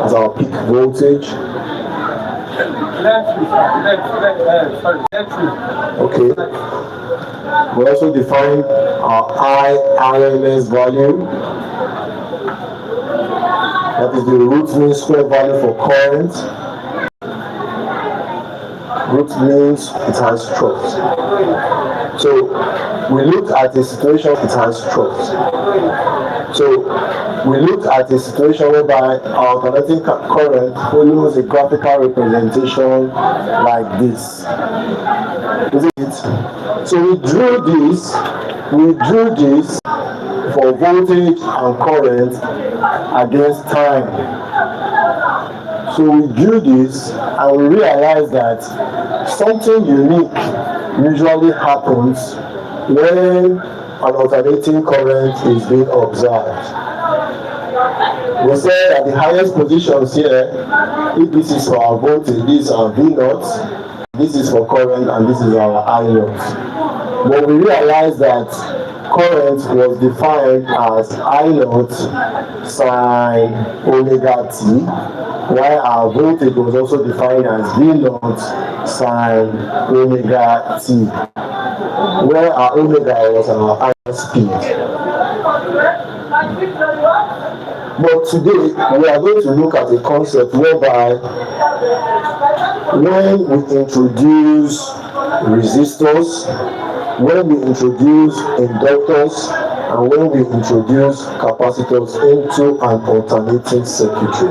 as our peak voltage. Okay. We also define our IRMS value. That is the root mean square value for current. Root means it has trough. So we looked at a situation it has trough. So we looked at a situation whereby our alternating current follows a graphical representation like this. Isn't it? So we drew this for voltage and current against time. So we drew this and we realized that something unique usually happens when an alternating current is being observed. We said that the highest positions here, if this is for our voltage, this is our V0, this is for current, and this is our I0. But we realized that current was defined as I0 sine omega t, while our voltage was also defined as V0 sine omega t, where our omega was our ion speed. But today we are going to look at a concept whereby when we introduce resistors, when we introduce inductors, and when we introduce capacitors into an alternating circuitry,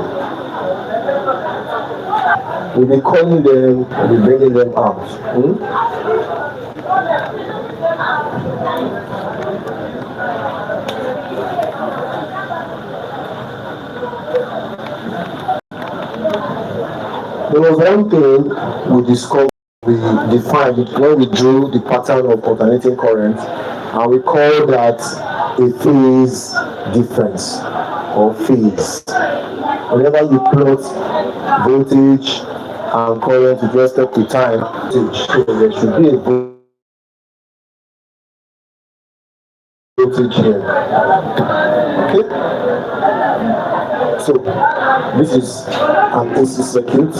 we'll be calling them, we'll be bringing them out. There was one thing we discovered, we defined when we drew the pattern of alternating current, and we call that a phase difference or phase. Whenever you plot voltage and current with respect to time, there should be a voltage here. Okay? So this is an AC circuit.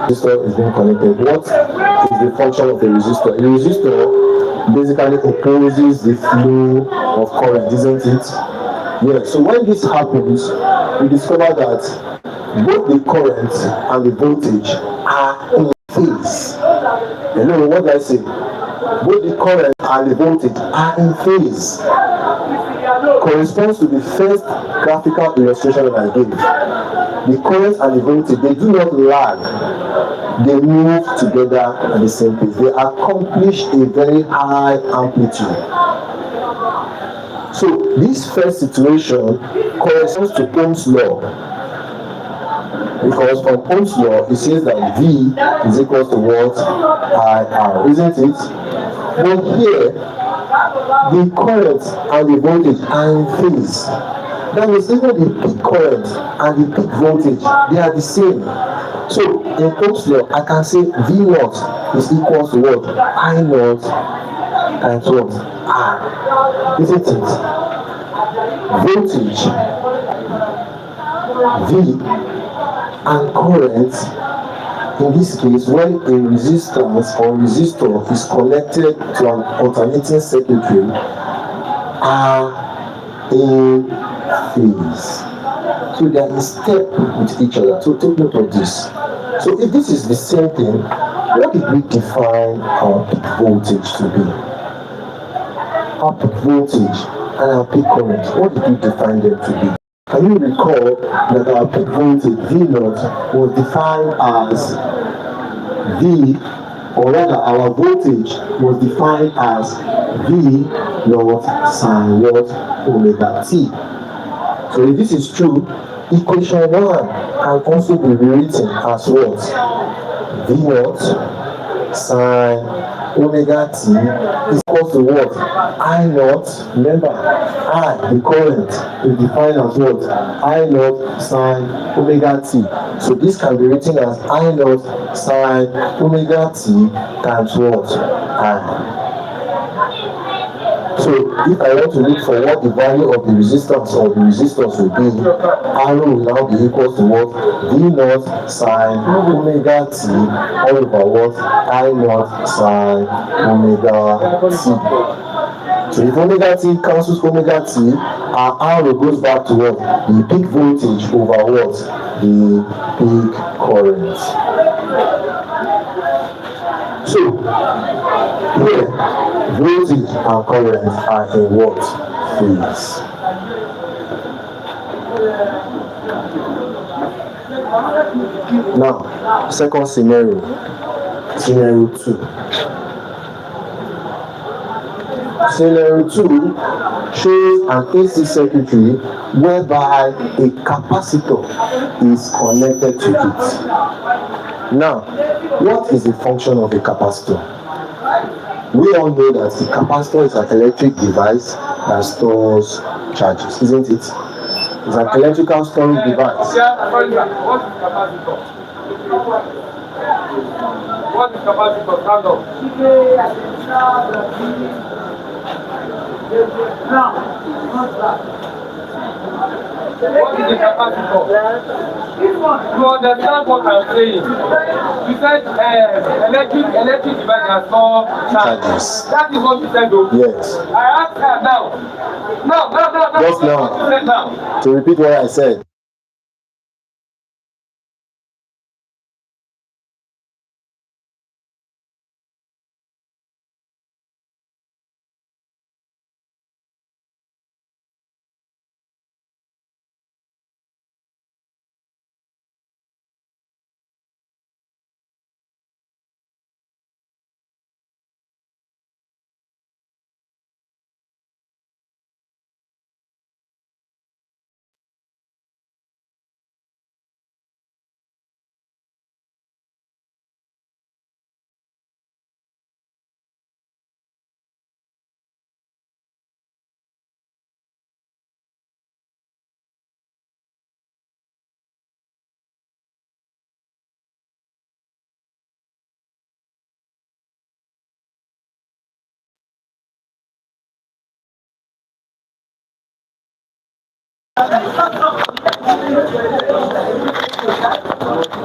Resistor is being connected. What is the function of a resistor? A resistor basically opposes the flow of current, isn't it? Yes. So when this happens, we discover that both the current and the voltage are in phase. Hello, what did I say? Both the current and the voltage are in phase. Corresponds to the first graphical illustration that I gave. The current and the voltage, they do not lag. They move together at the same pace. They accomplish a very high amplitude. So this first situation corresponds to Ohm's law. Because from Ohm's law, it says that V is equal to what? IR, isn't it? But here, the current and the voltage are in phase. That means even the peak current and the peak voltage, they are the same. So in Ohm's law, I can say V0 is equal to what? I0 times what? R. Isn't it? Voltage, V, and current, in this case, when a resistance or resistor is connected to an alternating circuitry, are in phase. So they are in step with each other. So take note of this. So if this is the same thing, what did we define our peak voltage to be? Our peak voltage and our peak current, what did we define them to be? Can you recall that our peak voltage V0 was defined as V, or rather our voltage was defined as V0 sine what? Omega t. So if this is true, equation 1 can also be rewritten as what? V0 sine omega t is equal to what? I0, remember, I, the current, is defined as what? I0 sine omega t. So this can be written as I0 sine omega t times what? I. So if I want to look for what the value of the resistance or the resistance will be, arrow will now be equal to what? V naught sine omega t all over what? I naught sine omega t. So if omega t cancels omega t, our arrow goes back to what? The peak voltage over what? The peak current. So here, voltage and current are in what phase? Now, second scenario, scenario 2. Scenario 2 shows an AC circuitry whereby a capacitor is connected to it. Now, what is the function of a capacitor? We all know that the capacitor is an electric device that stores charges, isn't it? It's an electrical storage device. What is capacitor? Stand up. What is the capacitor? You understand what I'm saying? You said electric device has no charges. That is what you said, though. Yes. I asked her now. No. Just now. What you said now. To repeat what I said.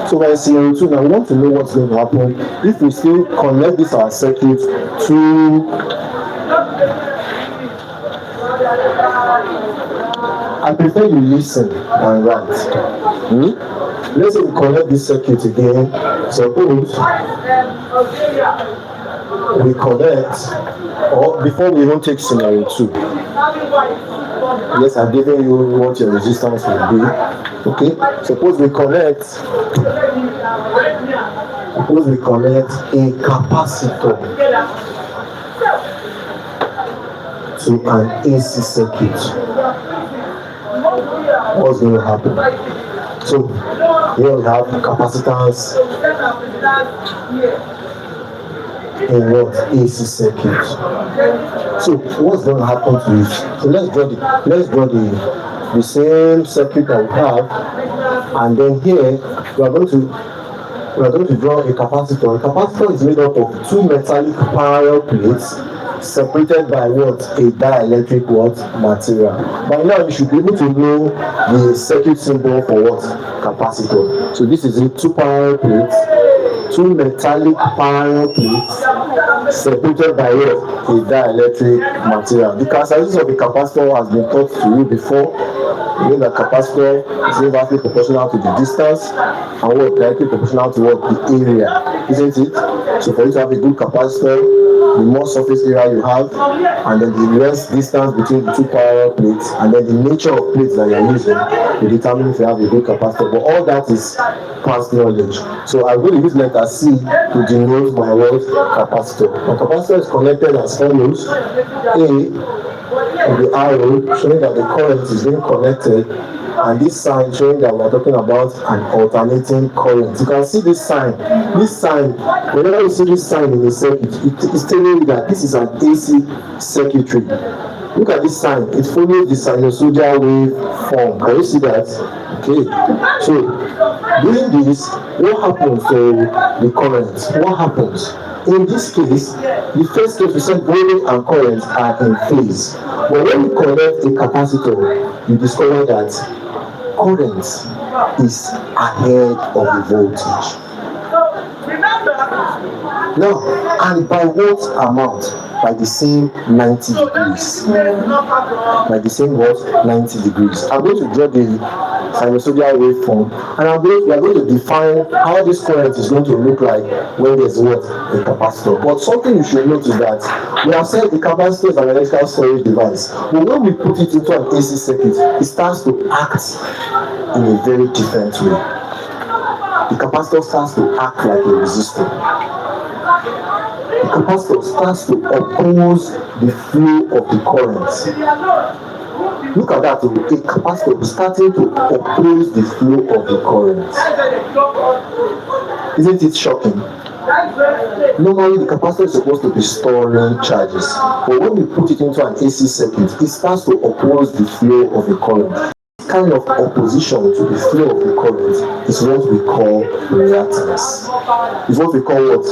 So we're in scenario 2 now. We want to know what's going to happen if we still connect this our circuit to I prefer you listen and write. Let's say we connect this circuit again. Suppose we connect, or before we even take scenario 2. Yes, I've given you what your resistance will be. Okay, suppose we connect a capacitor to an AC circuit. What's going to happen? So here we have capacitance in what? AC circuit. So what's going to happen to it? So let's draw the same circuit that we have, and then here we are going to draw a capacitor. A capacitor is made up of two metallic parallel plates separated by what? A dielectric what? Material. By now you should be able to know the circuit symbol for what? Capacitor. So this is it, two parallel plates, two metallic parallel plates separated by what? A dielectric material. The characteristics of the capacitor has been taught to you before. You know that capacitor is inversely proportional to the distance and what? Directly proportional to what? The area, isn't it? So for you to have a good capacitor, the more surface area you have, and then the less distance between the two parallel plates, and then the nature of plates that you're using will determine if you have a good capacitor. But all that is past knowledge. So I'm going to use letter C to denote my word capacitor. My capacitor is connected as follows. A, the arrow showing that the current is being connected, and this sign showing that we're talking about an alternating current. You can see this sign. Whenever you see this sign in the circuit, it's telling you that this is an AC circuitry. Look at this sign. It follows the sinusoidal wave form. Can you see that? Okay. So doing this, what happens to the current? What happens? In this case, the first case we said voltage and current are in phase. But when you connect a capacitor, you discover that current is ahead of the voltage. Now, and by what amount? By the same 90 degrees. By the same what? 90 degrees. I'm going to draw the sinusoidal waveform, and we are going to define how this current is going to look like when there's what? A capacitor. But something you should note is that we have said the capacitor is an electrical storage device. But when we put it into an AC circuit, it starts to act in a very different way. The capacitor starts to act like a resistor. The capacitor starts to oppose the flow of the current. Look at that, a capacitor is starting to oppose the flow of the current. Isn't it shocking? Normally, the capacitor is supposed to be storing charges, but when we put it into an AC circuit, it starts to oppose the flow of the current. Kind of opposition to the flow of the current is what we call reactance. Is what we call what?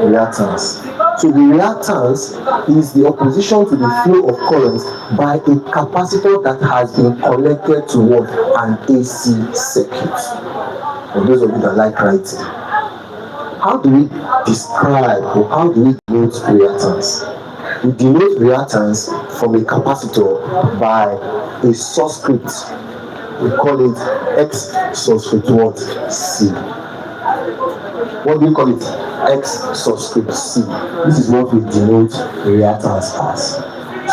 Reactance. So the reactance is the opposition to the flow of current by a capacitor that has been connected to what? An AC circuit. For those of you that like writing, how do we describe or how do we denote reactance? We denote reactance from a capacitor by a subscript. We call it X subscript what? C. What do we call it? X subscript C. This is what we denote reactance as.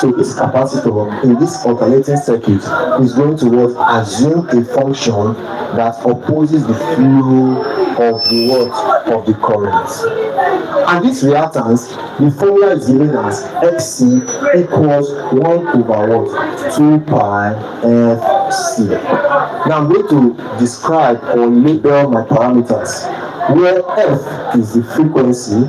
So this capacitor in this alternating circuit is going to what? Assume a function that opposes the flow of the what? Of the current. And this reactance, the formula is given as XC equals 1 over what? 2 pi FC. Now I'm going to describe or label my parameters, where F is the frequency,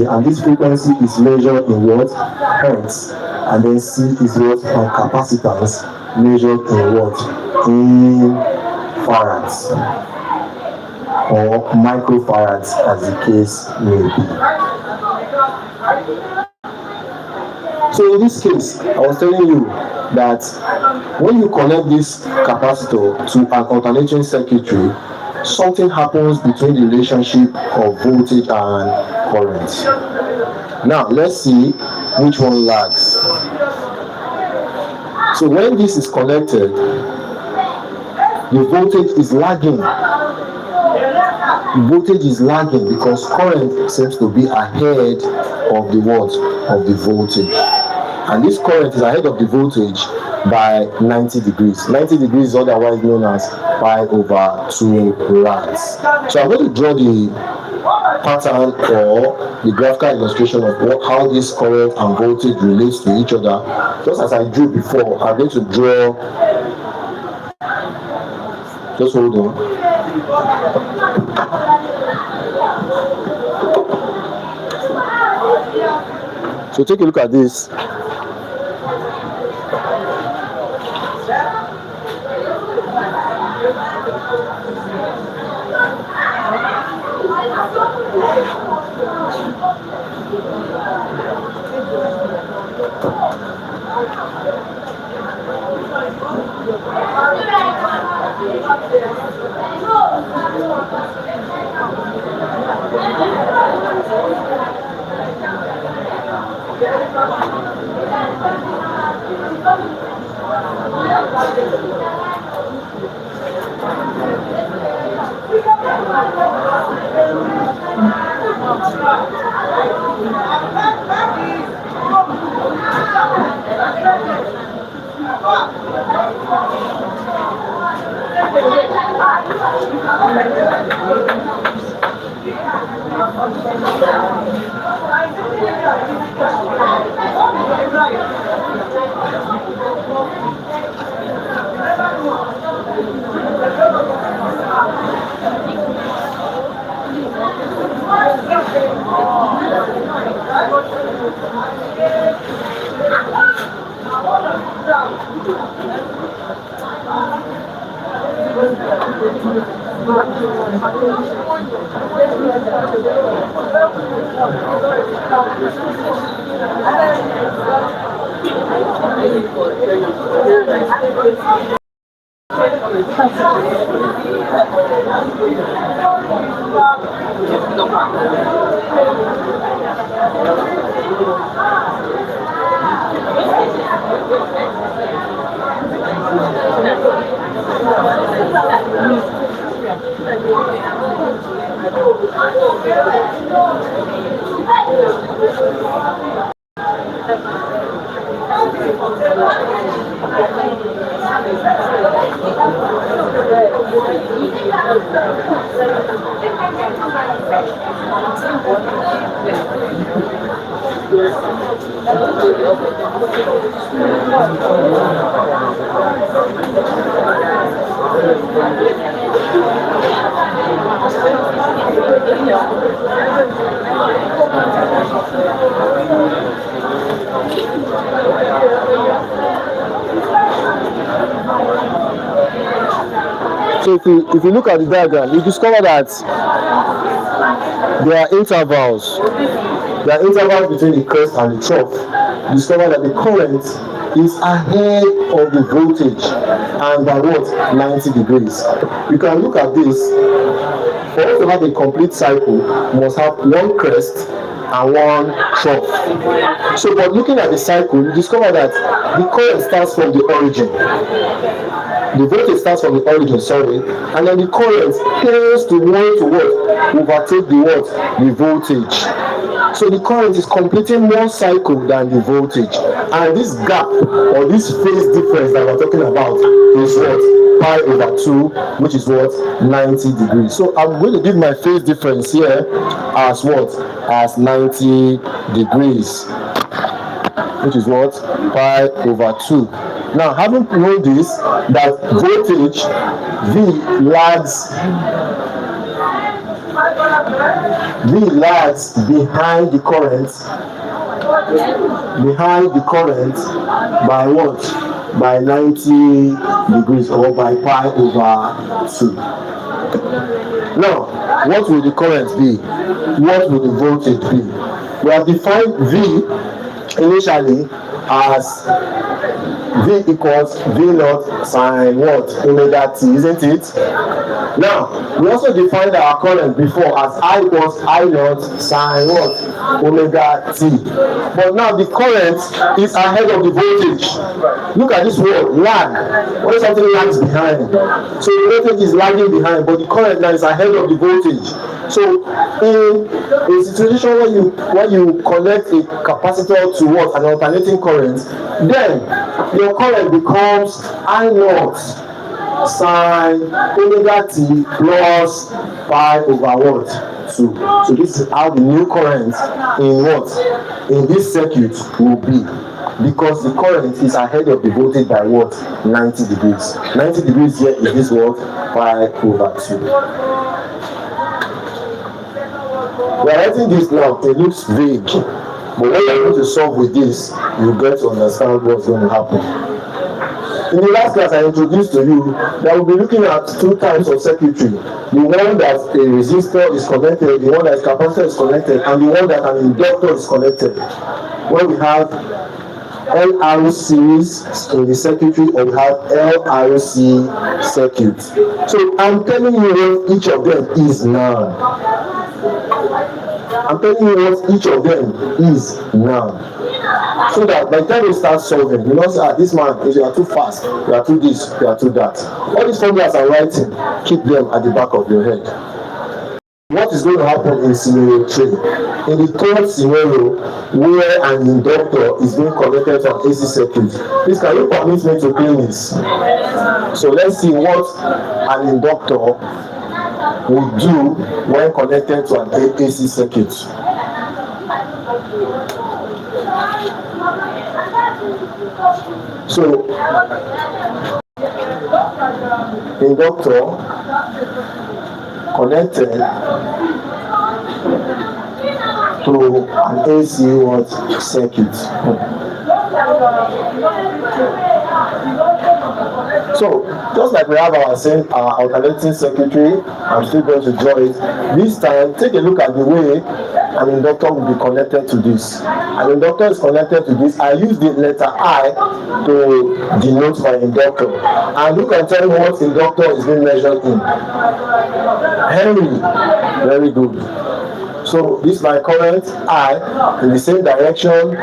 and this frequency is measured in what? Hertz, and then C is what? My capacitance, measured in what? In farads or microfarads, as the case may be. So in this case, I was telling you that when you connect this capacitor to an alternating circuitry, something happens between the relationship of voltage and current. Now let's see which one lags. So when this is connected, the voltage is lagging. The voltage is lagging because current seems to be ahead of the what? Of the voltage. And this current is ahead of the voltage by 90 degrees. 90 degrees is otherwise known as pi over 2 rads. So I'm going to draw the pattern or the graphical illustration of how this current and voltage relates to each other. Just as I drew before, I'm going to draw. Just hold on. So take a look at this. So if you look at the diagram, you discover that there are intervals. There are intervals between the crest and the trough. You discover that the current is ahead of the voltage and by what? 90 degrees. You can look at this. For us to have a complete cycle, you must have one crest and one trough. So, but looking at the cycle, you discover that the current starts from the origin. The voltage starts from the origin, sorry, and then the current tends to want to what? Overtake the what? The voltage. So the current is completing more cycle than the voltage. And this gap or this phase difference that we're talking about is what? Pi over 2, which is what? 90 degrees. So I'm going to give my phase difference here as what? As 90 degrees, which is what? Pi over 2. Now, having known this, that voltage V lags behind the current by what? By 90 degrees or by pi over 2. Now, what will the current be? What will the voltage be? We have defined V initially as V equals V naught sine what? Omega t, isn't it? Now, we also defined our current before as I equals I naught sine what? Omega t. But now the current is ahead of the voltage. Look at this word, lag. What if something lags behind? So the voltage is lagging behind, but the current now is ahead of the voltage. So in a situation when you connect a capacitor to what? An alternating current, then your current becomes I naught sine omega t plus pi over what? 2. So this is how the new current in what? In this circuit will be. Because the current is ahead of the voltage by what? 90 degrees. 90 degrees here is this what? Pi over 2. We are writing this now, it looks vague. But when you are going to solve with this, you get to understand what's going to happen. In the last class I introduced to you that we'll be looking at two types of circuitry. The one that a resistor is connected, the one that a capacitor is connected, and the one that an inductor is connected. When we have LR series in the circuitry or we have LRC circuit. So I'm telling you what each of them is now. I'm telling you what each of them is now. So that by the time you start solving, you know, say, this man, you are too fast, you are too this, you are too that. All these formulas I'm writing, keep them at the back of your head. What is going to happen in scenario 3? In the third scenario, where an inductor is being connected to an AC circuit, please can you permit me to clean this? So let's see what an inductor will do when connected to an AC circuit. So, inductor connected to an AC circuit. So just like we have our same alternating circuitry, I'm still going to draw it. This time, take a look at the way an inductor will be connected to this. An inductor is connected to this. I use the letter I to denote my inductor. And you can tell me what inductor is being measured in. Henry. Very good. So this is my current I in the same direction,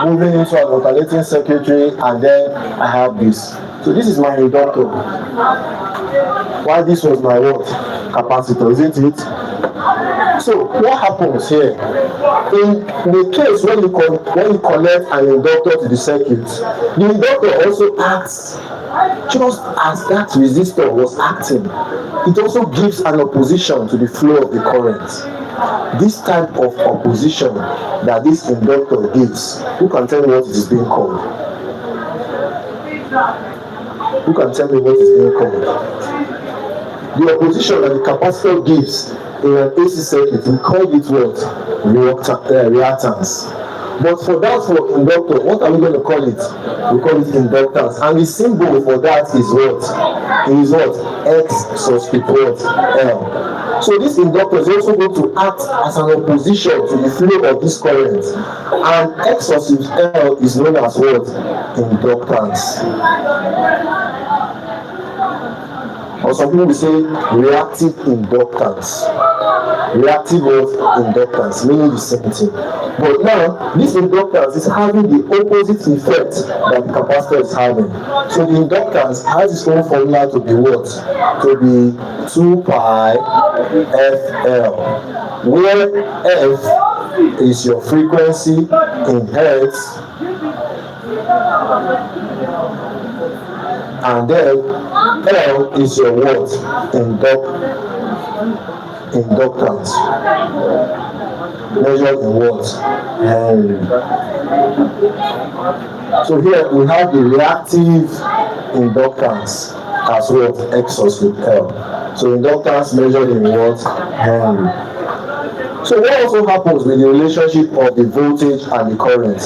moving into an alternating circuitry, and then I have this. So this is my inductor. While this was my what? Capacitor, isn't it? So what happens here? In the case when you connect an inductor to the circuit, the inductor also acts just as that resistor was acting. It also gives an opposition to the flow of the current. This type of opposition that this inductor gives, who can tell me what it is being called? Who can tell me what it is being called? The opposition that the capacitor gives in an AC circuit, we call it what? Reactance. But for inductor, what are we going to call it? We call it inductance. And the symbol for that is what? Is what? X subscript what? L. So this inductor is also going to act as an opposition to the flow of this current. And X subscript L is known as what? Inductance. Or some people will say reactive inductance. Reactive inductance, meaning the same thing. But now, this inductance is having the opposite effect that the capacitor is having. So the inductance has its own formula to be what? To be 2 pi FL, where F is your frequency in hertz, and then L is your what? Inductance. Measured in what? Henry. So here we have the reactive inductance as what? X subscript L. So inductance measured in what? Henry. So what also happens with the relationship of the voltage and the current?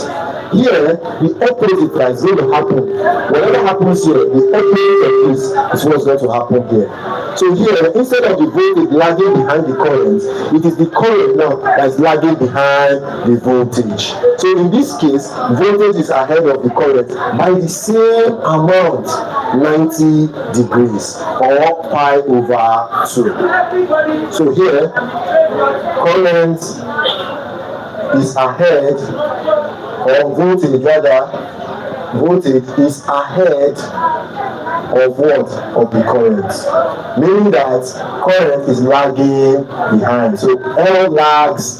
Here, the opposite is going to happen. Whatever happens here, the opposite of this is what's going to happen here. So here, instead of the voltage lagging behind the current, it is the current now that is lagging behind the voltage. So in this case, voltage is ahead of the current by the same amount, 90 degrees, or pi over 2. So here, current is ahead, or voltage is ahead of what? Of the current. Meaning that current is lagging behind. So L lags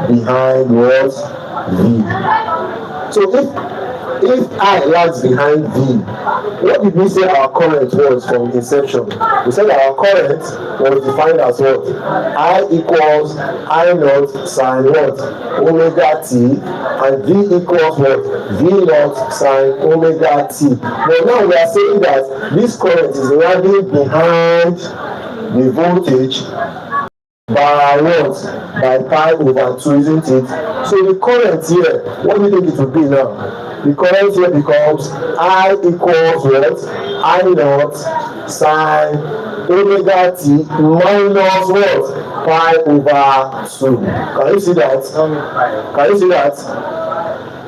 behind what? V. So if I lags behind V, what did we say our current was from inception? We said that our current was defined as what? I equals I naught sine what? Omega t, and V equals what? V naught sine omega t. But now we are saying that this current is lagging behind the voltage by what? By pi over 2, isn't it? So the current here, what do you think it would be now? The current here becomes I equals what? I naught sine omega t minus what? Pi over 2. Can you see that? Can you see that?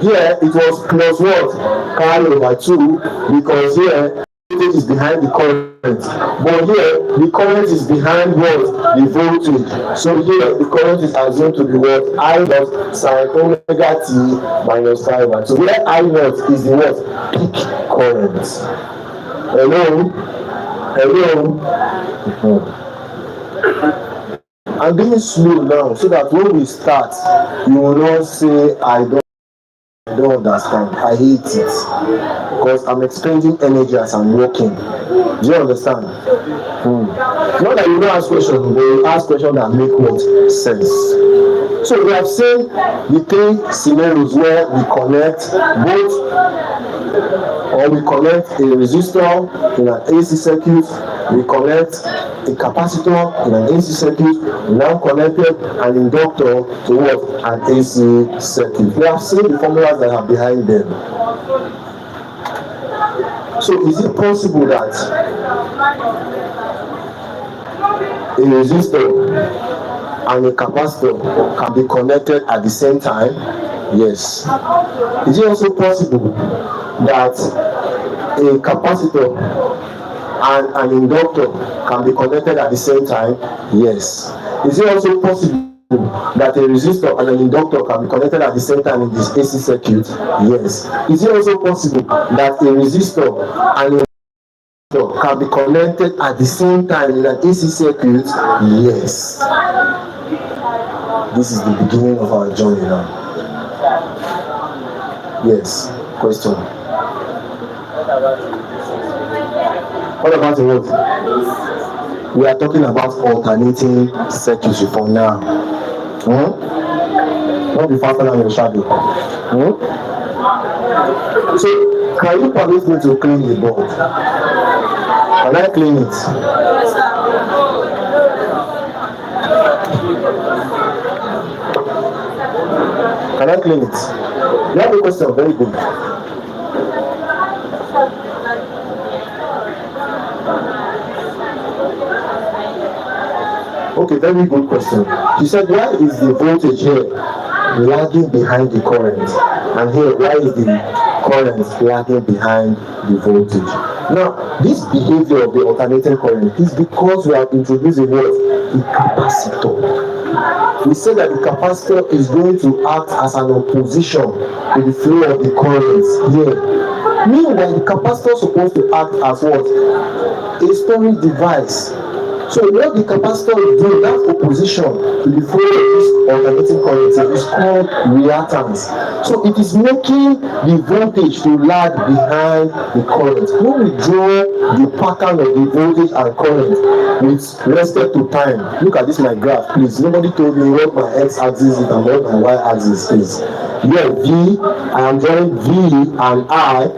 Here it was plus what? Pi over 2, because here voltage is behind the current. But here the current is behind what? The voltage. So here the current is assumed to be what? I naught sine omega t minus pi over 2. Where I naught is the what? Peak current. Hello? I'm being slow now so that when we start, you will not say I don't understand. I hate it because I'm expending energy as I'm working. Do you understand? Not that you don't ask questions, but you ask questions that make what sense. So we have seen the 3 scenarios where we connect both, or we connect a resistor in an AC circuit, we connect a capacitor in an AC circuit, we now connected an inductor to what? An AC circuit. We have seen the formulas that are behind them. So is it possible that a resistor and a capacitor can be connected at the same time? Yes. Is it also possible that a capacitor and an inductor can be connected at the same time? Yes. Is it also possible that a resistor and an inductor can be connected at the same time in this AC circuit? Yes. Is it also possible that a resistor and an inductor can be connected at the same time in an AC circuit? Yes. This is the beginning of our journey now. Yes. Question. What about the what? We are talking about alternating circuitry for now. Don't be faster than your shadow. So, can you permit me to clean the board? Can I clean it? Can I clean it? You have a question? Very good. Okay, very good question. You said, why is the voltage here lagging behind the current? And here, why is the current lagging behind the voltage? Now, this behavior of the alternating current is because we have introduced a what? The capacitor. We said that the capacitor is going to act as an opposition to the flow of the current here. Meanwhile, the capacitor is supposed to act as what? A storage device. So what the capacitor is doing, that opposition to the flow of this alternating current is called reactance. So it is making the voltage to lag behind the current. When we draw the pattern of the voltage and current with respect to time, look at this my graph, please. Nobody told me what my x-axis is and what my y-axis is. Here, V, I am drawing V and I.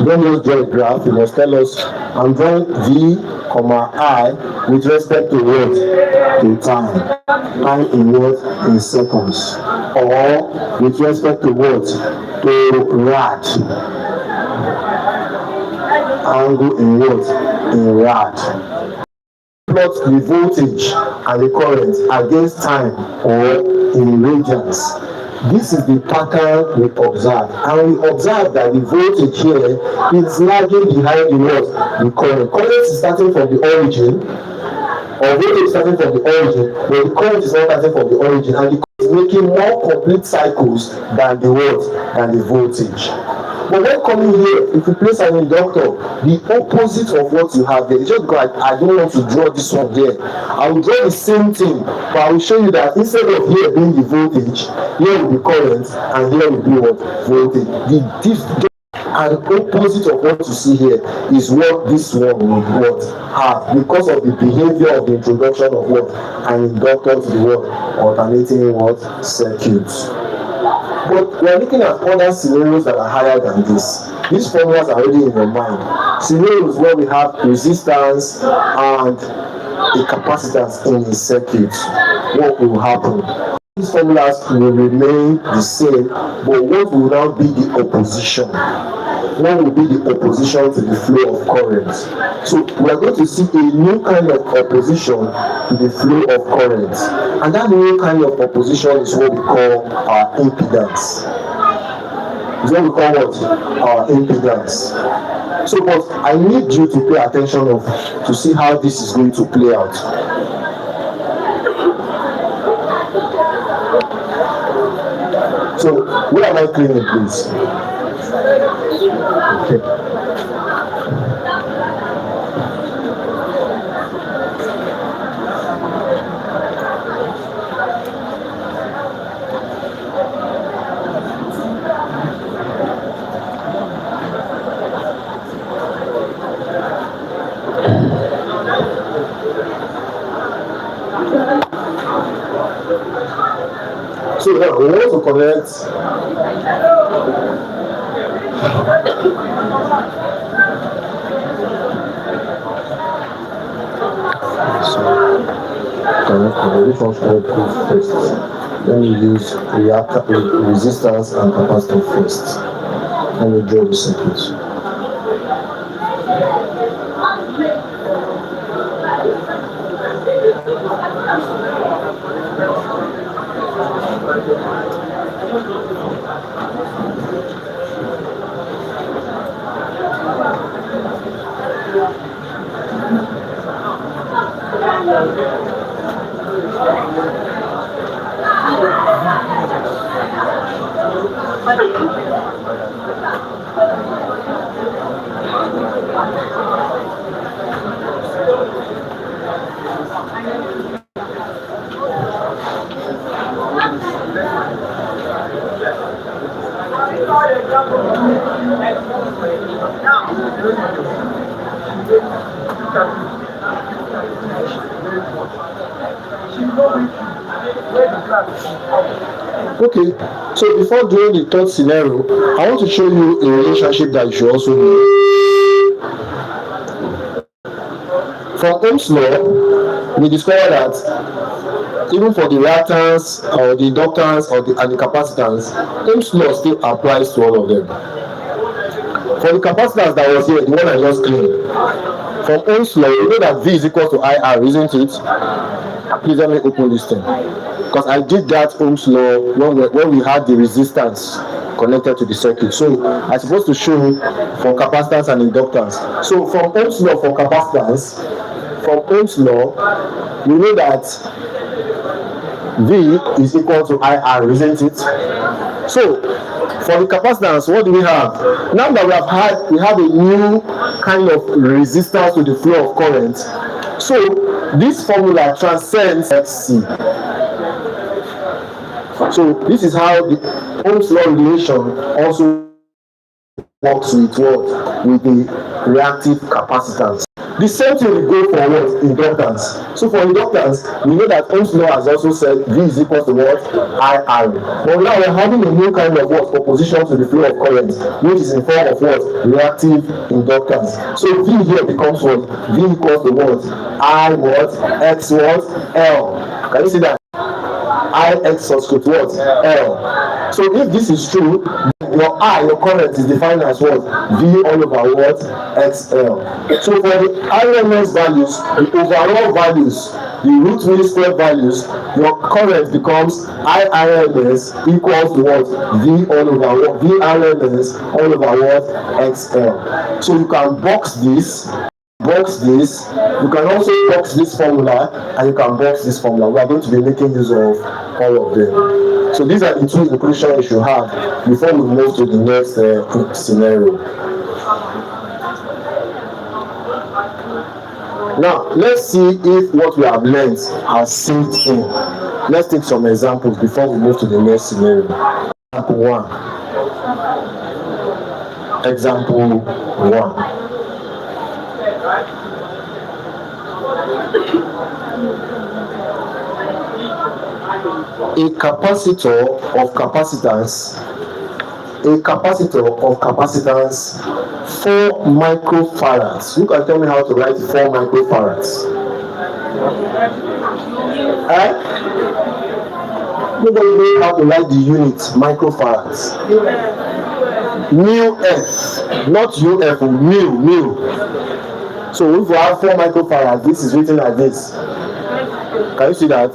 Don't just draw a graph, you must tell us, I'm drawing V, I with respect to what? To time. Time in what? In seconds. Or with respect to what? To rad. Angle in what? In rad. Plot the voltage and the current against time or in radians. This is the pattern we observe, and we observe that the voltage here is lagging behind the what? The current. Current is starting from the origin, or voltage is starting from the origin, but the current is not starting from the origin, and the current is making more complete cycles than the what? Than the voltage. But when coming here, if you place an inductor, the opposite of what you have there, just because I don't want to draw this one there, I will draw the same thing, but I will show you that instead of here being the voltage, here will be current, and here will be what? Voltage. And opposite of what you see here is what this one would what have, because of the behavior of the introduction of what? An inductor to the what? Alternating what? Circuits. But we are looking at other scenarios that are higher than this. These formulas are already in your mind. Scenarios where we have resistance and a capacitance in a circuit. What will happen? These formulas will remain the same, but what will now be the opposition? What will be the opposition to the flow of current? So we are going to see a new kind of opposition to the flow of current. And that new kind of opposition is what we call our impedance. Is what we call what? Our impedance. So, but I need you to pay attention to see how this is going to play out. So, where am I cleaning, please? Okay. So now we want to connect which one should I do first? Let me use resistance and capacitor first. Let me draw the circuit. Okay, so before doing the third scenario, I want to show you a relationship that you should also know. From Ohm's law, we discovered that even for the reactance or the inductance or and the capacitance, Ohm's law still applies to all of them. For the capacitance that was here, the one I just cleaned, from Ohm's law, you know that V is equal to IR, isn't it? Please let me open this thing, because I did that Ohm's law when we had the resistance connected to the circuit. So I'm supposed to show for capacitance and inductance. So from Ohm's law for capacitance, from Ohm's law, we know that V is equal to IR, isn't it? So for the capacitance, what do we have? Now that we have a new kind of resistance to the flow of current. So this formula transcends XC. So this is how the Ohm's law relation also works with what? With the reactive capacitance. The same thing will go for what? Inductance. So for inductance, we know that Ohm's law has also said V is equal to what? IR. But now we're having a new kind of what? Opposition to the flow of current, which is in form of what? Reactive inductance. So V here becomes what? V equals to what? I what? X what? L. Can you see that? I X subscript what? L. So if this is true, your current is defined as what? V all over what? XL. So for the RMS values, the overall values, the root mean square values, your current becomes IRMS equals to what? V all over what? VRMS all over what? XL. So you can box this, you can also box this formula, and you can box this formula. We are going to be making use of all of them. So these are the two equations you should have before we move to the next scenario. Now let's see if what we have learned has sinked in. Let's take some examples before we move to the next scenario. Example 1. A capacitor of capacitance 4 microfarads. You can tell me how to write 4 microfarads. Nobody knows how to write the unit microfarads. Mu F, not UF, mu. So if we have 4 microfarads, this is written like this. Can you see that?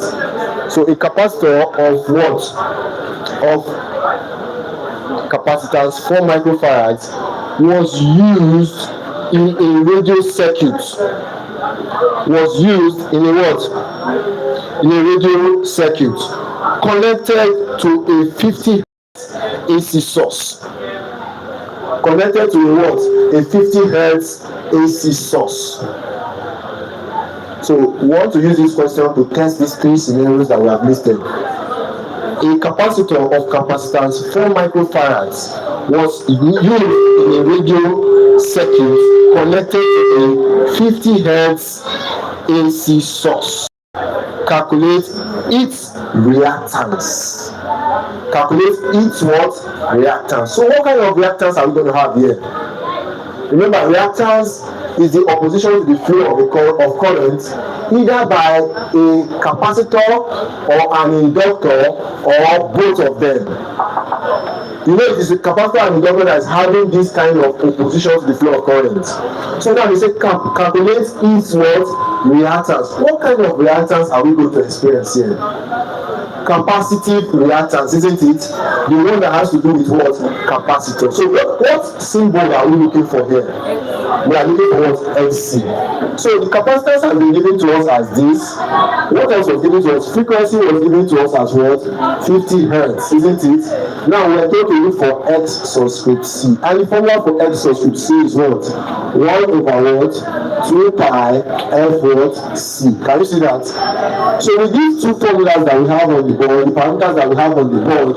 So a capacitor of what? Of capacitance 4 microfarads was used in a radio circuit. Was used in a what? In a radio circuit connected to a 50 AC source. Connected to a what? A 50 Hertz AC source. So we want to use this question to test these 3 scenarios that we have listed. A capacitor of capacitance 4 microfarads was used in a radio circuit connected to a 50 Hertz AC source. Calculate its reactance. Calculate its what? Reactance. So what kind of reactance are we going to have here? Remember, reactance is the opposition to the flow of current, either by a capacitor or an inductor or both of them. You know, it is a capacitor and inductor that is having this kind of opposition to the flow of current. So now we say calculate its what? Reactance. What kind of reactance are we going to experience here? Capacitive reactance, isn't it? The one that has to do with what? Capacitor. So what symbol are we looking for here? We are looking for what? FC. So the capacitance has been given to us as this. What else was given to us? Frequency was given to us as what? 50 hertz, isn't it? Now we are going to look for X subscript C. And the formula for X subscript C is what? 1 over what? 2 pi F what? C. Can you see that? So with these two formulas that we have on the board, the parameters that we have on the board,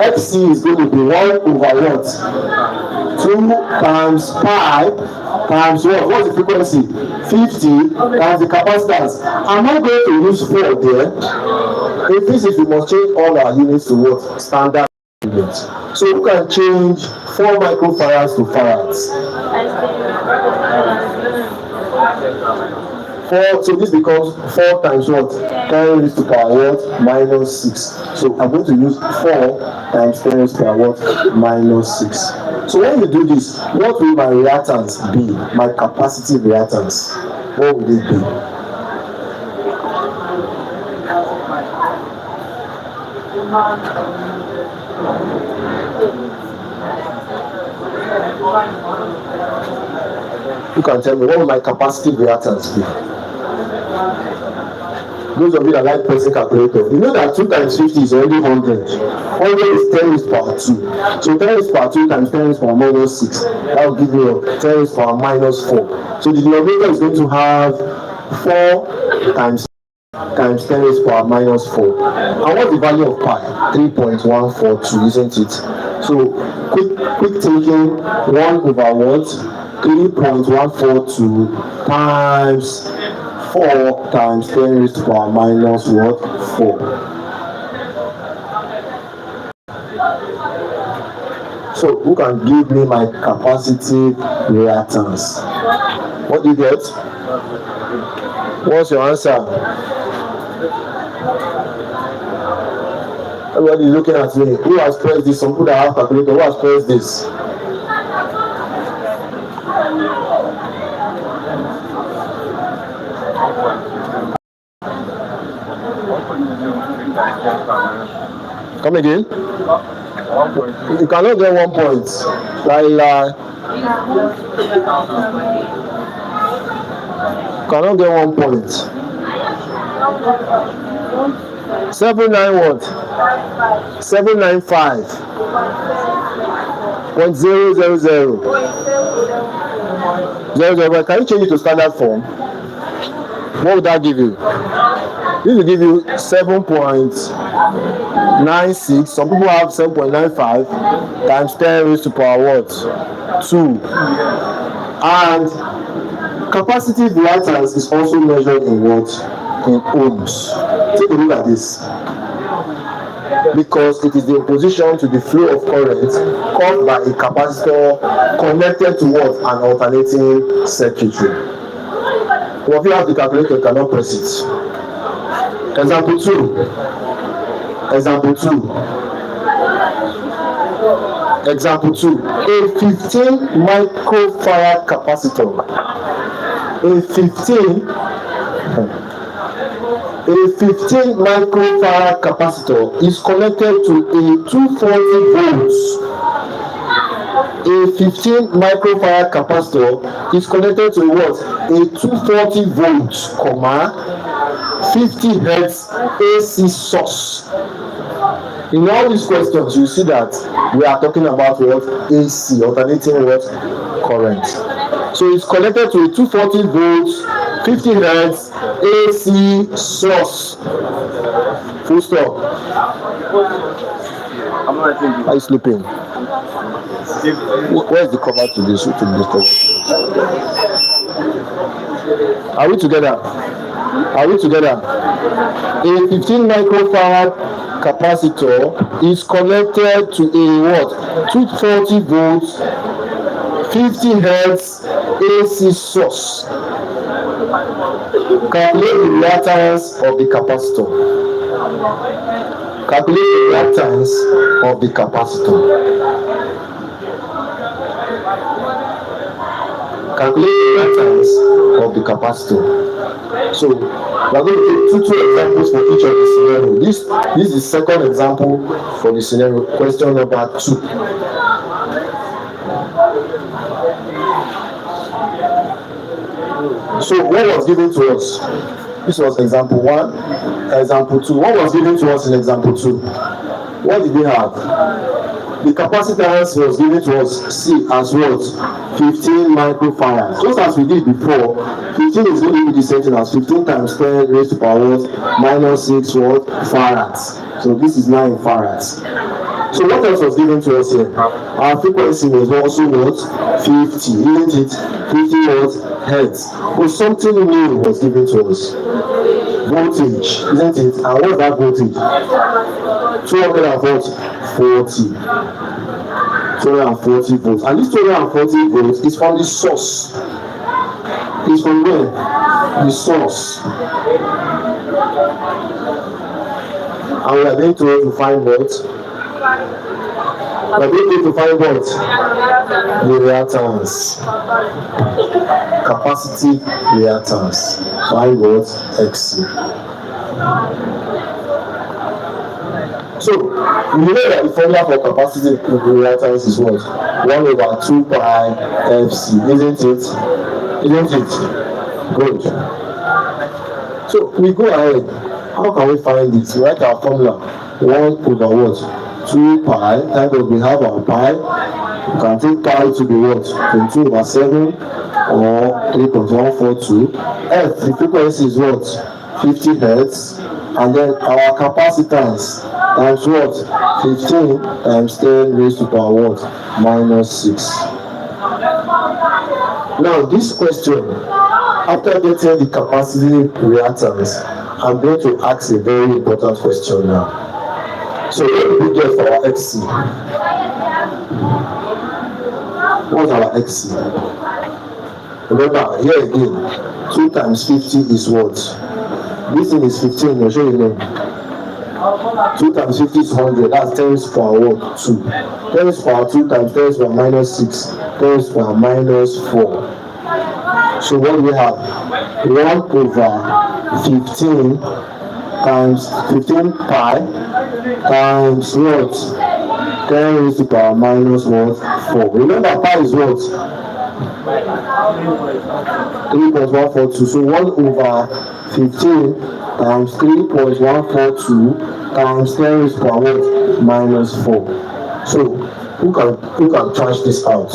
FC is going to be 1 over what? 2 times pi times what? What's the frequency? 50 times the capacitance. I'm not going to use 4 there. In physics, we must change all our units to what? Standard units. So you can change 4 microfarads to farads. 4, so this becomes 4 times what? 10 raised to power what? Minus 6. So I'm going to use 4 times 10 raised to power what? Minus 6. So when you do this, what will my reactance be? My capacitive reactance. What will it be? You can tell me, what will my capacitive reactance be? Those of you that like pressing calculator, you know that 2 times 50 is already 100. 100 is 10 raised to power 2. So 10 raised to power 2 times 10 raised to power minus 6. That will give you 10 raised to power minus 4. So the denominator is going to have 4 times 10 raised to power minus 4. And what's the value of pi? 3.142, isn't it? So quick thinking, 1 over what? 3.142 times 4 times 10 raised to power minus what? 4. So who can give me my capacitive reactance? What do you get? What's your answer? Everybody looking at me. Who has pressed this? Some people that have calculator. Who has pressed this? Come again? You cannot get 1 point. Cannot get 1 point. 79 what? 795.000. Can you change it to standard form? What would that give you? This will give you 7.96. Some people have 7.95 times 10 raised to power what? 2. And capacitive reactance is also measured in what? In ohms. Take a look at this. Because it is the opposition to the flow of current caused by a capacitor connected to what? An alternating circuitry. Well, if you have the calculator, you cannot press it. Example 2. Example 2. Example 2. A 15 microfarad capacitor. A 15 microfarad capacitor is connected to a 240 volts. A 15 microfarad capacitor is connected to what? A 240 volts, 50 hertz AC source. In all these questions, you see that we are talking about what? AC, alternating what? Current. So it's connected to a 240 volts, 50 hertz AC source. Full stop. Are you sleeping? Where's the cover to this? Who took this cover? Are we together? Are we together? A 15 microfarad capacitor is connected to a what? 240 volts, 50 hertz AC source. Calculate the reactance of the capacitor. Calculate the reactance of the capacitor. Calculate the reactance of the capacitor. So we are going to take two examples for each of the scenario. This is the second example for the scenario, question number 2. So what was given to us? This was example 1, example 2. What was given to us in example 2? What did we have? The capacitance was given to us, C, as what? 15 microfarads. Just as we did before, 15 is going to be the same thing as 15 times 10 raised to the power what? Minus 6 what? Farads. So this is now in farads. So what else was given to us here? Our frequency was also what? 50, isn't it? 50 what? Hertz. But something new was given to us. Voltage, isn't it? And what is that voltage? 240. 240 volts. And this 240 volts is from the source. It's from where? The source. And we are going to find what? We are going to find what? The reactance. Capacity reactance. Find what? XC. So, we know that the formula for capacity reactance is what? 1 over 2 pi FC, isn't it? Isn't it? Good. So, we go ahead. How can we find this? We write our formula. 1 over what? 2 pi. Thank God we have our pi. You can take pi to be what? 22 over 7 or 3.142. F, the frequency is what? 50 hertz. And then our capacitance times what? 15 times 10 raised to power what? Minus 6. Now this question, after getting the capacity reactance, I'm going to ask a very important question now. So what do we get for our XC? What's our XC? Remember, here again, 2 times 50 is what? This thing is 15, I'll show you again. 2 times 50 is 100, that's 10 raised to power what? 2. 10 raised to power 2 times 10 raised to power minus 6, 10 raised to power minus 4. So what do we have? 1 over 15 times 15 pi times what? 10 raised to power minus what? 4. Remember, pi is what? 3.142. So 1 over 15 times 3.142 times 10 raised to power what? Minus 4. So who can trash this out?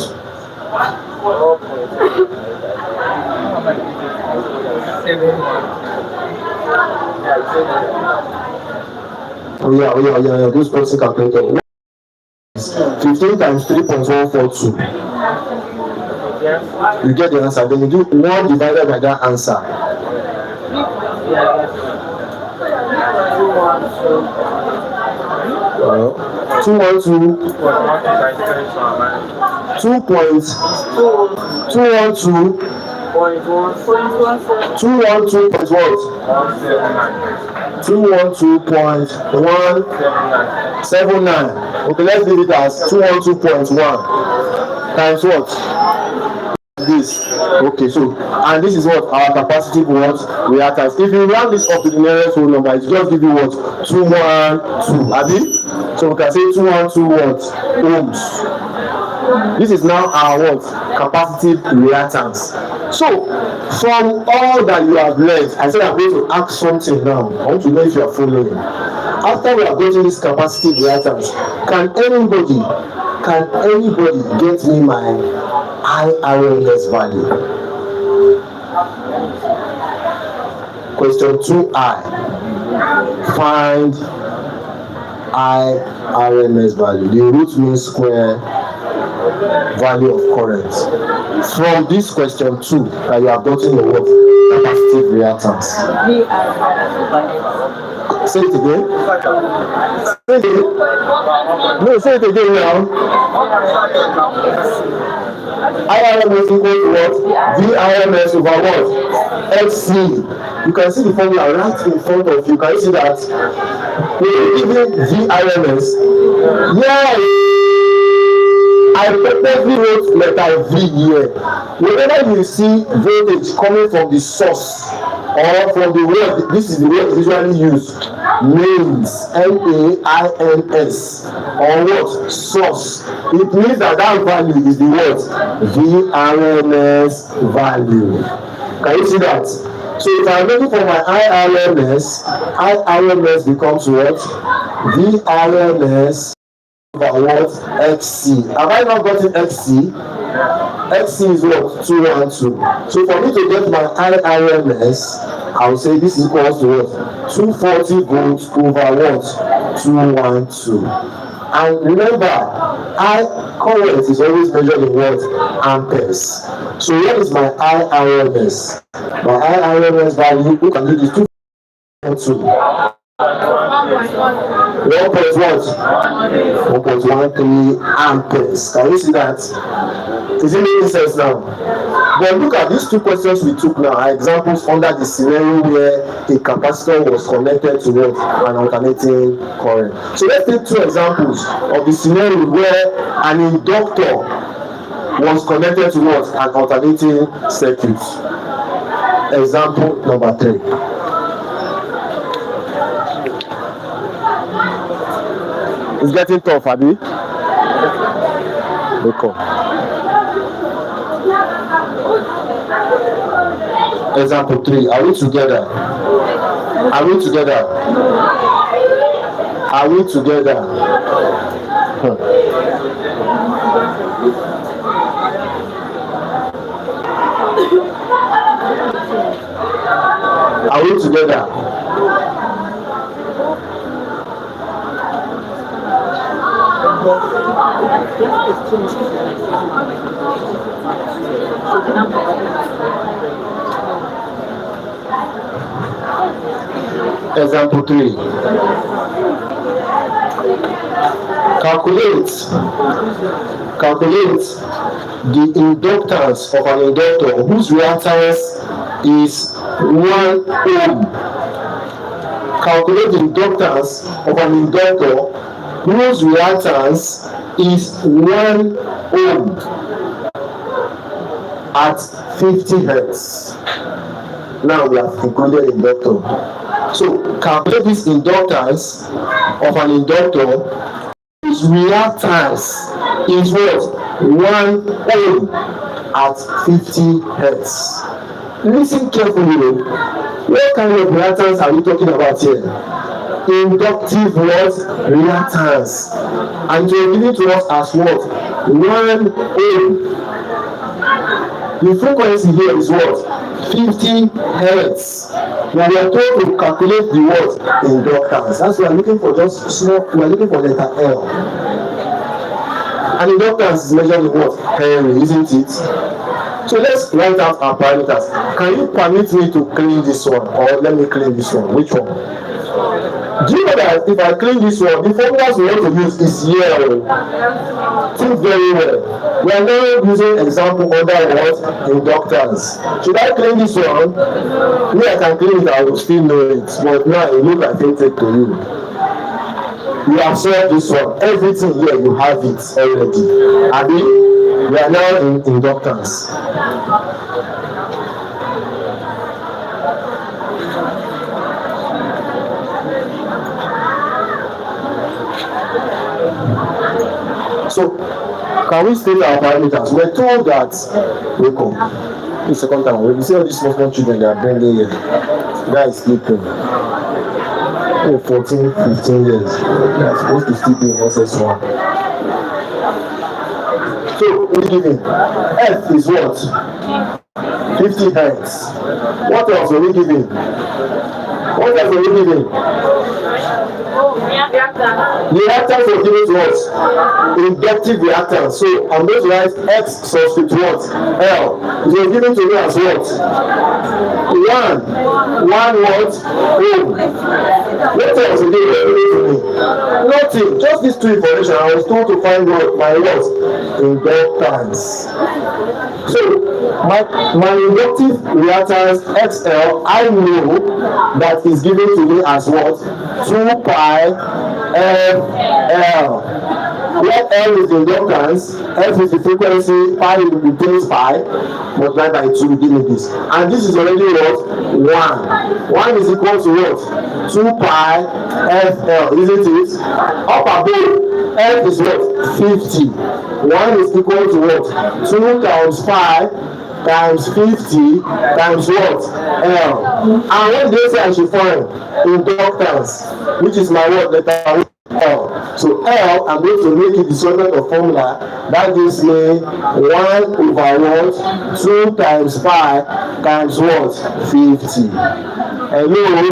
Oh yeah. This person calculator. 15 times 3.142. You get the answer. Then you do 1 divided by that answer. Well, 212. 212.179. Okay, let's leave it as 212.1 times what? This. Okay, so and this is what our capacitive what reactance. If you round this up to the nearest whole number, it just give you what? 212. Abi? So we can say 212 what? Ohms. This is now our what? Capacitive reactance. So from all that you have learned, I said I'm going to ask something now. I want to know if you are following. After we have gotten this capacitive reactance, can anybody get me my IRMS value? Question 2I. Find IRMS value, the root mean square value of current. From this question 2 that you have gotten your what? Capacitive reactance. Say it again. Say it again. No, say it again now. IRMS equal to what? VIRMS over what? XC. You can see the formula right in front of you. Can you see that? We're given VIRMS. Yes! I purposely wrote letter V here. Whenever you see voltage coming from the source or from the word, this is the word usually used, mains, mains, or what? Source. It means that that value is the what? VRMS value. Can you see that? So if I'm looking for my IRMS becomes what? VRMS over what? XC. Have I not gotten XC? XC is what? 212. So for me to get my IRMS, I will say this equals to what? 240 volts over what? 212. And remember, current is always measured in what? Amperes. So what is my IRMS? My IRMS value, who can do this? 2.2. 1.13 amperes. Can you see that? Is it making sense now? But look at these two questions we took now are examples under the scenario where a capacitor was connected to what? An alternating current. So let's take two examples of the scenario where an inductor was connected to what? An alternating circuit. Example number 3. It's getting tough, Abi. Example 3. Are we together? Are we together? Are we together? Are we together? Example 3. Calculate the inductance of an inductor whose reactance is 1 ohm. Calculate the inductance of an inductor whose reactance is 1 ohm at 50 hertz. Now we have included inductor. So calculate this inductance of an inductor whose reactance is what? 1 ohm at 50 hertz. Listen carefully. What kind of reactance are we talking about here? Inductive what? Reactance. And to give it to us as what? 1 ohm. The frequency here is what? 50 hertz. We are told to calculate the what? Inductance. That's why we are looking for just small, we are looking for letter L. And inductance is measured in what? Henry, isn't it? So let's write out our parameters. Can you permit me to clean this one? Or let me clean this one? Which one? Do you know that if I clean this one, the formulas we want to use is here. Think very well. We are now using example under what? Inductance. Should I clean this one? Me, I can clean it, I will still know it. But now it looks like it to you. You have solved this one. Everything here, you have it already. Abi, we are now in inductance. So, can we state our parameters? We're told that we come. The second time, we see all these small children they are bringing here. The guy is sleeping. 14, 15 years. They are supposed to sleep in SS1. So, we're giving. F is what? 50 hertz. What else are we giving? What else are we giving? The reactance was given to us. Inductive reactance. So I'm going to write X subscript what? L. It was given to me as what? 1 what? Ohm. What else is given to me? Nothing. Just these two information. I was told to find what? My what? Inductance. So my inductive reactance XL, I know that is given to me as what? 2 pi FL. where L is the inductance, F is the frequency, pi is the base pi, multiplied by 2, give me this. And this is already what? 1. 1 is equal to what? 2 pi FL, isn't it? Up above, F is what? 50. 1 is equal to what? 2 times 5 times 50 times what? L. And what they say I should find? Inductance, which is my what? Letter L. So L, I'm going to make it the solution of formula. That gives me 1 over what? 2 times 5 times what? 50. Hello?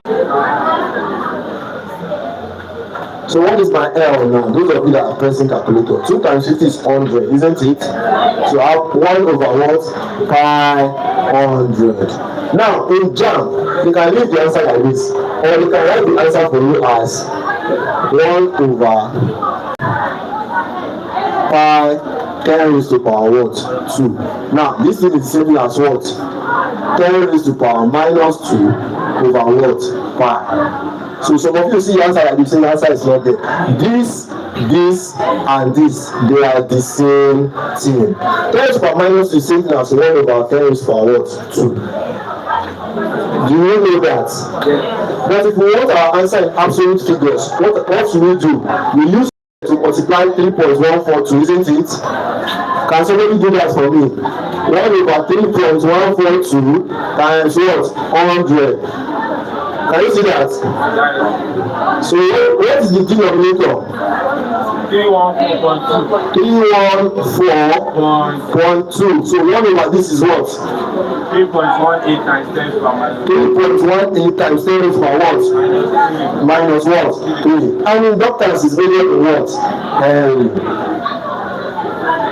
So what is my L now? Those of you that are pressing calculator. 2 times 50 is 100, isn't it? So I have 1 over what? Pi 100. Now in JAM, you can leave the answer like this, or you can write the answer for you as 1 over pi 10 raised to power what? 2. Now this thing is the same thing as what? 10 raised to power minus 2 over what? Pi. So some of you see the answer like you say the answer is not there. This, and this, they are the same thing. 10 raised to power minus 2 is the same thing as 1 over 10 raised to power what? 2. Do you know that? But if we want our answer in absolute figures, what should we do? We use to multiply 3.142, isn't it? Can somebody do that for me? 1 over 3.142 times what? 100. Can you see that? So what is the denominator? 314.2. So 1 over this is what? 3.18 times 10 to the minus 3.18 times 10 to the what? Minus what? 3. And inductance is really what?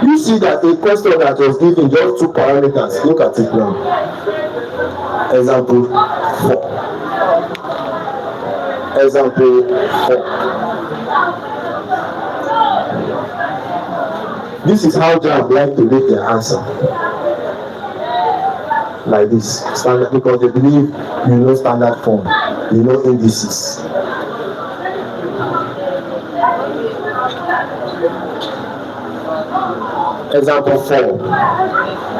You see that a question that was given just 2 parameters. Look at it now. Example 4. Example 4. This is how JAM like to make their answer. Like this, standard, because they believe you know standard form, you know indices. Example 4.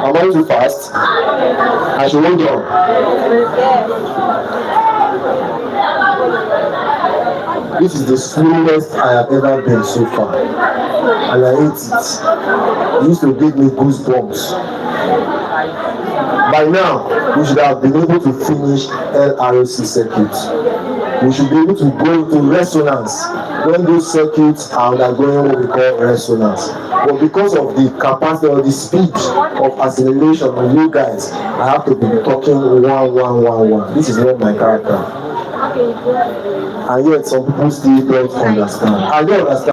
Am I too fast? I should hold on. This is the slowest I have ever been so far, and I hate it. It used to give me goosebumps. By now, we should have been able to finish LROC circuit. We should be able to go into resonance when those circuits are undergoing what we call resonance. But because of the capacity or the speed of acceleration of you guys, I have to be talking 1. This is not my character. And yet some people still don't understand. I don't understand.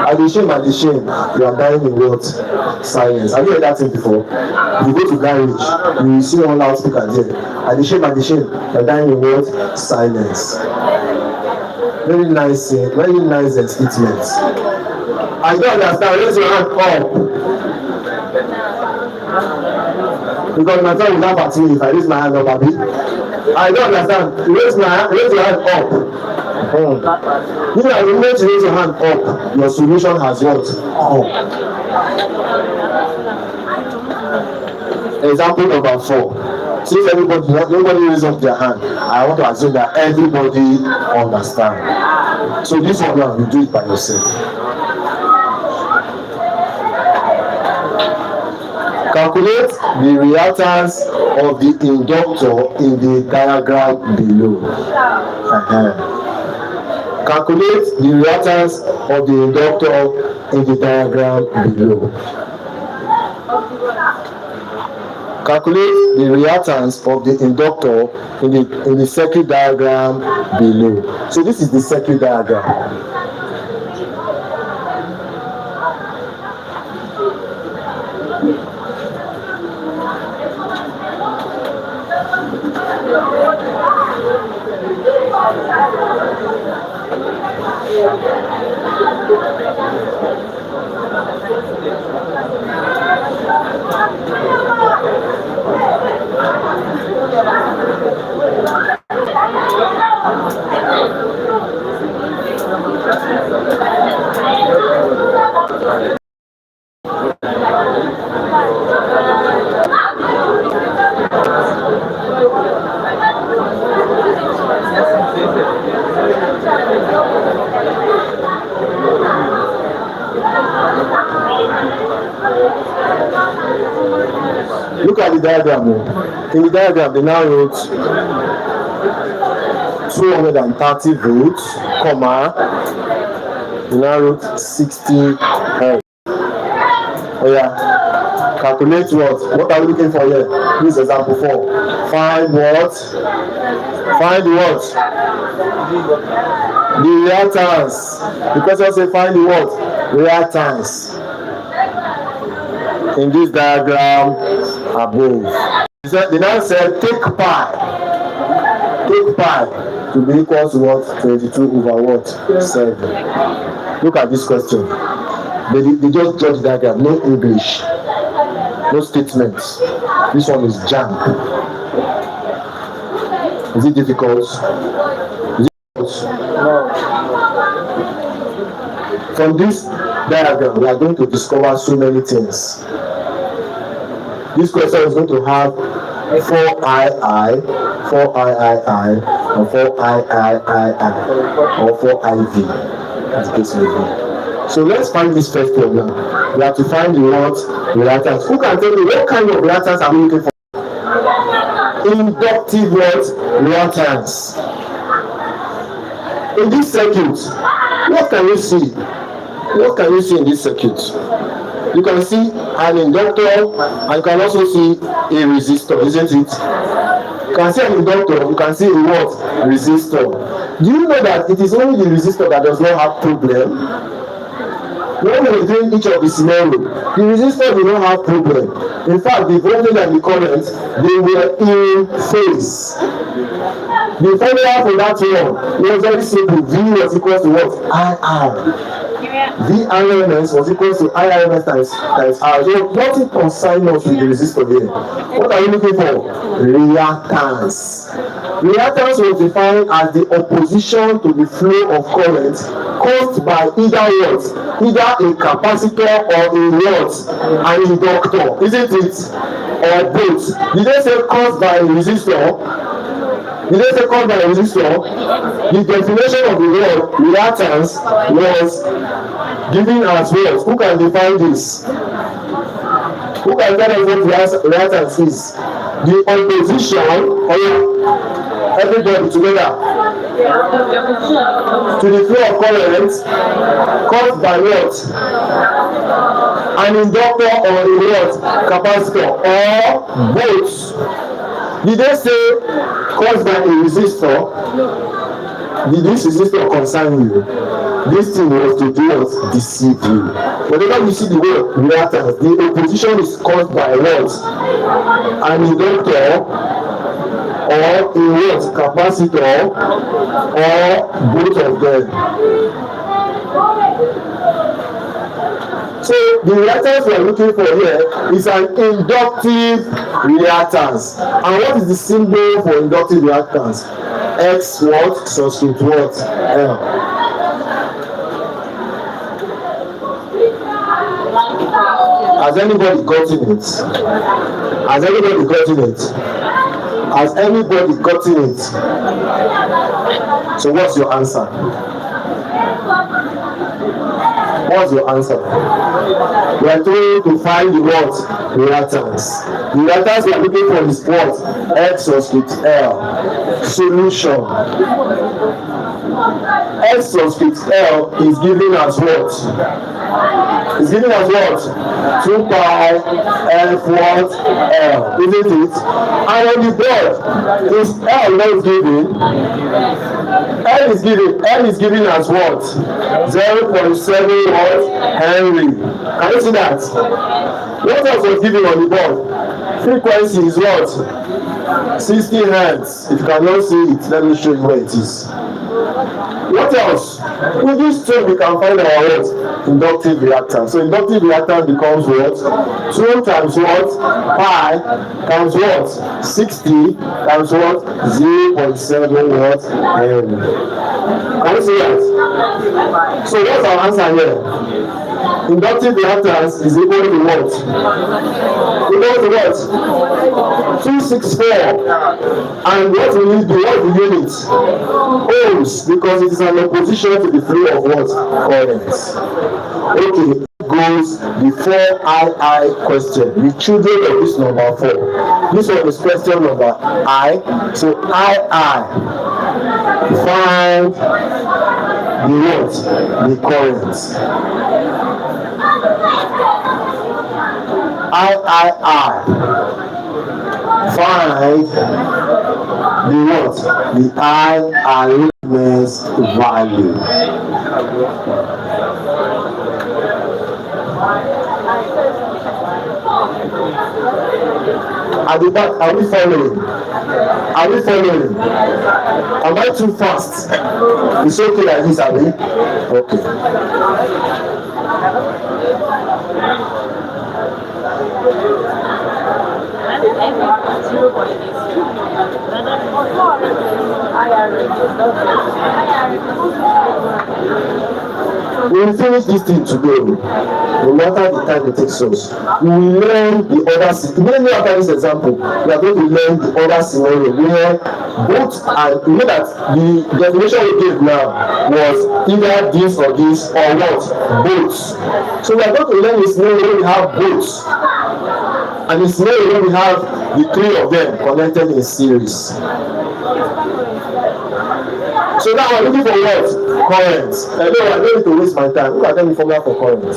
At the shame, you are dying in what? Silence. Have you heard that thing before? You go to garage, you see one loudspeaker there. At the shame, you are dying in what? Silence. Very nice statements. I don't understand. Raise your hand up. Because my friend will laugh at me if I raise my hand up, Abi. I don't understand. Raise your hand up. You know, the moment you raise your hand up, your solution has what? Up. Example number 4. Since nobody raises up their hand, I want to assume that everybody understands. So this one now, you do it by yourself. Calculate the reactance of the inductor in the diagram below. Calculate the reactance of the inductor in the diagram below. Calculate the reactance of the inductor in the circuit diagram below. So this is the circuit diagram. Look at the diagram. In the diagram, they now wrote 230 volts, comma, they now wrote 60 hertz. Oh yeah, calculate what? What are we looking for here? This example 4. Find what? Find what? The reactance. The question says find the what? Reactance. In this diagram above. They now said take pi. Take pi to be equal to what? 22 over what? 7. Look at this question. They just draw the diagram, no English, no statements. This one is jam. Is it difficult? Is it difficult? No. From this diagram, we are going to discover so many things. This question is going to have 4II, 4III, or 4III, or 4IV, as the case may be. So let's find this first problem. We have to find the what? Reactance. Who can tell me what kind of reactance are we looking for? Inductive what? Reactance. In this circuit, what can you see? What can you see in this circuit? You can see an inductor and you can also see a resistor, isn't it? You can see an inductor, you can see a what? Resistor. Do you know that it is only the resistor that does not have problem? When we are doing each of the scenario, the resistor will not have problem. In fact, the voltage and the current, they were in phase. The formula for that one was very simple. V was equal to what? IR. V RMS was equal to IRMS times R. So nothing concerns us with the resistor here. What are we looking for? Reactance. Reactance was defined as the opposition to the flow of current caused by either what? Either a capacitor or a what? An inductor. Isn't it? Or both. Did they say caused by a resistor? Did they say caused by a resistor? The definition of the word reactance was given as what? Who can define this? Who can tell us what reactance is? The opposition, everybody together, to the flow of current caused by what? An inductor or a what? Capacitor or both. Did they say caused by a resistor? Did this resistor concern you? This thing was to do what? Deceive you. Whenever you see the word reactance, the opposition is caused by what? An inductor or a what? Capacitor or both of them. So the reactance we are looking for here is an inductive reactance. And what is the symbol for inductive reactance? X what? Subscript what? L. Has anybody gotten it? Has anybody gotten it? Has anybody gotten it? So what's your answer? What's your answer? We are trying to find the what? Reactance. The reactance we are looking for is what? X subscript L. Solution. X subscript L is given as what? It's given as what? 2 pi F what? L. Isn't it? And on the board, is L not given? L is given as what? 0.7 what? Henry. Can you see that? What else was given on the board? Frequency is what? 60 Hertz. If you cannot see it, let me show you where it is. What else? With this two we can find our what? Inductive reactance. So inductive reactance becomes what? 2 times what? Pi times what? 60 times what? 0.7 what? Henry. Can you see that? So what's our answer here? Inductive reactance is equal to what? Equal to what? 264. And what we need to what the unit? Ohms, because it is an opposition to the flow of what? Current. Okay. goes before I question. The children of this number 4. This one is question number I. So I find the what? The current. I find the what? The RMS value. At the back, are we following? Are we following? Am I too fast? It's okay like this, Abi? Okay. We will finish this thing today. No matter the time it takes us, we will learn the other. Immediately after this example, we are going to learn the other scenario where both, and you know that the definition we gave now was either this or this or what? Both. So we are going to learn a scenario where we have both, and a scenario where we have the 3 of them connected in series. So now we're looking for what? Current. No, I don't need to waste my time. Look at the formula for current.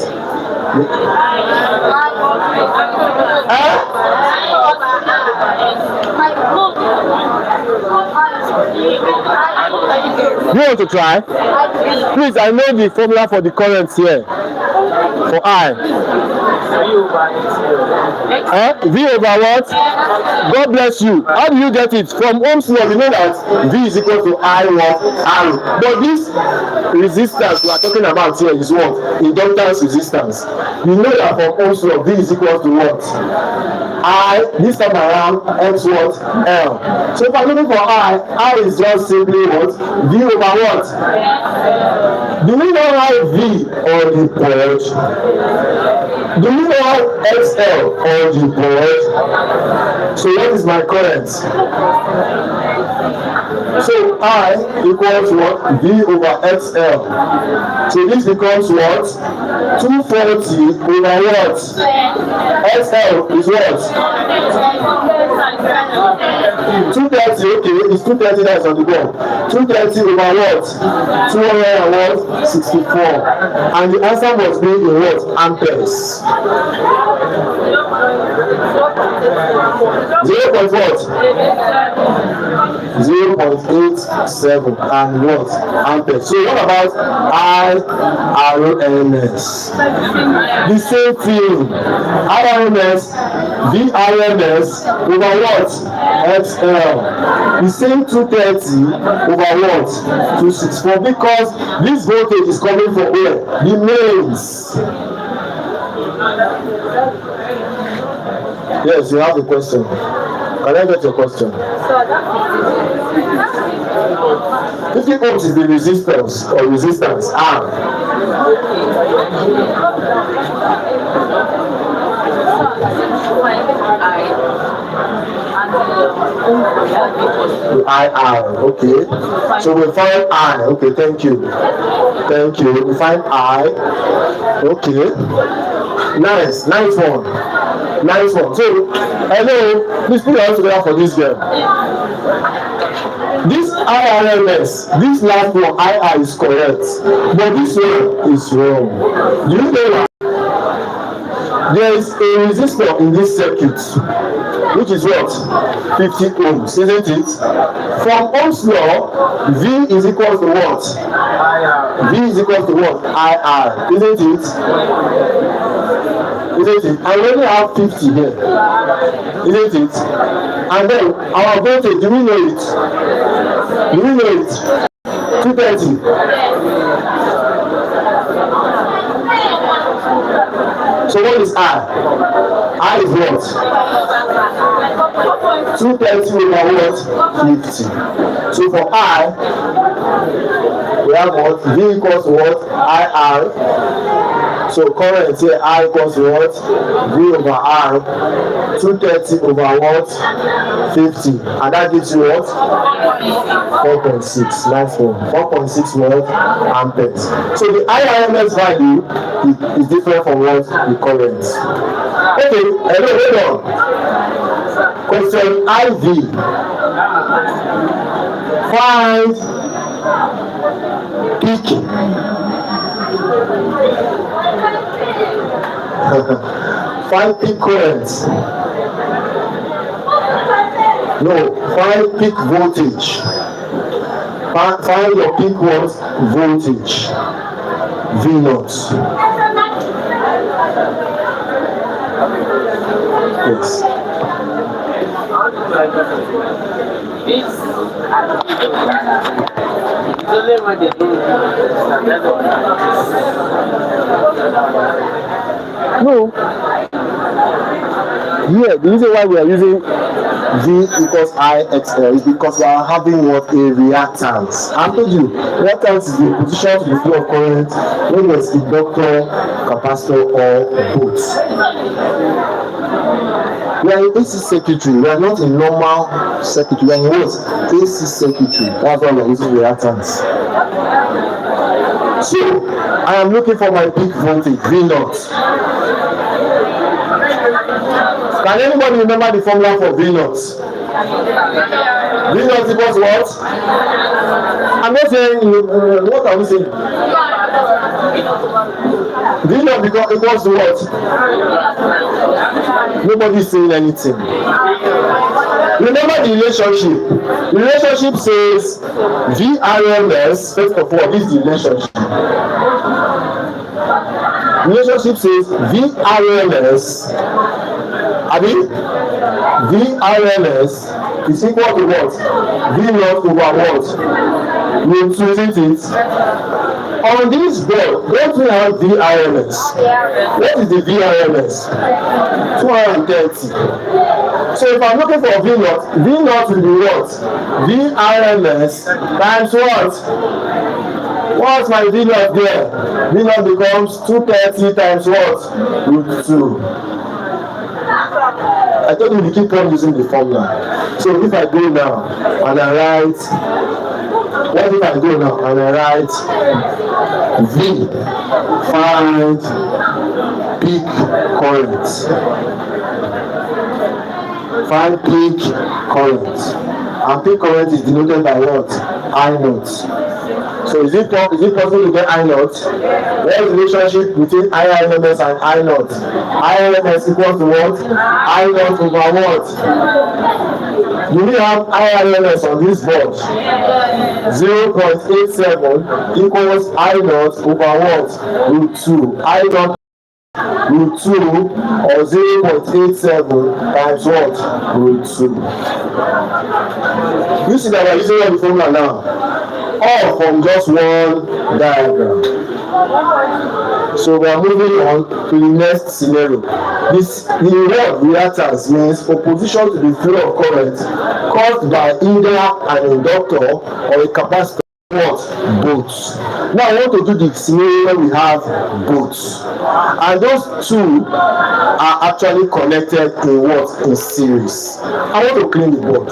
You want to try? Please, I know the formula for the current here. For I. V over what? God bless you. How do you get it? From Ohm's law, you know that V is equal to I what? R. But this resistance we are talking about here is what? Inductance resistance. You know that from Ohm's law, V is equal to what? I, this time around, X what? L. So if I'm looking for I is just simply what? V over what? Do we know how V on the board? Do you know how XL on the board? So what is my current? So I equals what? V over XL. So this becomes what? 240 over what? XL is what? 230, okay, it's 230 that's on the board. 230 over what? 264. And the answer must be in what? Amperes. 0.87 and what? Amperes. So what about IRMS? The same thing. IRMS, VRMS over what? XL. The same 230 over what? 264, because this voltage is coming from where? The mains. Yes, you have a question. Can I get your question? 50 ohms is the resistance or resistance R. The IR, okay. So we find I, okay, thank you. Thank you. We find I, okay. Nice one. Nice one. So, hello, please put your hands together for this girl. This IRMS, this last one, IR is correct, but this one is wrong. Do you know why? There is a resistor in this circuit, which is what? 50 ohms, isn't it? From Ohm's law, V is equal to what? V is equal to what? IR, isn't it? Isn't it? I already have 50 here, isn't it? And then our voltage, do we know it? Do we know it? 230. So what is I? I is what? 230 over what? 50. So for I, we have what? V equals to what? IR. So current here I equals what? V over R, 230 over what? 50. And that gives you what? 4.6. Nice one. 4.6 volt amperes. So the IRMS value is different from what? The current. Okay, hold on. Question IV. Find peak. Find peak current. No, find peak voltage. Find your peak what? Voltage. V naught. Yes. No. Yeah, the reason why we are using V equals IXL is because we are having what? A reactance. I told you, reactance is the position to the flow of current when there's inductor, capacitor, or both. We are in AC circuitry. We are not in normal circuitry. We are in what? AC circuitry. That's why we are using reactance. So, I am looking for my peak voltage, V naught. Can anybody remember the formula for V naught? V naught equals what? I'm not saying, what are we saying? V naught equals to what? Nobody is saying anything. Remember the relationship. The relationship says VRMS, first of all, this is the relationship. Relationship says VRMS, VRMS is equal to what? V naught over what? Root 2, isn't it? On this board, don't we have VRMS? What is the VRMS? 230. So if I'm looking for V naught will be what? VRMS times what? What's my V naught there? V naught becomes 230 times what? Root 2. I told you we keep on using the formula. So if I go now and I write, what if I go now and I write V, find peak current. Find peak current. And peak current is denoted by what? I naught. So is it possible to get I naught? What is the relationship between IRMS and I naught? IRMS equals to what? I naught over what? Do we have IRMS on this board? 0.87 equals I naught over what? Root 2. I naught root 2 or 0.87 times what? Root 2. You see that we're using all the formula now. All from just one diagram. So we are moving on to the next scenario. The word reactance means opposition to the flow of current caused by either an inductor or a capacitor. What? Both. Now I want to do the scenario where we have both. And those two are actually connected in what? In series. I want to clean the board.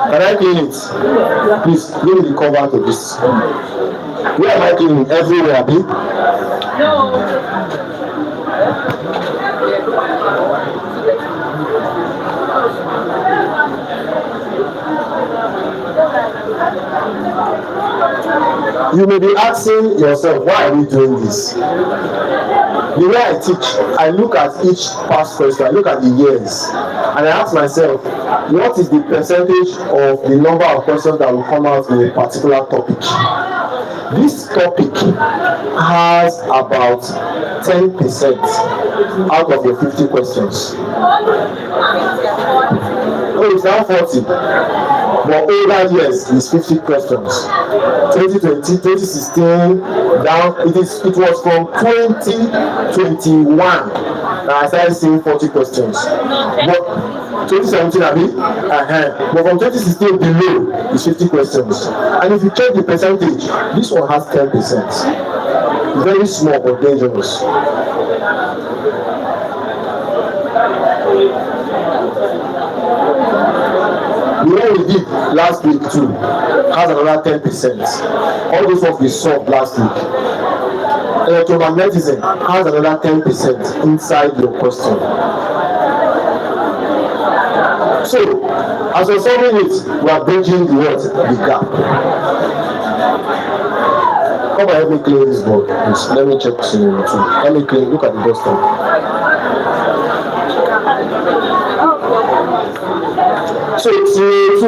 Can I clean it? Please give me the cover to this. Where am I cleaning? Everywhere, Abi? No. You may be asking yourself, why are we doing this? The way I teach, I look at each past question, I look at the years, and I ask myself, what is the percentage of the number of questions that will come out in a particular topic? This topic has about 10% out of your 50 questions. Oh, it's now 40. But older years is 50 questions. 2020, 2016, down, it was from 2021 that I started seeing 40 questions. But 2017, but from 2016 below is 50 questions. And if you check the percentage, this one has 10%. Very small but dangerous. The one we did last week too has another 10%. All those ones we saw last week. Electromagnetism has another 10% inside your question. So, as we're solving it, we are bridging the gap. Come and help me clear this board, please. Let me check scenario 2. Let me clear. Look at the bus stop. So scenario 2.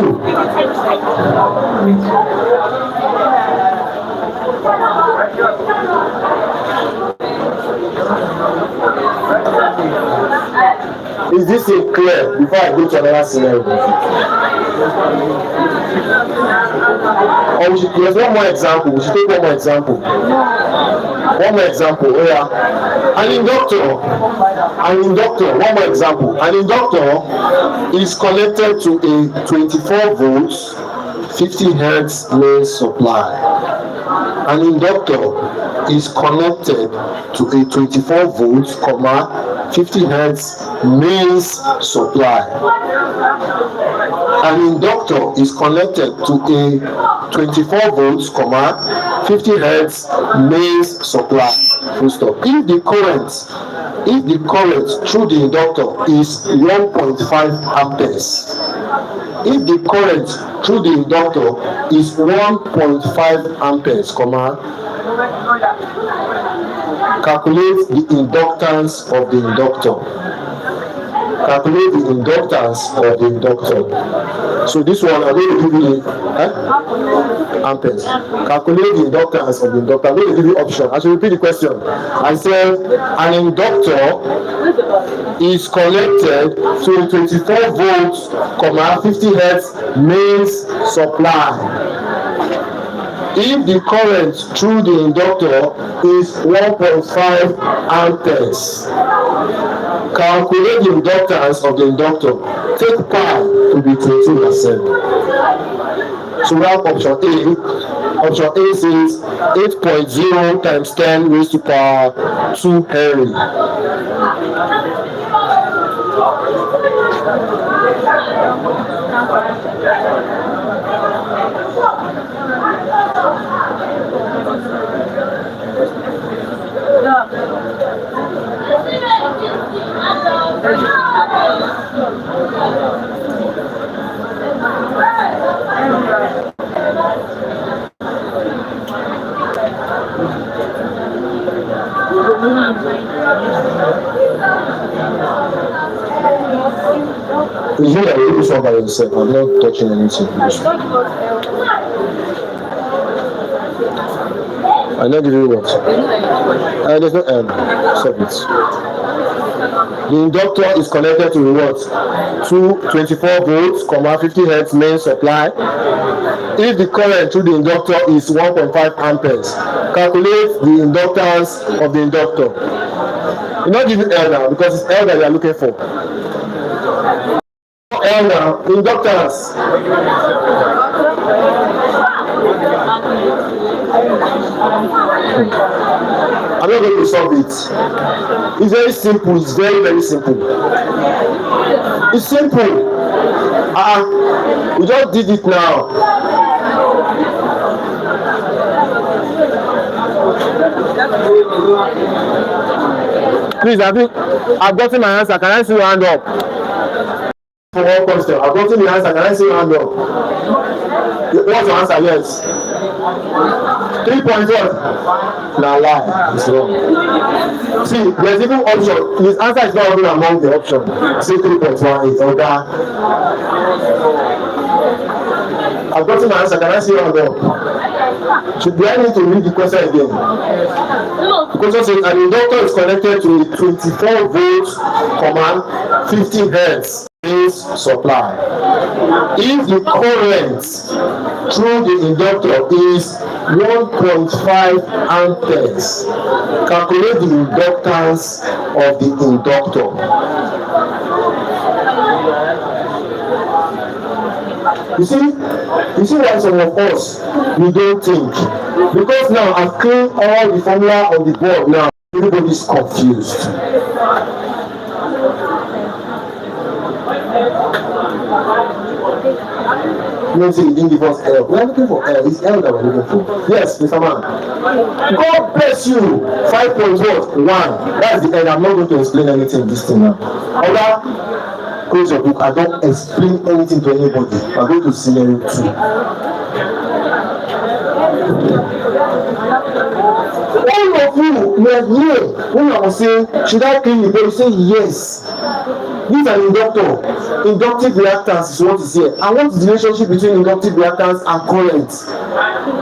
Is this clear before I go to another scenario? Or there's one more example. We should take one more example. One more example. Oh yeah. An inductor. One more example. An inductor is connected to a 24 volts, 50 hertz main supply. An inductor is connected to a 24 volts, 50 hertz mains supply. An inductor is connected to a 24 volts, 50 hertz mains supply. Full stop. If the current through the inductor is 1.5 amperes, if the current through the inductor is 1.5 amperes, calculate the inductance of the inductor. Calculate the inductance of the inductor. So this one, I'm going to give you the amperes. Calculate the inductance of the inductor. I'm going to give you option. I should repeat the question. I said an inductor is connected to a 24 volts, 50 hertz mains supply. If the current through the inductor is 1.5 amperes, calculate the inductance of the inductor. Take pi to be 22%. So we have option A. Option A says 8.0 times 10 raised to power 2 Henry. You know that you do this one by yourself. I'm not touching anything. I know give you what? There's no stop it. The inductor is connected to what? To 24 volts, 50 hertz main supply. If the current through the inductor is 1.5 amperes, calculate the inductance of the inductor. You're not giving L now because it's L that you are looking for. L now, inductance. I'm not going to solve it. It's very simple. It's very, very simple. It's simple. We just did it now. Please, I've gotten my answer. Can I see your hand up? For one question, I've gotten the answer. Can I see your hand up? What's your answer? Yes. 3.1. Now lie. It's wrong. See, there's even option. His answer is not even among the option. Say 3.18. Okay. I've gotten my answer. Can I see your hand up? Should I need to read the question again? The question says an inductor is connected to a 24 volts, 50 hertz mains supply. If the current through the inductor is 1.5 amperes, calculate the inductance of the inductor. You see why some of us we don't think, because now I've cleaned all the formula on the board. Now everybody's confused. You see, he didn't give us L. We are looking for L. It's L that we're looking for. Yes, Mr. Man. God bless you. 5.1. That's the end. I'm not going to explain anything this thing now. Other, close your book. I don't explain anything to anybody. I'm going to scenario 2. All of you were here when I was saying, should I clean the board? You say yes. This is an inductor. Inductive reactance is what is here. And what is the relationship between inductive reactance and current?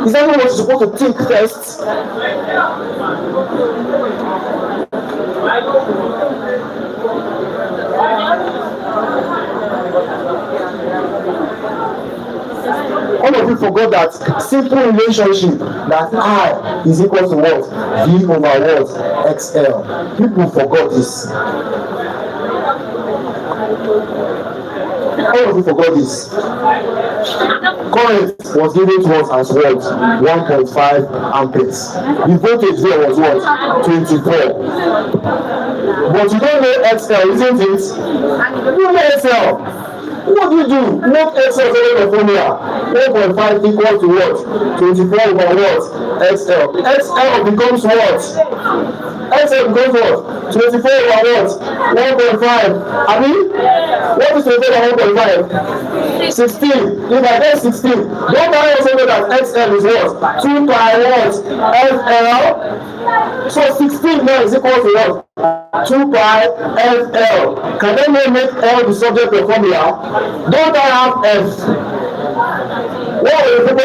Is that what you're supposed to think first? All of you forgot that simple relationship that I is equal to what? V over what? XL. People forgot this. All of you forgot this. Current was given to us as what? 1.5 amperes. The voltage there was what? 24. But you don't know XL, isn't it? You know XL. What do you do? Make XL over the formula. 1.5 equal to what? 24 over what? XL. XL becomes what? XL becomes what? 24 over what? 1.5. I mean, what is 24 over 1.5? 16. If I get 16, don't I also know that XL is what? 2 by what? FL. So 16 now is equal to what? 2 by FL. Can I make L the subject of formula? Don't I have F? What will you do?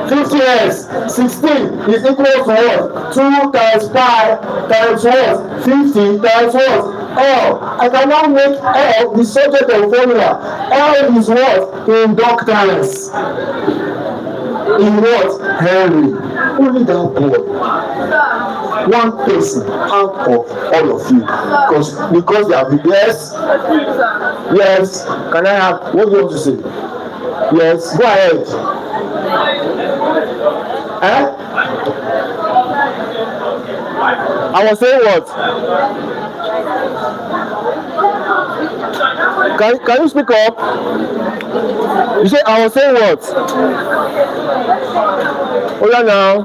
50S. 16 is equal to what? 2 times pi times what? 50 times what? L. I can now make L the subject of formula. L is what? Inductance. In what? Henry. Only that boy. One person out of all of you. Because they have been, yes. Yes. Can I have, what do you want to say? Yes. Go ahead. I was saying what? Can you speak up? You say I was saying what? Oh yeah, now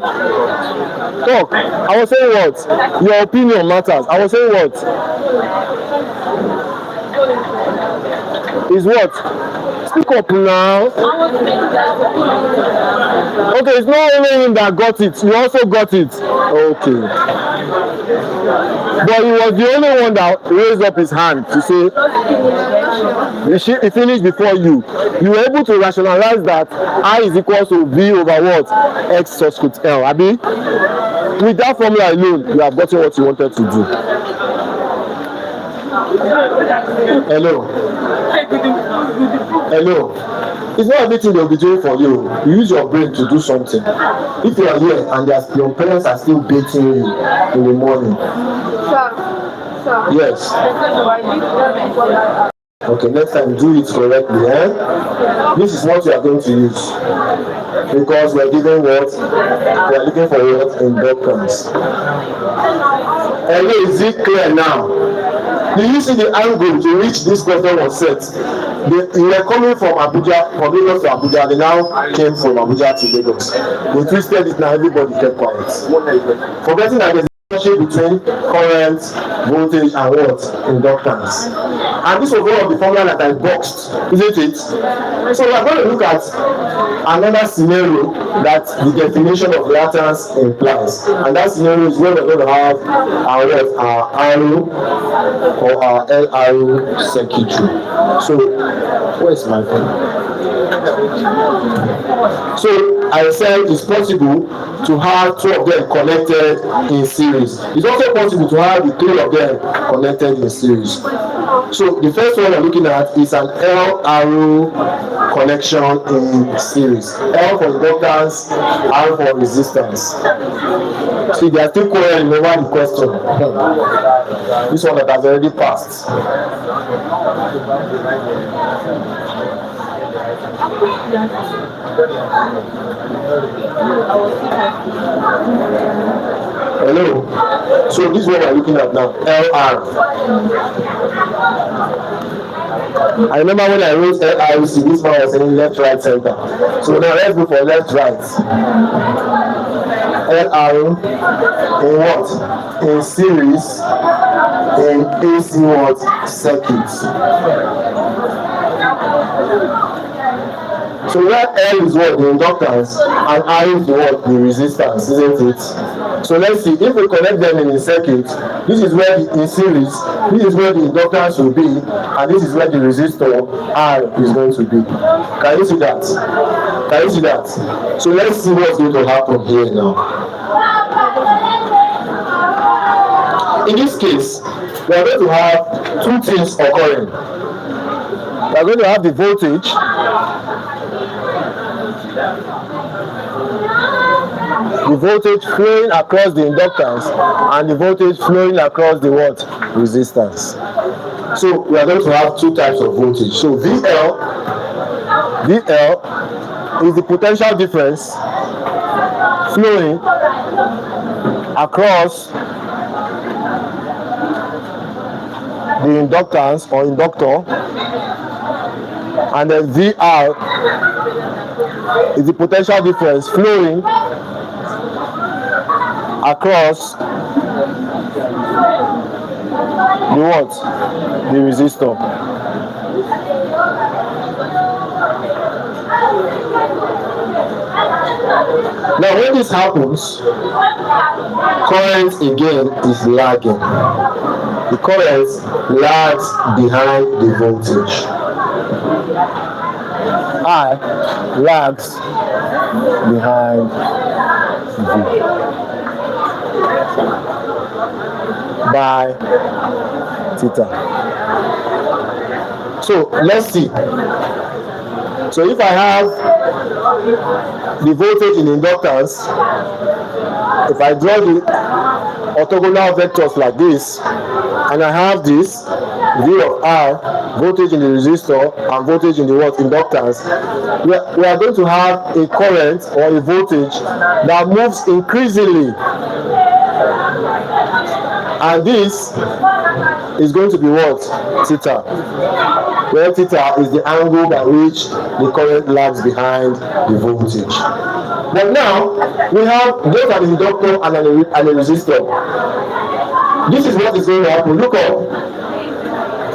talk. I was saying what? Your opinion matters. I was saying what? Is what? Speak up now. Okay, it's not only him that got it. You also got it. Okay. But he was the only one that raised up his hand to say he finished before you. You were able to rationalize that I is equal to V over what? X subscript L. Abi? With that formula alone, you have gotten what you wanted to do. Hello. Hello. It's not everything they'll be doing for you. You use your brain to do something. If you are here and your parents are still beating you in the morning. Sir. Yes. Okay, next time do it correctly. This is what you are going to use. Because we are given what? We are looking for what? Inductance. Hello, is it clear now? Do you see the angle to which this question was set? They were coming from Abuja, from Lagos to Abuja. They now came from Abuja to Lagos. They twisted it now, everybody kept quiet. Forgetting that there's a relationship between current, voltage, and what? Inductance. And this was one of the formula that I boxed, isn't it? So we are going to look at another scenario that the definition of reactance implies. And that scenario is where we're going to have our arrow or our L arrow circuitry. So, where's my phone? So, I said it's possible to have two of them connected in series. It's also possible to have the three of them connected in series. So, the first one we're looking at is an L arrow connection in series. L for inductance, R for resistance. See, they are still quarreling over the question. This one that has already passed. Hello. So this is what we're looking at now. LR. I remember when I wrote LRC, this one was saying left, right, center. So now let's go for left, right. LR in what? In series, in AC what? Circuits. So where L is what? The inductance, and R is the what? The resistance, isn't it? So let's see, if we connect them in a circuit, this is where the in series, this is where the inductance will be, and this is where the resistor R is going to be. Can you see that? Can you see that? So let's see what's going to happen here now. In this case, we are going to have two things occurring. We are going to have the voltage flowing across the inductance and the voltage flowing across the what? Resistance. So we are going to have two types of voltage. So VL is the potential difference flowing across the inductance or inductor, and then VR is the potential difference flowing across the what? The resistor. Now when this happens, current again is lagging. The current lags behind the voltage. I lags behind V by theta. So let's see. So if I have the voltage in inductance, if I draw the orthogonal vectors like this, and I have this V of R, voltage in the resistor and voltage in the what? Inductance, we are going to have a current or a voltage that moves increasingly, and this is going to be what? Theta. Where theta is the angle by which the current lags behind the voltage. But now we have both an inductor and a resistor. This is what is going to happen. Look up.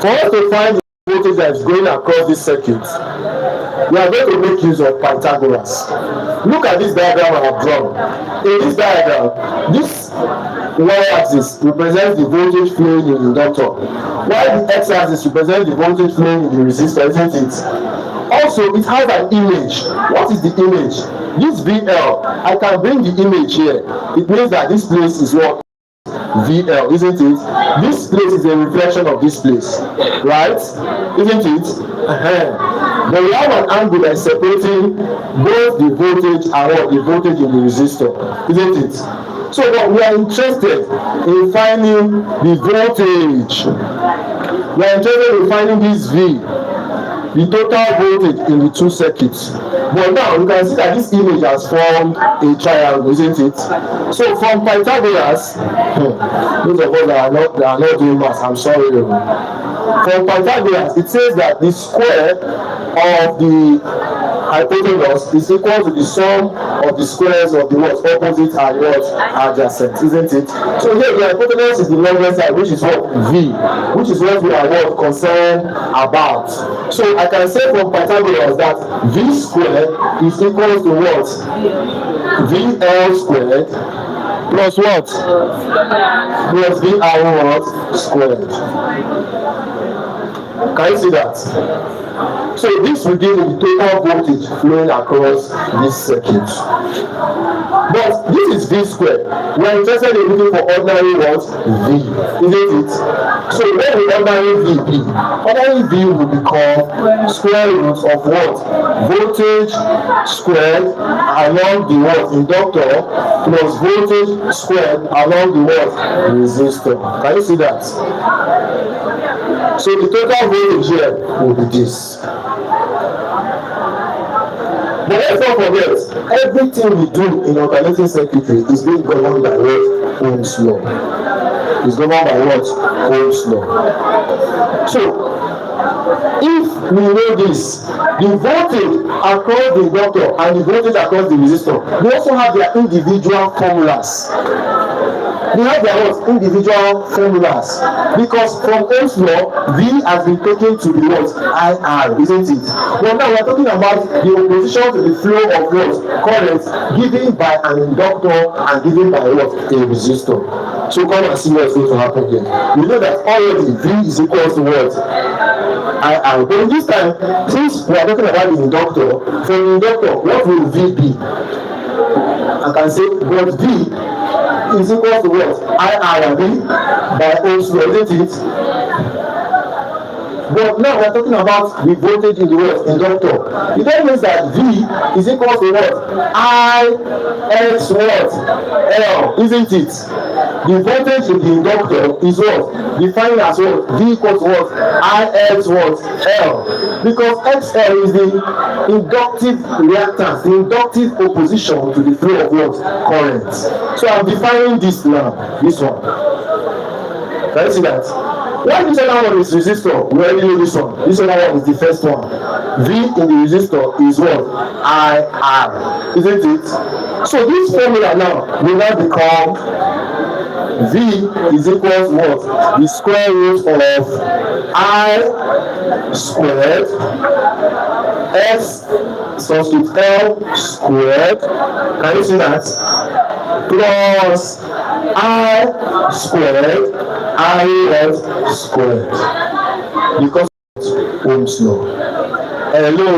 For us to find the voltage that is going across this circuit, we are going to make use of Pythagoras. Look at this diagram I have drawn. In this diagram, this y-axis represents the voltage flowing in the inductor, while the x-axis represents the voltage flowing in the resistor, isn't it? Also, it has an image. What is the image? This VL, I can bring the image here. It means that this place is what? VL, isn't it? This place is a reflection of this place, right? Isn't it? But we have an angle that is separating both the voltage and what? The voltage in the resistor, isn't it? So we are interested in finding the voltage. We are interested in finding this V, the total voltage in the two circuits. But now you can see that this image has formed a triangle, isn't it? So from Pythagoras, those of us that are not doing maths, I'm sorry. From Pythagoras, it says that the square of the hypotenuse is equal to the sum of the squares of the what? Opposite and what? Adjacent, isn't it? So here the hypotenuse is the longest side, which is what? V, which is what we are what? Concerned about. So I can say from Pythagoras that V squared is equal to what? VL squared plus what? Plus VR what? Squared. Can you see that? So this will give you the total voltage flowing across this circuit. But this is V squared. We are interested in looking for ordinary what? V, isn't it? So when the ordinary V be? Ordinary V will become square root of what? Voltage squared along the what? Inductor plus voltage squared along the what? Resistor. Can you see that? So the total voltage here will be this. But let's not forget, everything we do in alternating circuitry is being governed by what? Ohm's law. It's governed by what? Ohm's law. So, if we know this, the voltage across the inductor and the voltage across the resistor, they also have their individual formulas. They have their what? Individual formulas. Because from Ohm's law, V has been taken to the what? IR, isn't it? Well, now we are talking about the opposition to the flow of what? Current given by an inductor and given by what? A resistor. So come and see what's going to happen here. We know that already V is equals to what? IR. But this time, since we are talking about the inductor, from the inductor, what will V be? I can say, but V is equal to what? IR by Ohm's law, isn't it? But now we are talking about the voltage in the what? Inductor. It then means that V is equal to what? I X what? L, isn't it? The voltage in the inductor is what? Defined as what? V equals what? I X what? L. Because XL is the inductive reactance, the inductive opposition to the flow of what? Current. So I'm defining this now, this one. Can you see that? Why this other one is resistor? We already know this one. This other one is the first one. V in the resistor is what? IR. Isn't it? So this formula now will now become V is equals what? The square root of I squared X subscript L squared. Can you see that? Plus I squared I squared. Because of Ohm's law. Hello.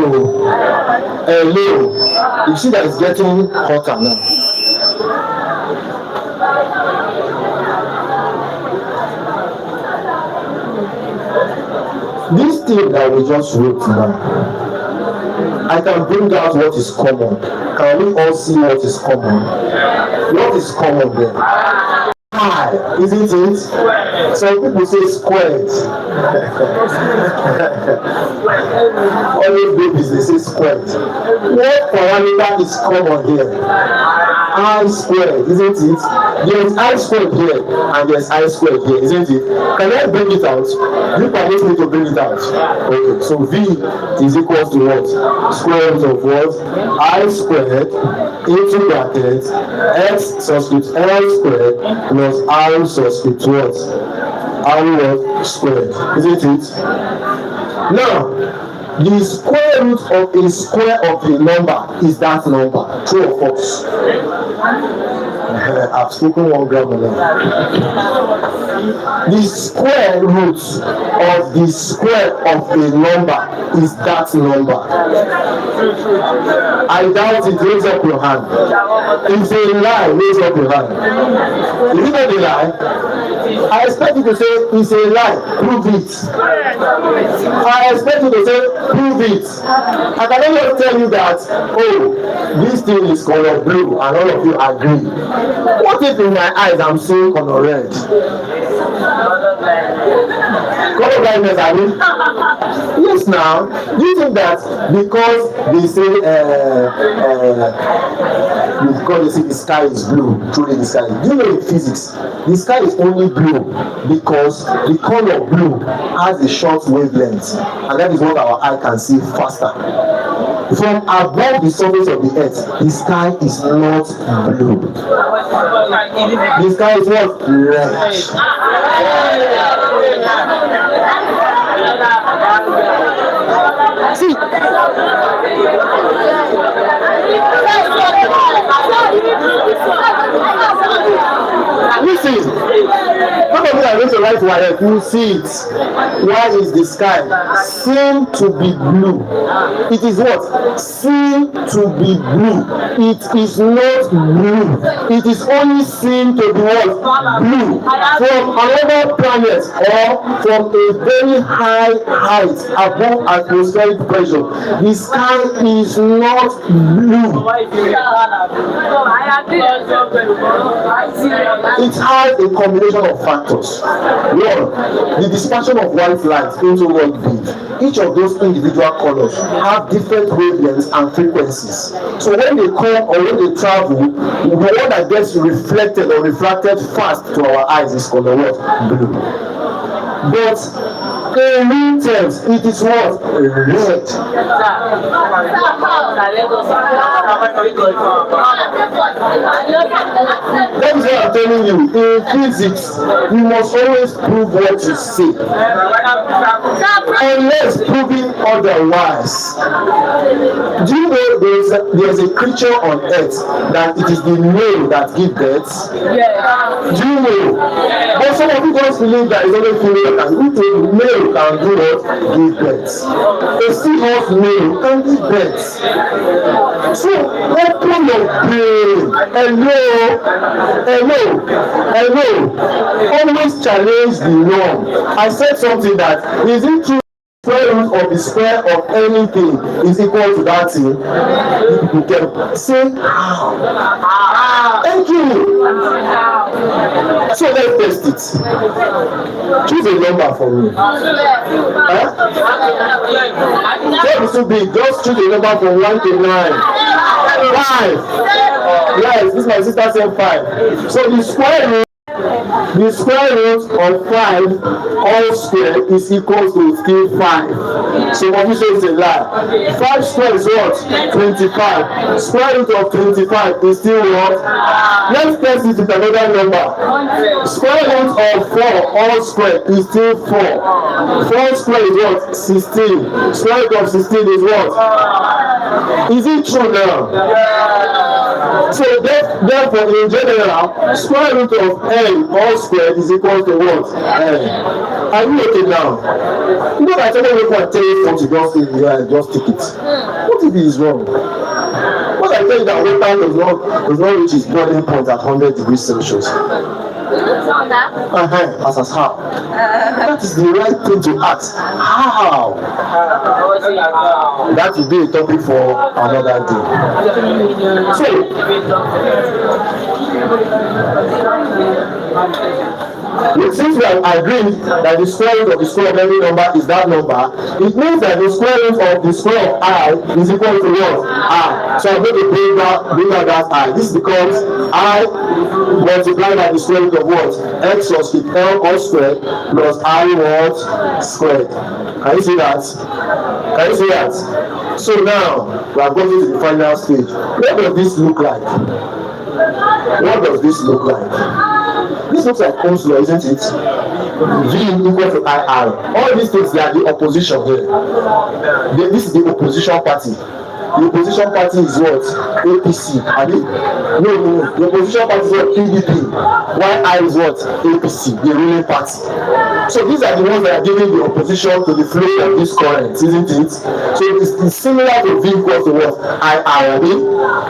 Hello. You see that it's getting hotter now. This thing that we just wrote now, I can bring out what is common. Can we all see what is common? What is common there? I, isn't it? Some people say squared. Always babies, they say squared. What parameter is common here? I squared, isn't it? There is I squared here and there is I squared here, isn't it? Can I bring it out? You permit me to bring it out. Okay, so V is equal to what? Square root of what? I squared into bracket X subscript L squared plus R subscript what? R what? Squared, isn't it? Now, the square root of a square of a number is that number. True or false? I've spoken one grammar now. The square root of the square of a number is that number. I doubt it. Raise up your hand. If a lie, raise up your hand. Is it not a lie? I expect you to say it's a lie. Prove it. I expect you to say prove it. I cannot just tell you that, oh, this thing is color blue and all of you agree. What if in my eyes I'm seeing color red? Color blindness, I mean? Yes, now, do you think that because they say the sky is blue, truly the sky, do you know in physics, the sky is only blue because the color blue has a short wavelength, and that is what our eye can see faster. From above the surface of the earth, the sky is not blue. The sky is what? Red. See, listen, some of you are going to write wire, you see it. Why is the sky seen to be blue? It is what? Seen to be blue. It is not blue. It is only seen to be what? Blue. From another planet or from a very high height above atmospheric pressure, the sky is not blue. It has a combination of factors. One, the dispersion of white light into one beam. Each of those individual colors have different wavelengths and frequencies. So when they come or when they travel, the one that gets reflected or refracted fast to our eyes is called what? Blue. But in real terms, it is what? Red. That is what I'm telling you. In physics, you must always prove what you say, unless proving otherwise. Do you know there's a creature on earth that it is the male that gives birth? Do you know? But some of you just believe that it's only female that we think male can do what? Give birth. A serious male can give birth. So open your brain. Hello. Always challenge the norm. I said something that is it true? Square root of the square of anything is equal to that thing. You can say how. Thank you. So let's test it. Choose a number for me. Don't be too big. Just choose a number from 1 to 9. 5. Yes, this is my sister said 5. So the square root of 5 all square is equal to still 5. So what you say is a lie. 5 square is what? 25. Square root of 25 is still what? Let's test it with another number. Square root of 4 all square is still 4. 4 square is what? 16. Square root of 16 is what? Is it true now? So therefore, in general, square root of n all squared is equal to what? N. Are you okay now? You know, I tell you what I tell you something, just take it. What if it is wrong? What I tell you that water does not reach its boiling point at 100 degrees Celsius. As how? That is the right thing to ask. How? That will be a topic for another day. So, since we have agreed that the square root of the square of every number is that number, it means that the square root of the square of I is equal to what? I. So I'm going to bring out that I. This becomes I multiplied by the square root of what? X plus L all squared plus I what? Squared. Can you see that? Can you see that? So now we are going to the final stage. What does this look like? What does this look like? This looks like Ohm's law, isn't it? V equal to IR. All these things, they are the opposition here. This is the opposition party. The opposition party is what? APC. No. The opposition party is what? PDP. While I is what? APC, the ruling party. So these are the ones that are giving the opposition to the flow of this current, isn't it? So it's similar to V equals to what? IR.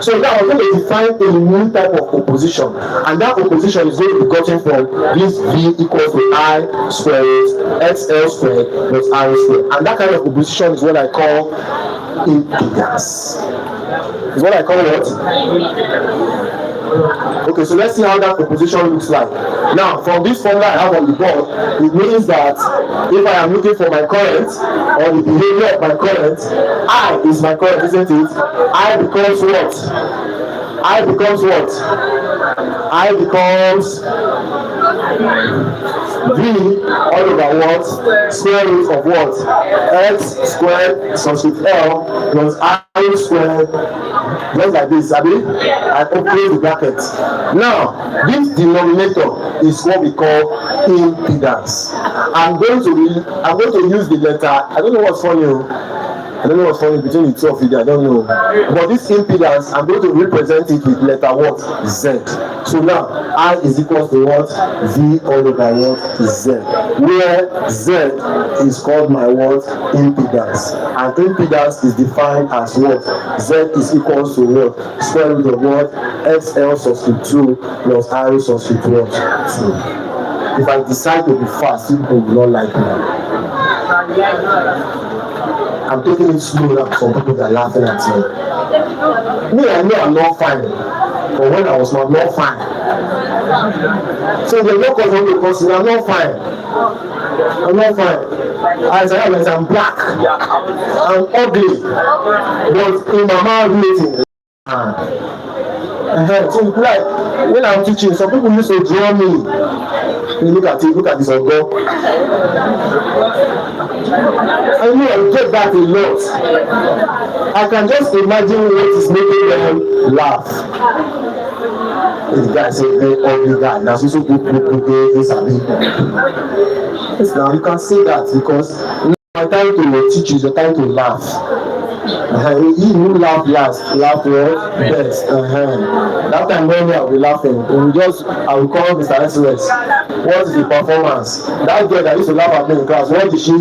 So now we're going to define a new type of opposition, and that opposition is going to be gotten from this V equals to I squared XL squared plus R squared. And that kind of opposition is what I call impedance. Is what I call what? Okay, so let's see how that opposition looks like. Now, from this formula I have on the board, it means that if I am looking for my current or the behavior of my current, I is my current, isn't it? I becomes what? I becomes what? I becomes V all over what? Square root of what? X squared subscript L plus I squared. Just like this, I open the bracket. Now, this denominator is what we call impedance. I'm going to use the letter. I don't know what's funny between the two of you. I don't know. But this impedance, I'm going to represent it with letter what? Z. So now, I is equal to what? V all over what? Z. Where Z is called my what? Impedance. And impedance is defined as what? Z is equal to what? Square root of what? XL subscript 2 plus R subscript what? 2. If I decide to be fast, people will not like me. I'm taking it slow now. Some people are laughing at me. Me, I know I'm not fine. But when I was not fine, So they no cause me because I'm not fine. I'm not fine. As I am, as I'm black, I'm ugly, but in my mouth meeting. So like when I'm teaching, some people used to draw me. You look at it, look at this ogo. I know I get that a lot. I can just imagine what is making them laugh. The guy say, "Hey, ugly guy, that's also good, yes, now you can say that because my time to teach you is the time to laugh. He who laugh last, laugh what best. That time when I will be laughing, I will call Mr. SOS. What is the performance? That girl that used to laugh at me in class, what did she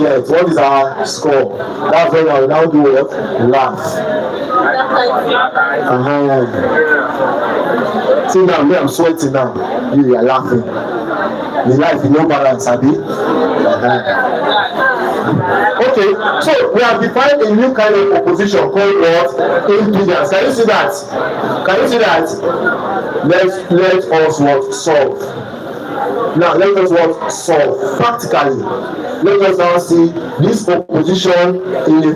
get? What is her score? That's when I will now do what? Laugh. See now, me I'm sweating now. You are laughing. The life is no balance, Abi. Okay, so we have defined a new kind of opposition called what? Impedance. Can you see that? Can you see that? Let us what? Solve. Now let us what? Solve. Practically, let us now see this opposition in the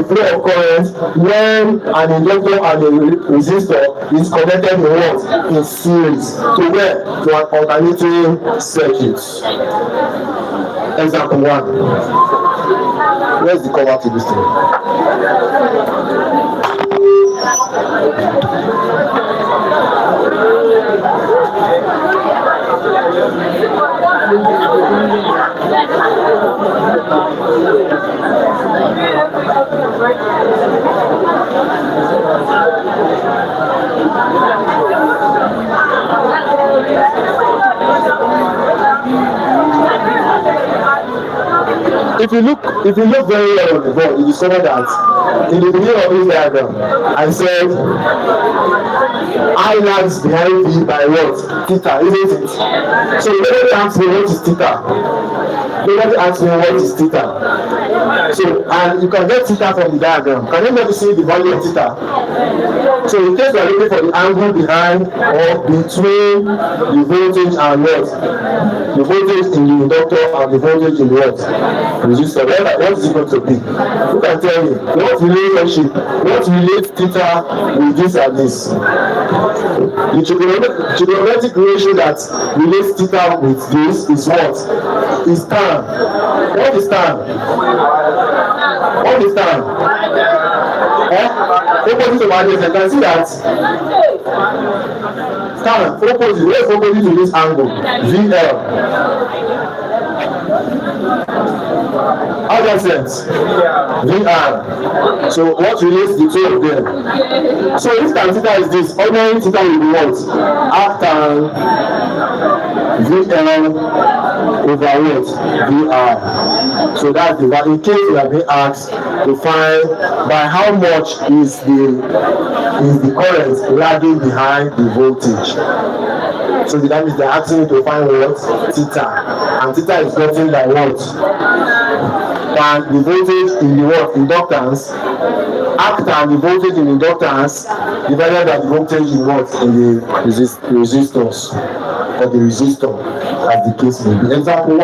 flow of current when an inductor and a resistor is connected in what? In series. To where? To an alternating circuit. Example 1. Where's the cover to this thing? If you look very well on the board, you discover that in the beginning of this diagram, I said I lags behind V by what? Theta, isn't it? So nobody asks me what is theta. Nobody asks me what is theta. So, and you can get theta from the diagram. Can anybody see the value of theta? So in case you are looking for the angle behind or between the voltage and what? The voltage in the inductor and the voltage in the what? Resistor. What is it going to be? Who can tell me? What relates theta with this and this? The trigonometric ratio that relates theta with this is what? Is tan. What is tan? What is tan? Opposite to my you can see that tan opposite. Where is opposite to this angle? VL. How does that sense? VR. So what relates the two of them? So if tan theta is this, ordinary theta will be what? Half tan VL over what? VR. So that's the value. In case you have been asked to find by how much is the current lagging behind the voltage. So that means they're asking you to find what? Theta. And theta is gotten by what? And the voltage in the what? Inductance. After the voltage in inductance divided by the voltage in what? In the resistors. Or the resistor, as the case may be. Example 1.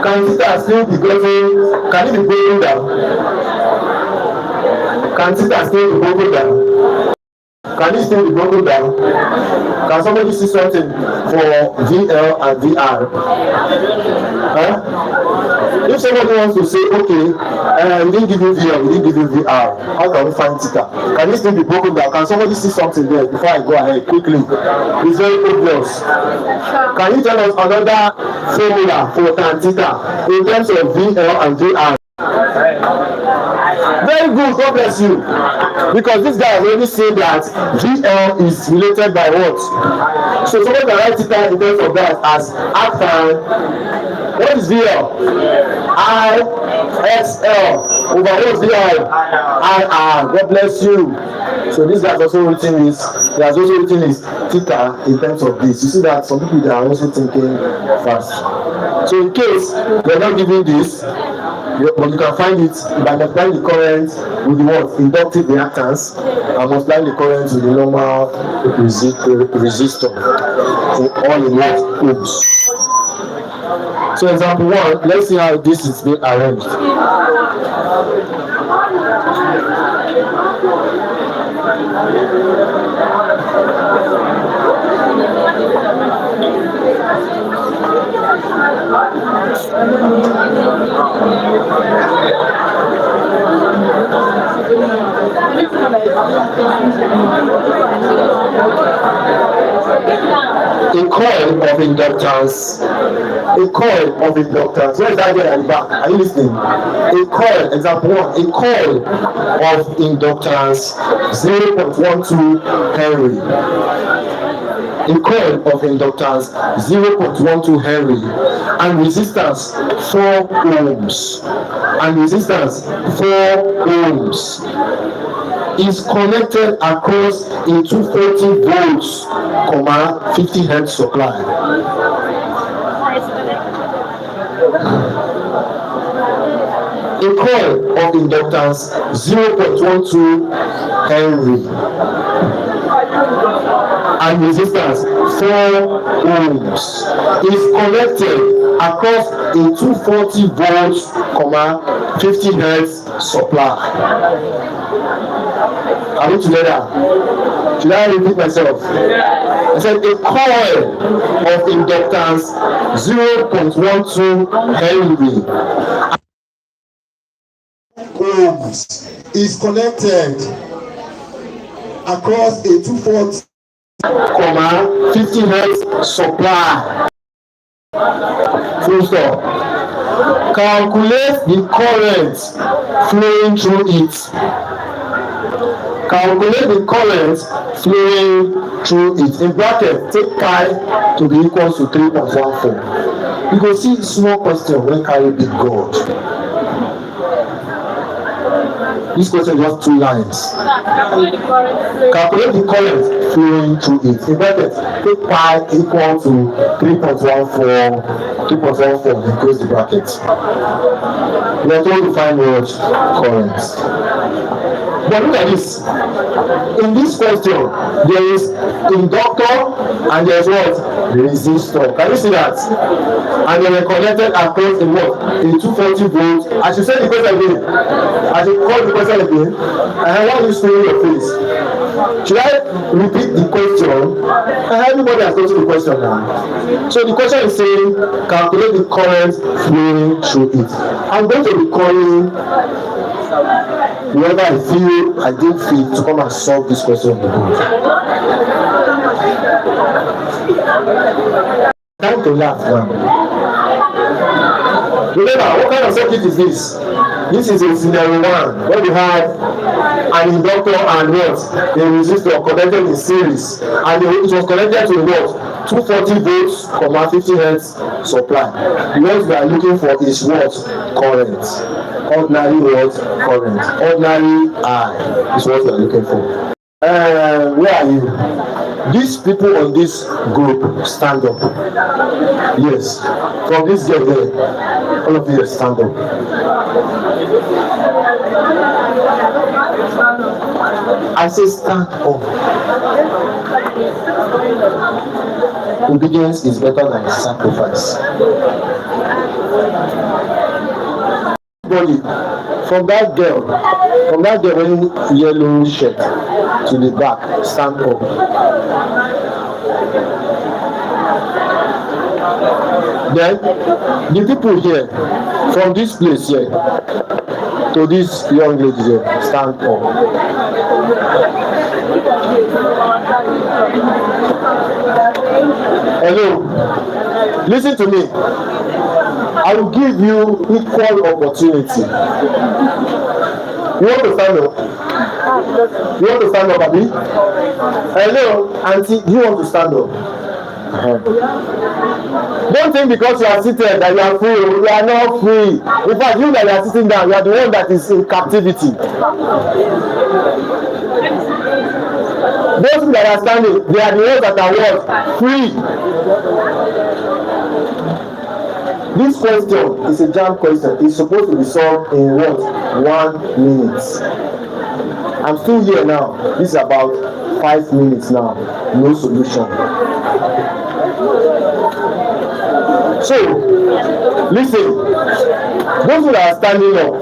Can theta still be broken? Can it be broken down? Can theta still be broken down? Can it still be broken down? Can somebody see something for VL and VR? Huh? If somebody wants to say, okay, we didn't give you VL, we didn't give you VR, how can we find theta? Can it still be broken down? Can somebody see something there before I go ahead quickly? It's very obvious. Can you tell us another formula for tan theta in terms of VL and VR? Very good, God bless you. Because this guy has already said that VL is related by what? So someone can write theta in terms of that as after. What is VL? IXL. over what's the I. God bless you. So this guy also written this. He has also written his theta in terms of this. You see that some people they are also thinking fast. So in case they are not giving this, but you can find it by multiplying the current with the what? Inductive reactance and multiplying the current with the normal resistor. So all in what? Ohms. So example 1, let's see how this is being arranged. A coil of inductance. A coil of inductance. Where is that there at the back? Are you listening? A coil, example 1, a coil of inductance 0.12 Henry. A coil of inductance 0.12 Henry and resistance 4 ohms. And resistance 4 ohms is connected across a 240 volts, 50 hertz supply. A coil of inductance 0.12 Henry and resistance 4 ohms is connected across a 240 volts, 50 hertz supply. Are we together? Should I repeat myself? I said a coil of inductance 0.12 Henry ohms is connected across a 240, 50 hertz supply. Full stop. Calculate the current flowing through it. Calculate the current flowing through it. In bracket, take chi to be equal to 3.14. You can see small question when carry big God. This question is just 2 lines. Calculate the current flowing through it. In bracket, take pi equal to 3.14, and close the bracket. We are told to find what? Current. But look at this. In this question, there is inductor and there is what? Resistor. Can you see that? And they were connected across in what? In 240 volts. I should say the question again. I should call the question again. And I want you to screen your face. Should I repeat the question? Everybody has gotten the question now. So the question is saying, calculate the current flowing through it. I'm going to be calling whoever I feel I didn't feel to come and solve this question on the board. Time to laugh now. Remember, what kind of circuit is this? This is a scenario 1 where we have an inductor and what? A resistor connected in series. And it was connected to what? 240 volts, 50 hertz supply. What we are looking for is what? Current. Ordinary what? Current. Ordinary I is what we are looking for. Where are you? These people on this group stand up. Yes. From this girl there, all of you stand up. I say stand up. Obedience is better than sacrifice. Everybody, from that girl wearing yellow shirt to the back, stand up. Then the people here, from this place here to this young lady here, stand up. Hello, listen to me. I will give you equal opportunity. You want to stand up? You want to stand up, Abi? Hello, auntie, do you want to stand up? Don't think because you are seated that you are free. You are not free. In fact, you that you are sitting down, you are the one that is in captivity. Those that are standing, they are the ones that are what? Free. This question is a jam question. It's supposed to be solved in what? 1 minute. I'm still here now. This is about 5 minutes now. No solution. So, listen. Those that are standing up,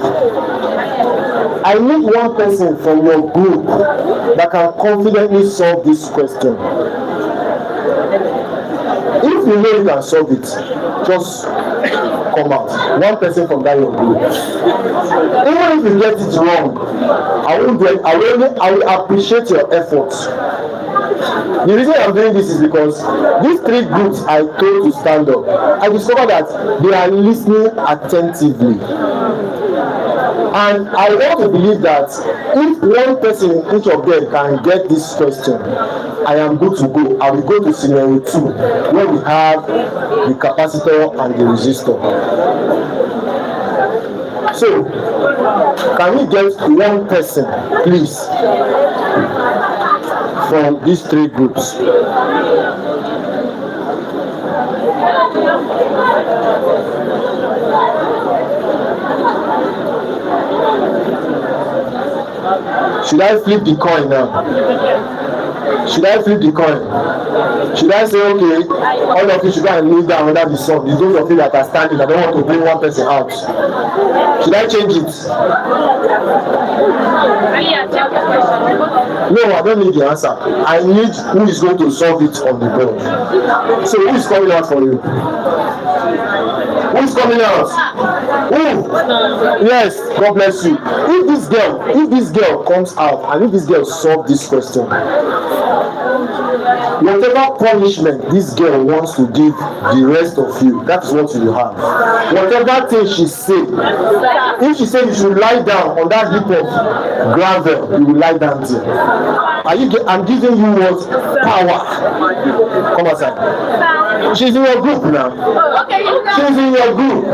I need one person from your group that can confidently solve this question. If you know you can solve it, just come out. One person from that your group. Even if you get it wrong, I will appreciate your efforts. The reason I'm doing this is because these 3 groups I told to stand up, I discovered that they are listening attentively. And I want to believe that if one person in each of them can get this question, I am good to go. I will go to scenario 2, where we have the capacitor and the resistor. So, can we get one person, please, from these 3 groups? Should I flip the coin now? Should I flip the coin? Should I say, okay, all of you should go and kneel down under the sun? It's those of you that are standing, I don't want to bring one person out. Should I change it? No, I don't need the answer. I need who is going to solve it on the board. So who is coming out for you? Who is coming out? Who? Yes, God bless you. If this girl comes out and if this girl solves this question, whatever punishment this girl wants to give the rest of you, that's what you have. Whatever thing she said, if she said you should lie down on that heap of gravel, you will lie down there. I'm giving you what? Power. Come outside. She's in your group now. She's in your group.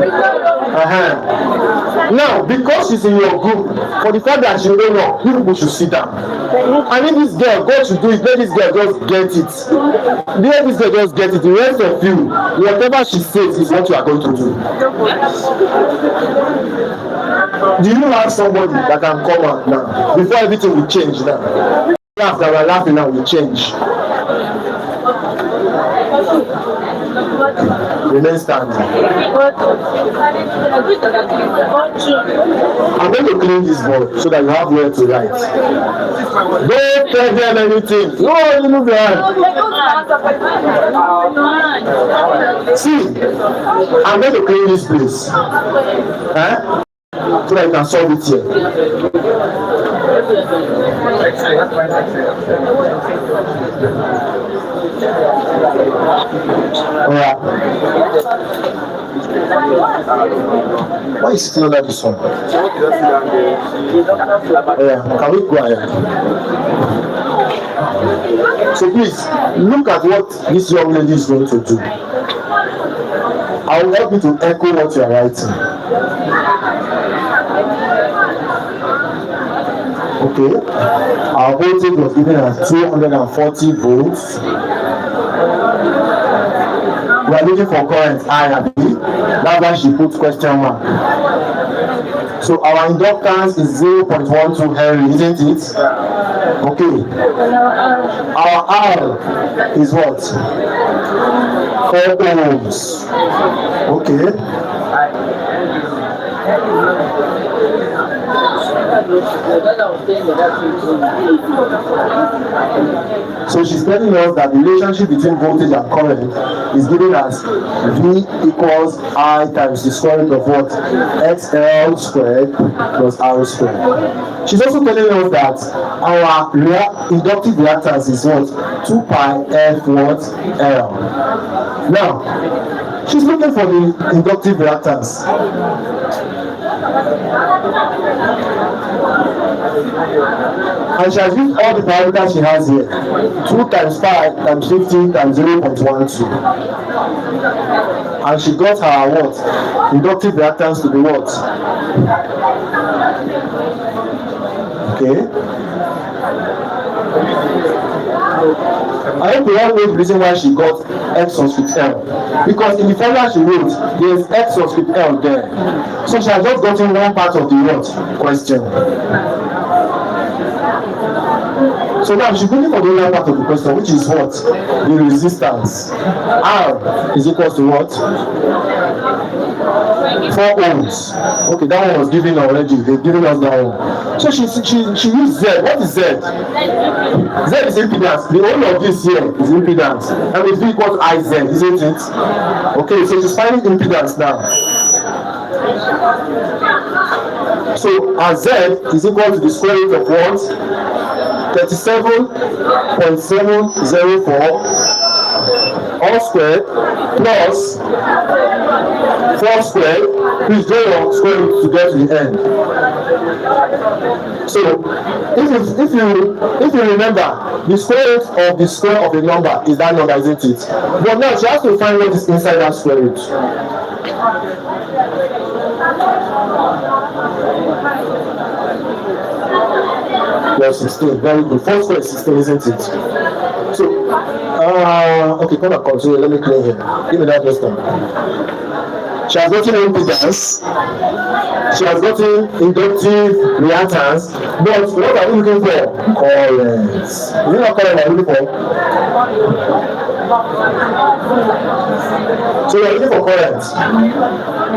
Now, because she's in your group, for the fact that she don't know, you people should sit down. And if this girl, God should do it, let this girl just get it. Let this girl just get it. The rest of you, whatever she says is what you are going to do. Do you have somebody that can come out now? Before everything will change now. After we're laughing now, will change. Remain standing. I'm going to clean this board so that you have where to write. Don't tell them anything. No, you move your hand. See, I'm going to clean this place. So that you can solve it here. Alright. Why is sitting under this one? Yeah, can we go ahead? So please, look at what this young lady is going to do. I will help you to echo what you are writing. Okay, our voltage was given as 240 volts. We are looking for current I. That's why she put question mark. So our inductance is 0.12 Henry, isn't it? Okay. Our R is what? 4 ohms. Okay. So she's telling us that the relationship between voltage and current is given as V equals I times the square root of what? XL squared plus R squared. She's also telling us that our inductive reactance is what? 2 pi F what? L. Now, She's looking for the inductive reactance. And she has used all the parameters she has here. 2 times 5 times 50 times 0.12. And she got her what? Inductive reactance to be what? Okay. I hope you all know the reason why she got X subscript L. Because in the formula she wrote, there is X subscript L there. So she has just gotten one part of the what? Question. So now she's looking for the other part of the question, which is what? The resistance. R is equal to what? 4 ohms. Okay, that one was given already. They've given us that one. So she used Z. What is Z? Z is impedance. The whole of this here is impedance. And it's equal to IZ, isn't it? Okay, so she's finding impedance now. So our Z is equal to the square root of what? 37.704 all squared plus 4 squared. Please draw your square root to get to the end. So if you remember, the square root of the square of a number is that number, isn't it? But now she has to find what is inside that square root. Plus 16, very good. 4 square is 16, isn't it? So, okay, come and continue. Let me clean here. Give me that next time. She has gotten impedance. She has gotten inductive reactance. But what are we looking for? Current. Is it not current we're looking for? So we're looking for current.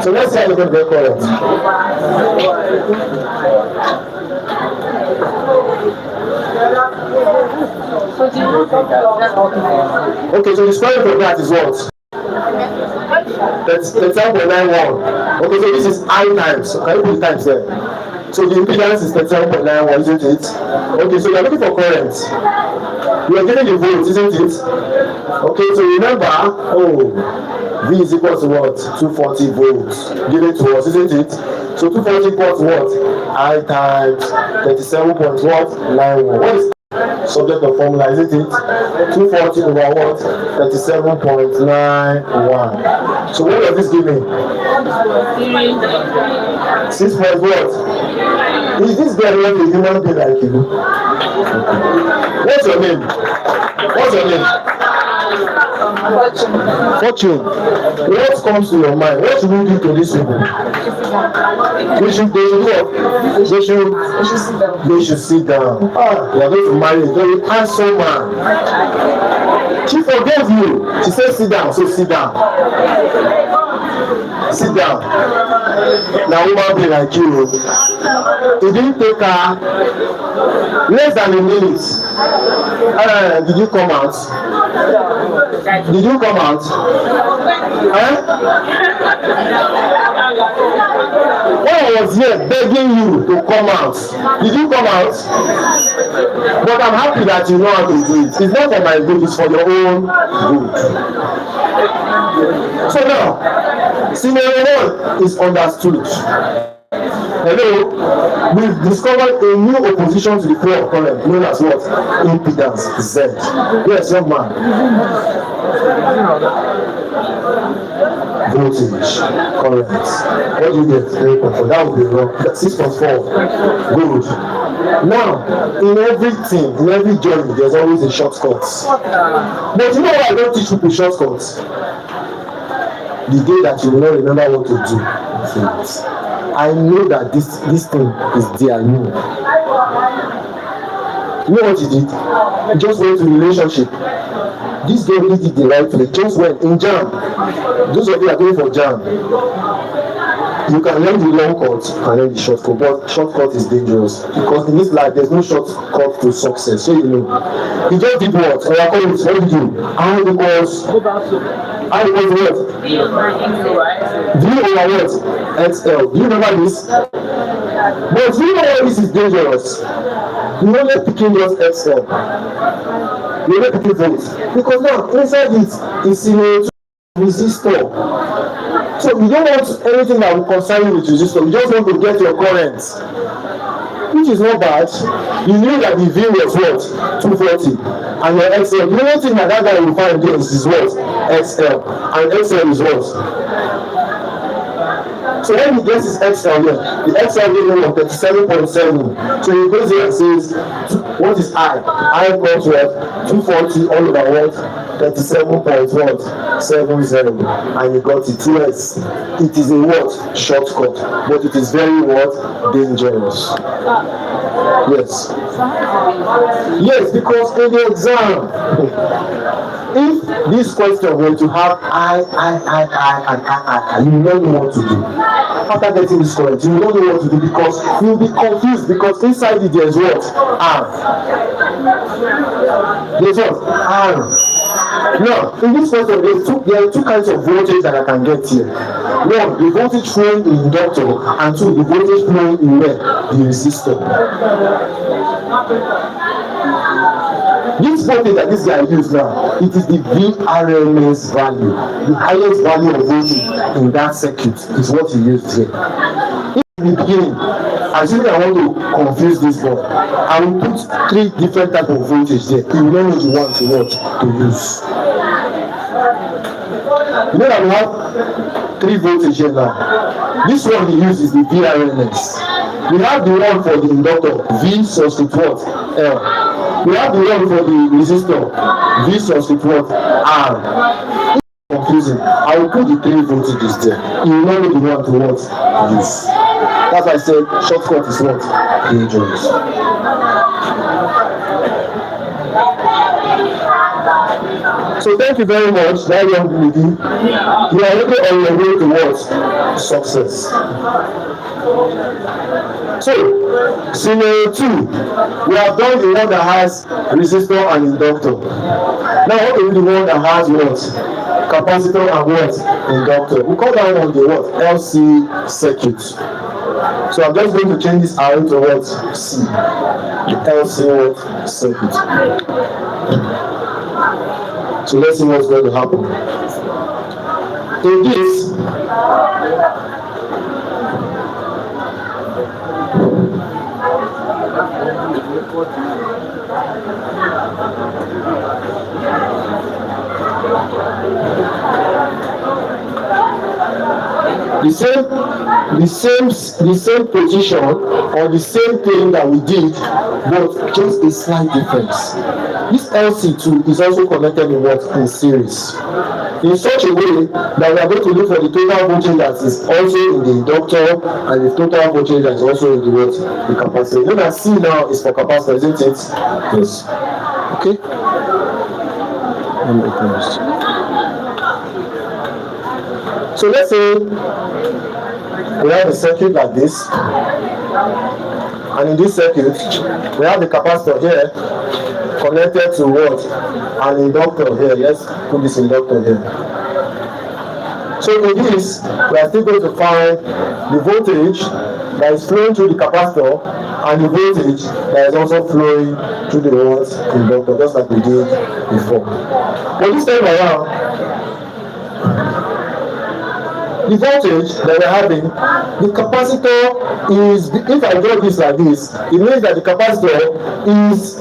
So let's see how we're going to get current. Okay, so the square root of that is what? That's 37.91. Okay, so this is I times. So can you put the times there? So the impedance is 37.91, isn't it? Okay, so you're looking for current. You are getting the volts, isn't it? Okay, so remember, V is equal to what? 240 volts. Give it to us, isn't it? So 240 equals what? I times 37.91. What is subject of formula, isn't it? 240 over what? 37.91. So what does this give me? 6 point what? Is this girl not a human being like you? What's your name? What's your name? Fortune. What comes to your mind? What should we do to these people? They should sit down. They are going to marry a very handsome man. She forgave you. She said sit down, so sit down. Sit down. Now woman be like you. It didn't take her less than a minute. Did you come out? Did you come out? When I was here begging you to come out, did you come out? But I'm happy that you know how to do it. It's not for my good, it's for your own good. So now, scenario 1 is understood. Hello, we've discovered a new opposition to the flow of current known as what? Impedance Z. Yes, young man. Voltage, current. What do you get? 3.4. That would be wrong. 6.4. Good. Now, in everything, in every journey, there's always a shortcut. But you know why I don't teach people shortcuts? The day that you will not remember what to do. I know that this thing is there. You know what he did? He just went to relationship. This girl really did the right thing. Just went in jam. Those of you are going for jam. You can learn the long cut, you can learn the shortcut, but shortcut is dangerous because in this life there's no shortcut to success. So you know. He just did what? What did you do? I equals what? V over what? XL. Do you remember this? But you know why this is dangerous? You only picking just XL. You only picking volts. Because now inside it is similar to resistor. So you don't want anything that will concern you with resistor. You just want to get your current, which is not bad. You knew that the V was what? 240. And your XL. The only thing that guy will find there is what? XL. And XL is what? So when he gets his XL here, the XL gives him 37.7. So he goes here and says, what is I? I equals what? 240 all over what? 37.70. And you got it. Yes, it is a what? Shortcut. But it is very what? Dangerous. Yes. Yes, because in the exam, if this question were to have I, you will not know what to do. After getting this correct, you will not know what to do because you will be confused because inside it there is what? R. There's what? R. Now, in this question, there are two kinds of voltage that I can get here. One, the voltage flowing in the inductor, and two, the voltage flowing in where? The resistor. This voltage that this guy used now, it is the VRMS value. The highest value of voltage in that circuit is what he used here. In the beginning, assuming I want to confuse this board, I will put 3 different types of voltage there. You know what you want to use. You know that we have 3 voltage here now. This one we use is the VRMS. We have the one for the inductor, V substitute what? L. We have the one for the resistor, V substitute what? R. It's confusing. I will put the 3 voltages there. You know what you want to use. That's why I said shortcut is what? Dangerous. So thank you very much, that young lady. You are already on your way towards success. So, scenario 2, we have done the one that has resistor and inductor. Now, what is the one that has what? Capacitor and what? Inductor. We call that one the what? LC circuit. So I'm just going to change this out to what? C. The LC what? Circuit. So let's see what's going to happen. In this, the same position or the same thing that we did, but just a slight difference. This LC2 is also connected in what? In series. In such a way that we are going to look for the total voltage that is also in the inductor and the total voltage that is also in the what? The capacitor. You know, C now is for capacitor, isn't it? Yes. Okay. So let's say we have a circuit like this, and in this circuit we have the capacitor here connected to what? An inductor here. Let's put this inductor here. So in this, we are still going to find the voltage that is flowing through the capacitor and the voltage that is also flowing through the what? Inductor, just like we did before. But this time around, the voltage that we're having, the capacitor is, if I draw this like this, it means that the capacitor is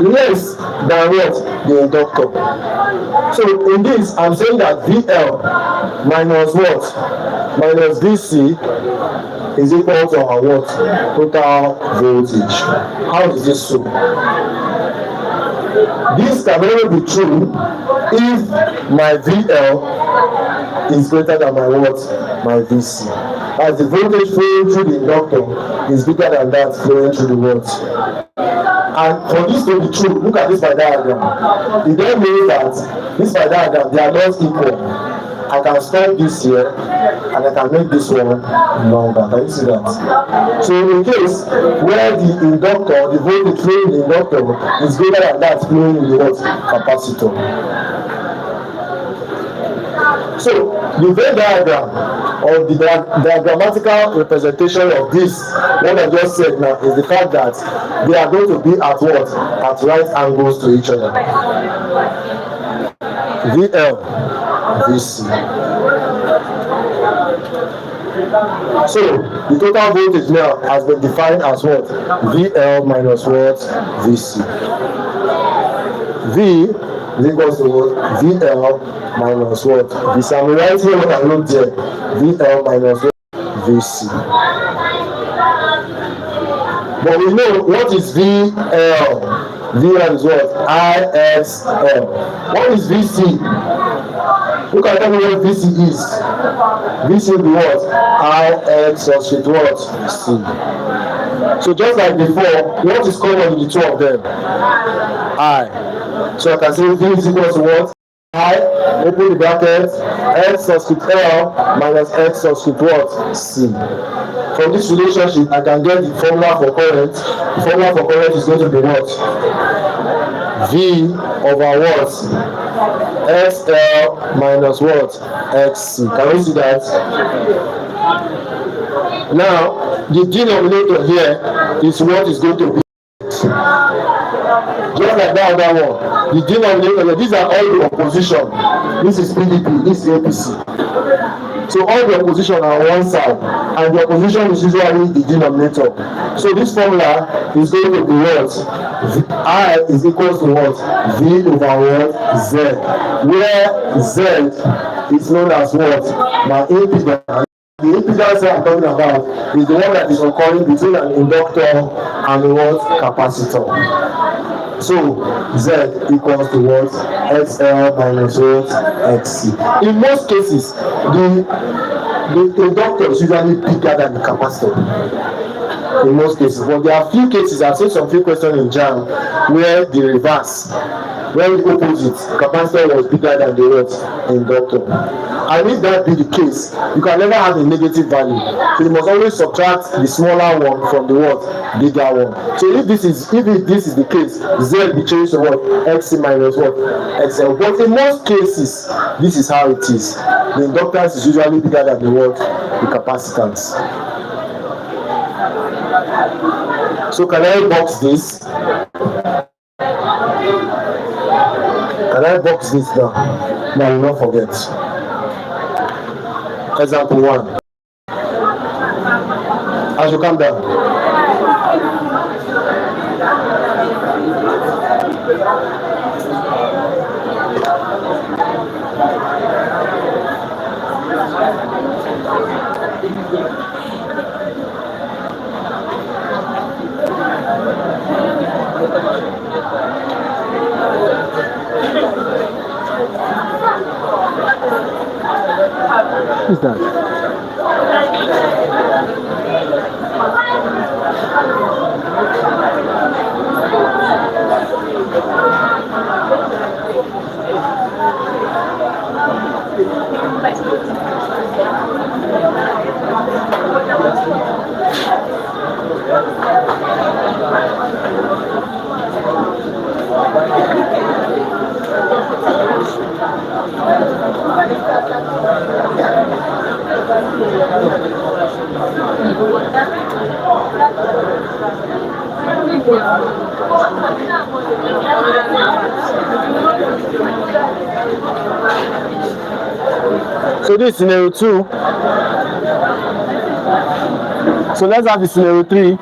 less than what? The inductor. So in this, I'm saying that VL minus what? Minus VC is equal to our what? Total voltage. How is this so? This can only be true if my VL is greater than my what? My VC. As the voltage flowing through the inductor is bigger than that flowing through the what? And for this to be true, look at this by diagram. It then means that this by diagram, they are not equal. I can stop this here and I can make this one longer. Can you see that? So in case where the inductor, the voltage flowing in the inductor is greater than that flowing in the what? Capacitor. So the Venn diagram or the diagrammatical representation of this, what I just said now, is the fact that they are going to be at what? At right angles to each other. VL, VC. So the total voltage now has been defined as what? VL minus what? VC. V is equals to what? VL minus what? VC. I'm writing what I wrote there. VL minus what? VC. But we know what is VL. VL is what? IXL. What is VC? Who can tell me what VC is? VC will be what? IX substitute what? C. So just like before, what is common in the two of them? I. So I can say V is equal to what? I, open the bracket, X substitute L minus X substitute what? C. From this relationship, I can get the formula for current. The formula for current is going to be what? V over what? XL minus what? XC. Can we see that? Now, the denominator here is what is going to be. Just like that other one. The denominator, these are all the opposition. This is PDP, this is APC. So all the opposition are on one side, and the opposition is usually the denominator. So this formula is going to be what? I is equal to what? V over what? Z. Where Z is known as what? My impedance. The impedance I'm talking about is the one that is occurring between an inductor and a what? Capacitor. So Z equals to what? XL minus what? XC. In most cases, the inductor is usually bigger than the capacitor. In most cases, but there are few cases, I've seen some few questions in JAM where the reverse, where the opposite, capacitor was bigger than the what? Inductor. And if that be the case, you can never have a negative value. So you must always subtract the smaller one from the what? Bigger one. So if this is the case, Z will change to what? XC minus what? XL. But in most cases, this is how it is. The inductance is usually bigger than the what? The capacitance. So can I box this? Can I box this down? No, I will not forget. Example 1. I should come down. Who's that? So this is scenario 2. So let's have the scenario 3.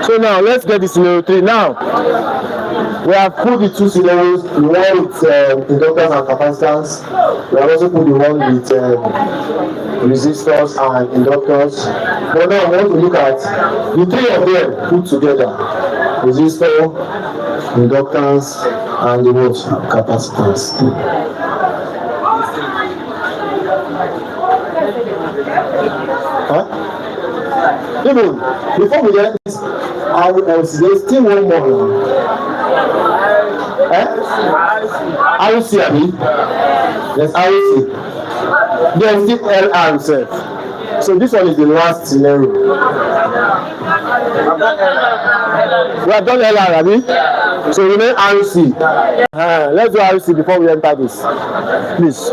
So now let's get the scenario 3. Now we have put the two scenarios, the one with inductors and capacitance. We have also put the one with resistors and inductors. But now I want to look at the three of them put together: resistor, inductance, and the what? Capacitance. Huh? Even before we get this, there's still one more now. RC, I mean. There's RC. There's still LR itself. So this one is the last scenario. We have done LR, Abi? So remain RC. Let's do RC before we enter this. Please.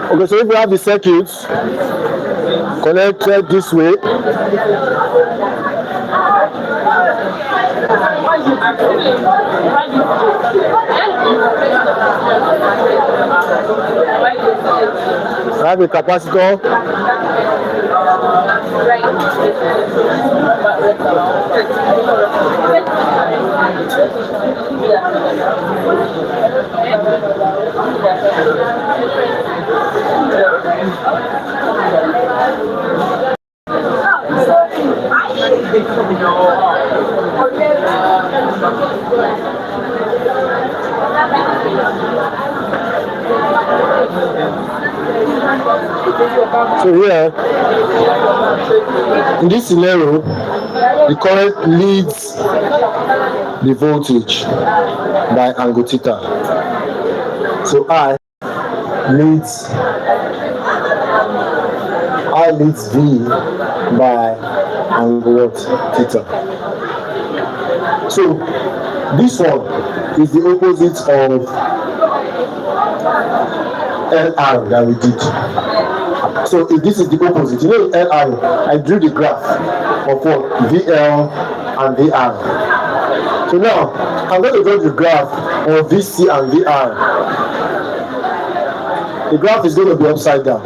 Okay, so if we have the circuits connected this way, I have a capacitor. So here, in this scenario, the current leads the voltage by angle theta. So I leads V by angle theta. So this one is the opposite of LR that we did. So if this is the opposite, you know LR, I drew the graph of what? VL and VR. So now I'm going to draw the graph of VC and VR. The graph is going to be upside down.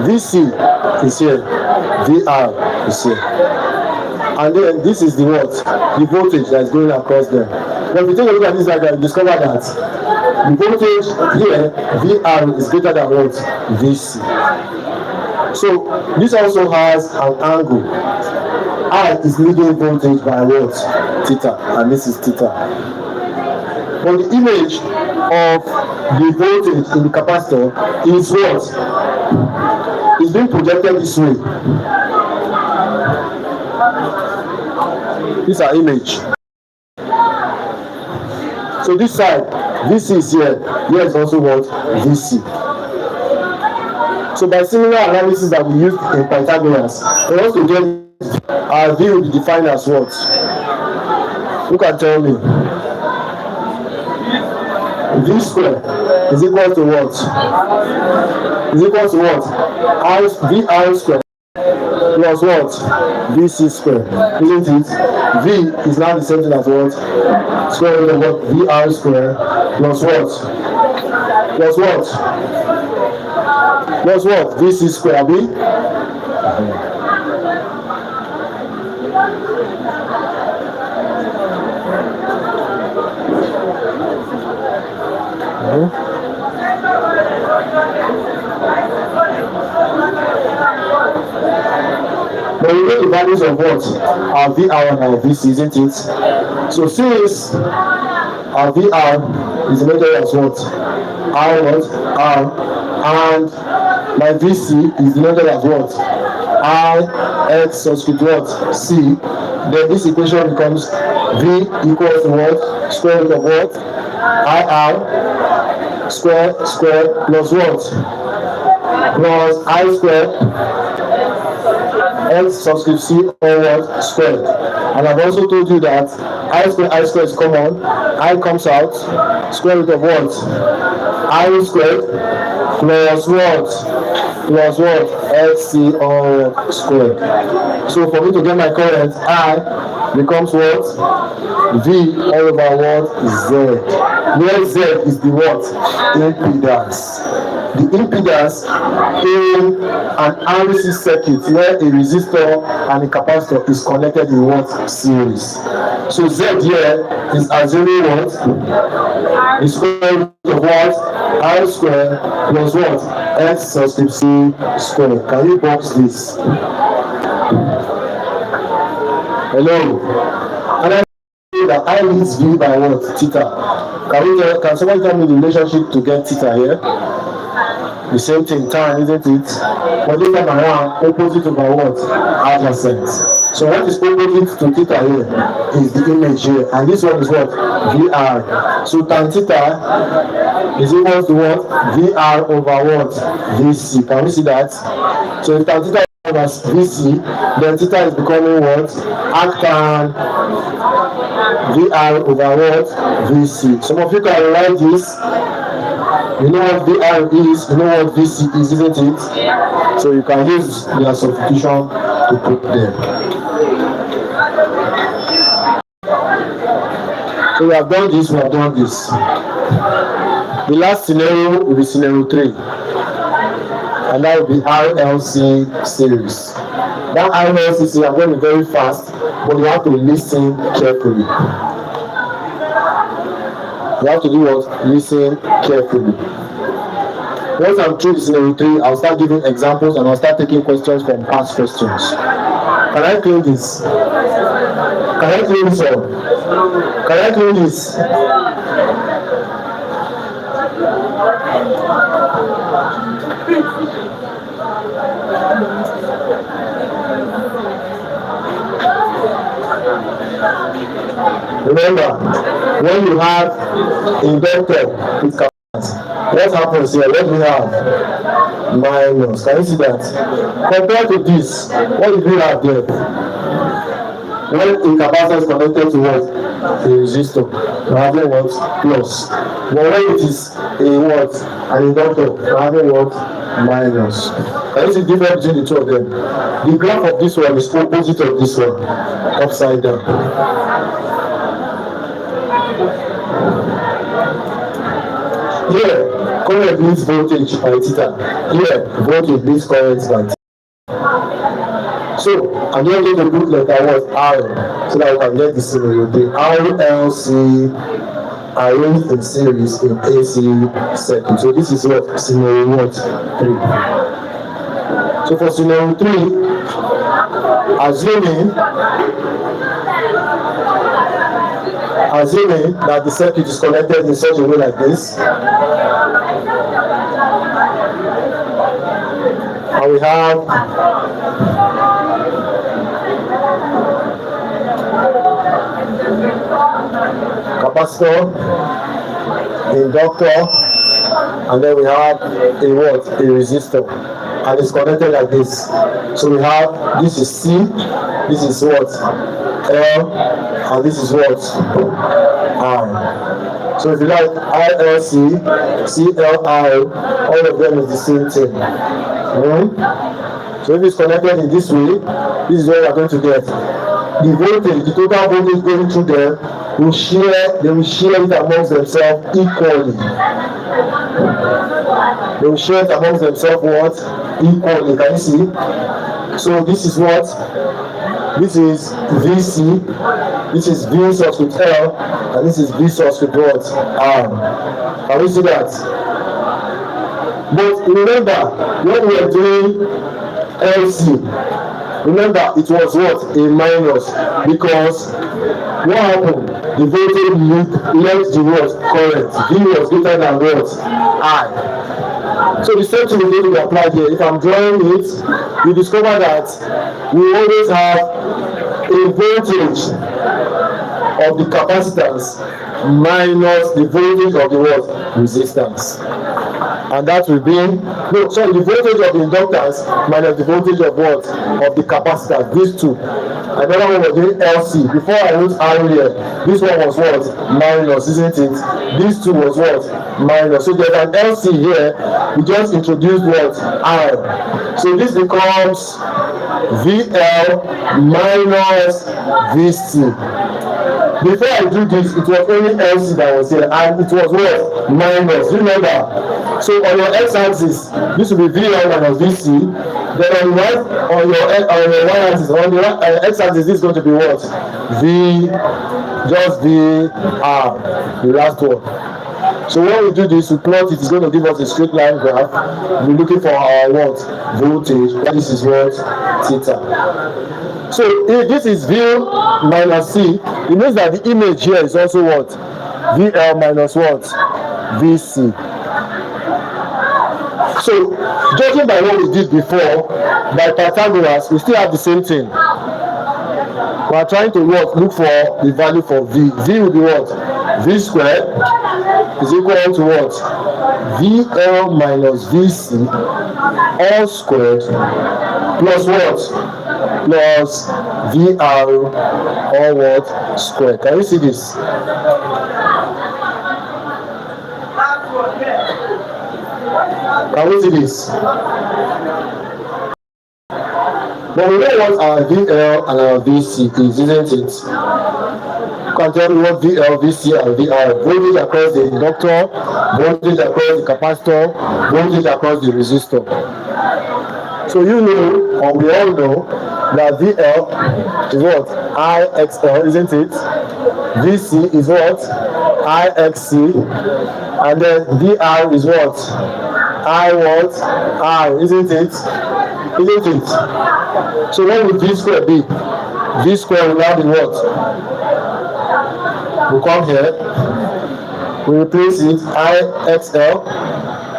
VC is here, VR is here. And then this is the what? The voltage that is going across them. But if you take a look at this diagram, you discover that the voltage here, VR, is greater than what? VC. So this also has an angle. I is leading voltage by what? Theta, and this is theta. But the image of the voltage in the capacitor is what? It's being projected this way. These are image. So this side, VC is here. Here is also what? VC. So by similar analysis that we used in Pythagoras, for us to get our V will be defined as what? Who can tell me? V square is equal to what? Is equal to what? VR square plus what? VC square, isn't it? V is now the same thing as what? Square root of what? VR square plus what? Plus what? Plus what? VC square, B? But we know the values of what? Our VR and our VC, isn't it? So since our VR is measured as what? R what? R, and my VC is measured as what? I X subscript what? C. Then this equation becomes V equals to what? Square root of what? IR square plus what? Plus I square X subscript C or what? Squared. And I've also told you that I square is common. I comes out. Square root of what? I squared plus what? Plus what? XC or squared. So for me to get my current, I becomes what? V all over what? Z. Where Z is the what? Impedance. The impedance in an RC circuit where a resistor and a capacitor is connected in what? Series. So Z here is assuming what? The square root of what? R square plus what? X subscript C square. Can you box this? Hello? And I say that I leads V by what? Theta. Can someone tell me the relationship to get theta here? The same thing, tan, isn't it? But this time around, opposite over what? Adjacent. So what is opposite to theta here is the image here, and this one is what? VR. So tan theta is equal to what? VR over what? VC. Can we see that? So if tan theta is VC, then theta is becoming what? Arctan VR over what? VC. Some of you can write this. You know what VR is, you know what VC is, isn't it? So you can use their substitution to put them. So we have done this, we have done this. The last scenario will be scenario 3. And that will be RLC series. That RLC series, I'm going to be very fast, but you have to listen carefully. You have to do what? Listen carefully. Once I'm through scenario 3, I'll start giving examples and I'll start taking questions from past questions. Can I clean this? Can I clean this up? Can I clean this? Remember, when you have inductor with capacitance, what happens here? What do we have? Minus. Can you see that? Compared to this, what do we have there? When a capacitor is connected to what? A resistor. We're having what? Plus. But when it is a what? An inductor, we're having what? Minus. Can you see the difference between the two of them? The graph of this one is opposite of this one. Upside down. Here, current leads voltage by theta. Here, voltage leads current by theta. So, I'm going to put letter what? R, so that we can get the scenario. The RLC arranged in series in AC circuit. So this is what? Scenario what? 3. So for scenario 3, assuming that the circuit is connected in such a way like this, and we have capacitor, inductor, and then we have a what? A resistor, and it's connected like this. So we have, this is C, this is what? L, and this is what? R. So if you like RLC, CLI, all of them is the same thing. So if it's connected in this way, this is what we are going to get. The voltage, the total voltage going through them, they will share it amongst themselves equally. They will share it amongst themselves what? Equally. Can you see? So this is what? This is VC, this is V subscript L, and this is V subscript what? R. Can we see that? But remember, when we are doing LC, remember it was what? A minus, because what happened? The voltage left the what? Current. V was greater than what? I. So the same thing is going to be applied here. If I'm drawing it, you discover that we always have a voltage of the capacitance minus the voltage of the what? Resistance. And that will be, the voltage of the inductance minus the voltage of what? Of the capacitor. These two. Another one was doing LC. Before I wrote R here, this one was what? Minus, isn't it? These two was what? Minus. So there's an LC here. We just introduced what? R. So this becomes VL minus VC. Before I do this, it was only LC that was here, and it was what? Minus. Remember? So on your x-axis, this will be VL minus VC. Then on your y-axis, on the x-axis, this is going to be what? Just VR, the last one. So when we do this, we plot it, it's going to give us a straight line graph. We're looking for our what? Voltage. This is what? Theta. So if this is V minus C, it means that the image here is also what? VL minus what? VC. So judging by what we did before, by Pythagoras, we still have the same thing. We are trying to look for the value for V. V will be what? V squared is equal to what? VL minus VC all squared plus what? Plus VR all what? Squared. Can you see this? Can we see this? But we know what our VL and our VC is, isn't it? You can tell me what VL, VC, and VR. Voltage across the inductor, voltage across the capacitor, voltage across the resistor. So you know, or we all know, that VL is what? IXL, isn't it? VC is what? IXC. And then VR is what? I what? I, isn't it? Isn't it? So what would V square be? V square will now be what? We come here, we replace it, IXL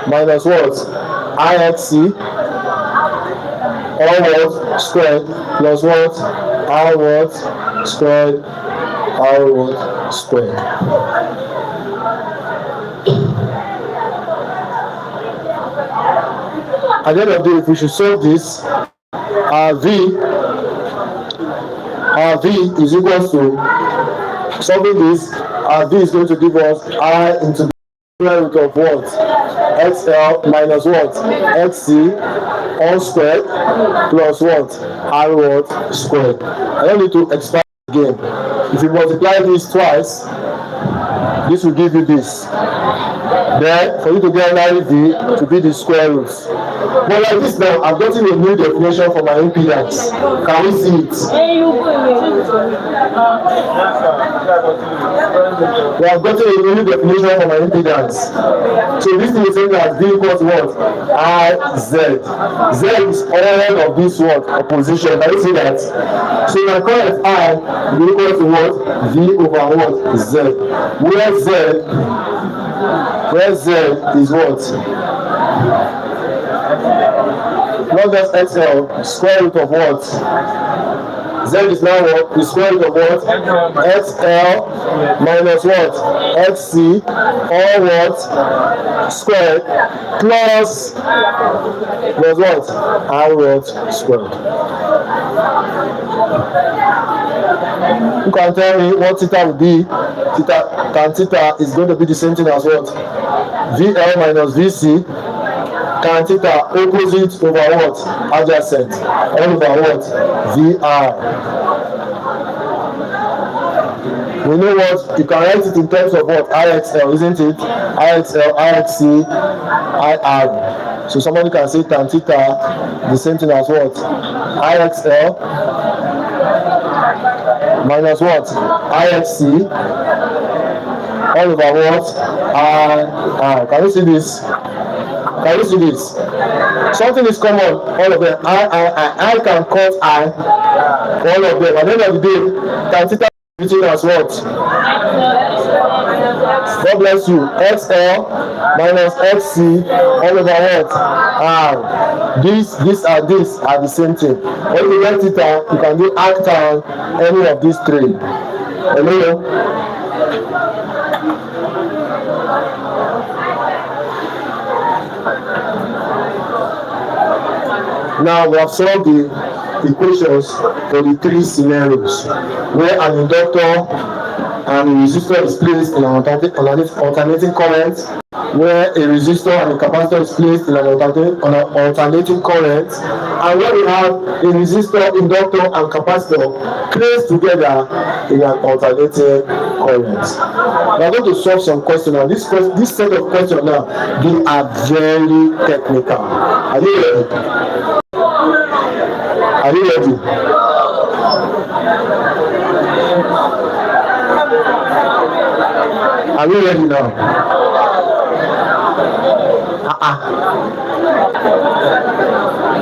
minus what? IXC all what? Squared plus what? I what? Squared, I what? Squared. At the end of the day, if we should solve this, our V is equal to, solving this, our V is going to give us I into the square root of what? XL minus what? XC all squared plus what? I what? Squared. I don't need to expand again. If you multiply this twice, this will give you this. Then, for you to get an IV to be the square roots. But like this now, I've gotten a new definition for my impedance. Can we see it? We have gotten a new definition for my impedance. So this thing is saying that V equals what? IZ. Z is all of this what? Opposition. Can you see that? So my current I will equal to what? V over what? Z. Where Z is what? Not just XL, square root of what? Z is now what? The square root of what? XL minus what? XC, all what? Squared, plus what? I what? Squared. You can tell me what theta will be. Tan theta is going to be the same thing as what? VL minus VC. Tan theta opposite over what? Adjacent. All over what? VR. We know what? You can write it in terms of what? IXL, isn't it? IXL, IXC, IR. So somebody can say tan theta, the same thing as what? IXL minus what? IXC all over what? I. Can you see this? Can you see this? Something is common, all of them. I can cut I, all of them. At the end of the day, tan theta is written as what? God bless you. XL minus XC all over what? R. This and this are the same thing. When you get theta, you can do arctan any of these three. Hello? Now we have solved the equations for the three scenarios where an inductor and a resistor is placed in an alternating current, where a resistor and a capacitor is placed in an alternating current, and where we have a resistor, inductor, and capacitor placed together in an alternating current. We are going to solve some questions now. This set of questions now, they are very technical. Are you ready? Are you ready? Are we ready now?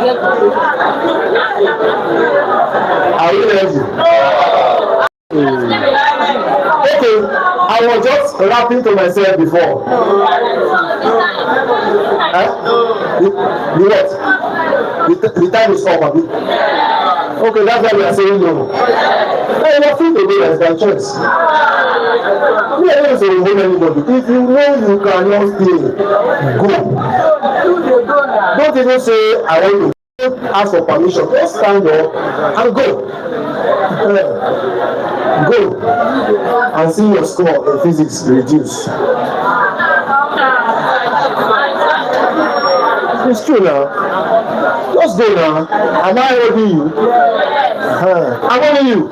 Are you ready? Okay, I was just rapping to myself before. The what? The time is up, Abi. Okay, that's why we are saying no. Hey, you are free to do that by choice. We are not saying no anybody. If you know you cannot stay, go. Don't even say I want to. Ask for permission. Just stand up and go. Go and see your score in physics reduce. It's true now. Just go now. Am I holding you? I'm holding you.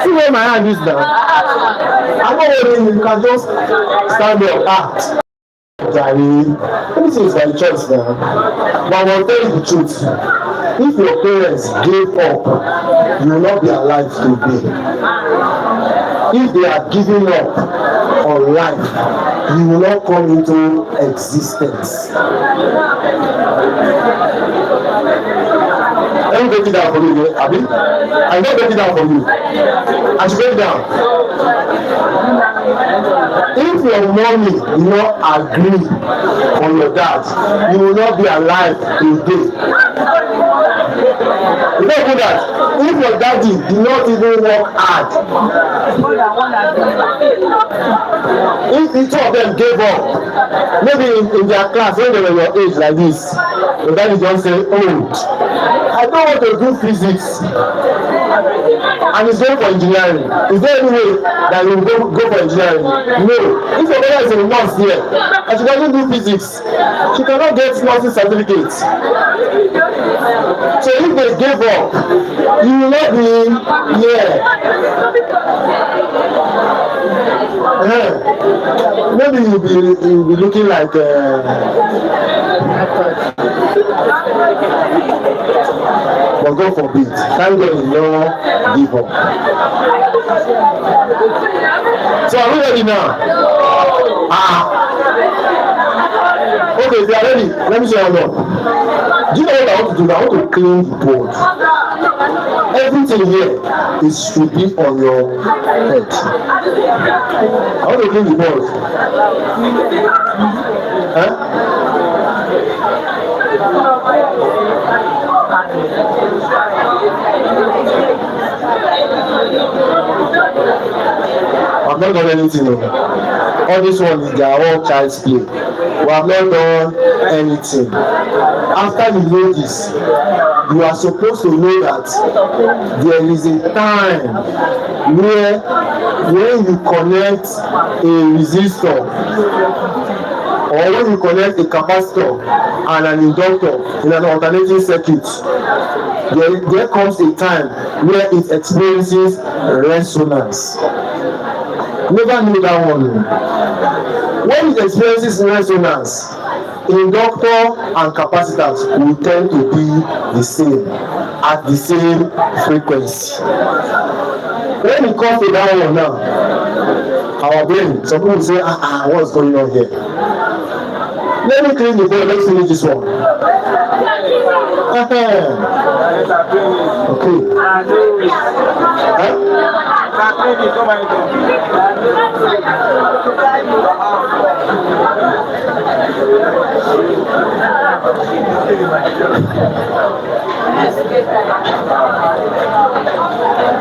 See where my hand is now. I'm not holding you. You can just stand up. Everything is by choice now. But I will tell you the truth. If your parents gave up, you will not be alive today. If they are giving up on life, you will not come into existence. Let me break it down for you, Abi. I will break it down for you. I should break it down. If your mommy will not agree on your dad, you will not be alive today. You don't do that. If your daddy did not even work hard, if the two of them gave up, maybe in their class when they were your age like this, your daddy just say, oh, I don't want to do physics, and he's going for engineering. Is there any way that you will go for engineering? No. If your brother is a nurse here and she doesn't do physics, she cannot get nursing certificates. So if they gave up, you will not be here. Maybe you'll be looking like but God forbid, thank God you don't give up. So are we ready now? Okay, if you are ready, let me show you now. Do you know what I want to do? I want to clean the board. Everything here should be on your head. I want to clean the board. I've not done anything. All this one is their own child's play. We have not done anything. After you know this, you are supposed to know that there is a time where when you connect a resistor or when you connect a capacitor and an inductor in an alternating circuit, there comes a time where it experiences resonance. Never knew that one. When it experiences resonance, inductor and capacitors will tend to be the same, at the same frequency. When it comes to that one now, our brain, some people say, what's going on here? Let me clean the board, let's finish this one. Okay.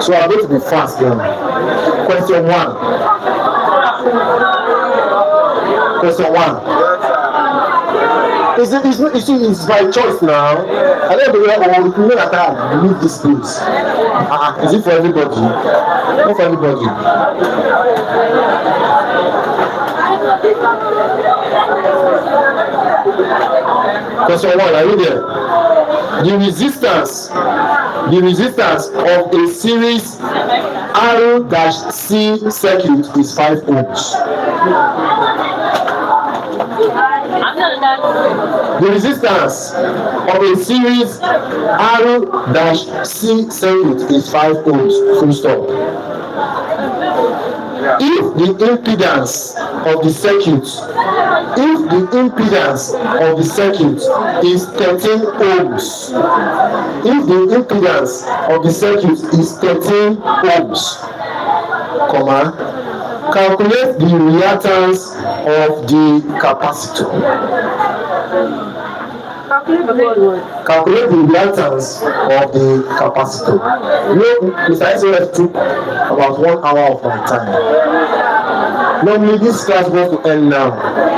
So I'm going to be fast now. Question 1. Question 1. It's by choice now. I don't know where if you know that I leave this place. Is it for everybody? Not for everybody. Question 1, are you there? The resistance of a series R-C circuit is 5 ohms. The resistance of a series R-C circuit is 5 ohms. Full stop. If the impedance of the circuit, if the impedance of the circuit is 13 ohms, if the impedance of the circuit is 13 ohms, comma, calculate the reactance of the capacitor. Calculate the reactance of the capacitor. You know, Mr. SOS took about 1 hour of my time. Normally this class was to end now,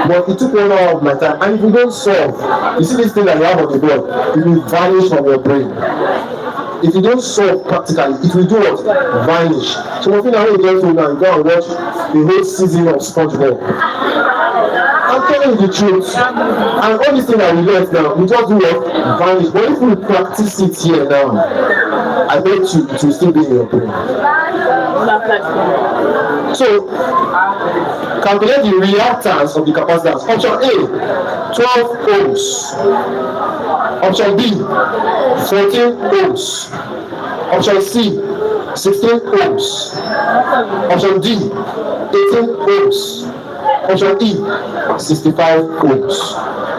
but it took 1 hour of my time. And if you don't solve, you see this thing that you have on the board, it will vanish from your brain. If you don't solve practically, it will do what? Vanish. So one thing I want to get to now, you go and watch the whole season of SpongeBob. I'm telling you the truth. And all these things that we learned now, we just do what? Vanish. But if we practice it here now, I bet you it will still be in your brain. So, calculate the reactance of the capacitance. Option A, 12 ohms. Option B, 14 ohms. Option C, 16 ohms. Option D, 18 ohms. Option E, 65 ohms.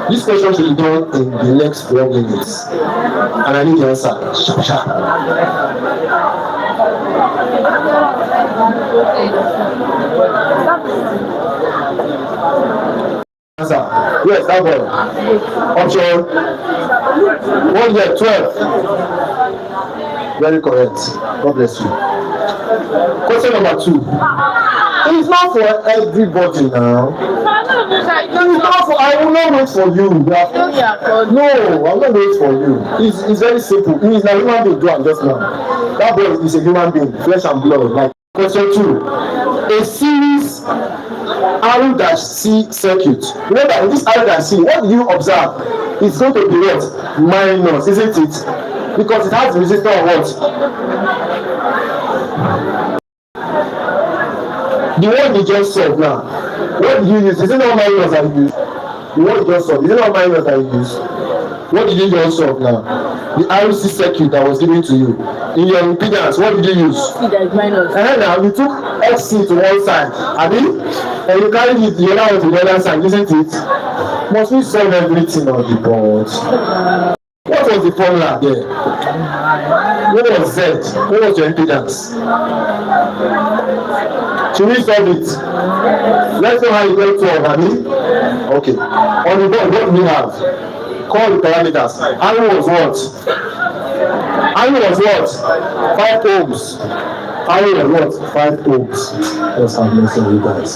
This question should be done in the next 4 minutes. And I need the answer. Sharp, sharp. Answer. Yes, that one. Option 1 year 12. Very correct. God bless you. Question number 2. It's not for everybody now. It's not for, I will not wait for you. No, I will not wait for you. It's very simple. It is a human being do and just now. That boy is a human being, flesh and blood. Like question 2. A series R-C circuit. Remember, in this R-C, what do you observe? It's going to be what? Minus, isn't it? Because it has resistor of what? The one you just solved now, what did you use? Is it not minus that you use? The one you just solved, is it not minus that you use? What did you just solve now? The RC circuit that was given to you. In your impedance, what did you use? Minus. And now you took XC to one side, and you carried it the other one to the other side, isn't it? Must we solve everything on the board? What was the formula there? What was Z? What was your impedance? Should we solve it? Let's know how you get 12, Abby. Okay. On the board, what do we have? Call the parameters. R was what? R was what? 5 ohms. R was what? 5 ohms. Let's have this on you guys.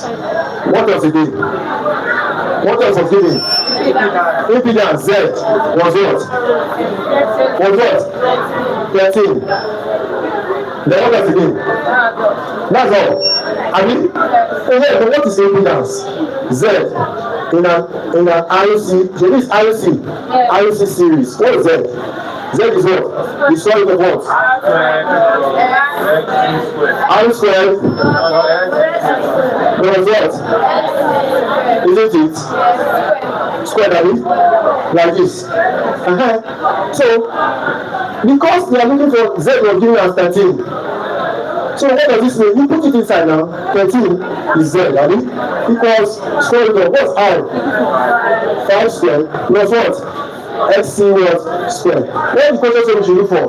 What was it doing? What else was given? Impedance Z was what? Was what? 13. Then what else again? That's all. I mean, but what is impedance? Z in an RC. There is RC series. What is Z? Z is what? The solid of what? R squared. Plus what? Isn't it? Squared, I mean? Like this. So, because they are looking for Z was given as 13. So what does this mean? You put it inside now. 13 is Z, I mean? Equals square root of what's R? 5 squared plus what? XC was squared. What is the question we should look for?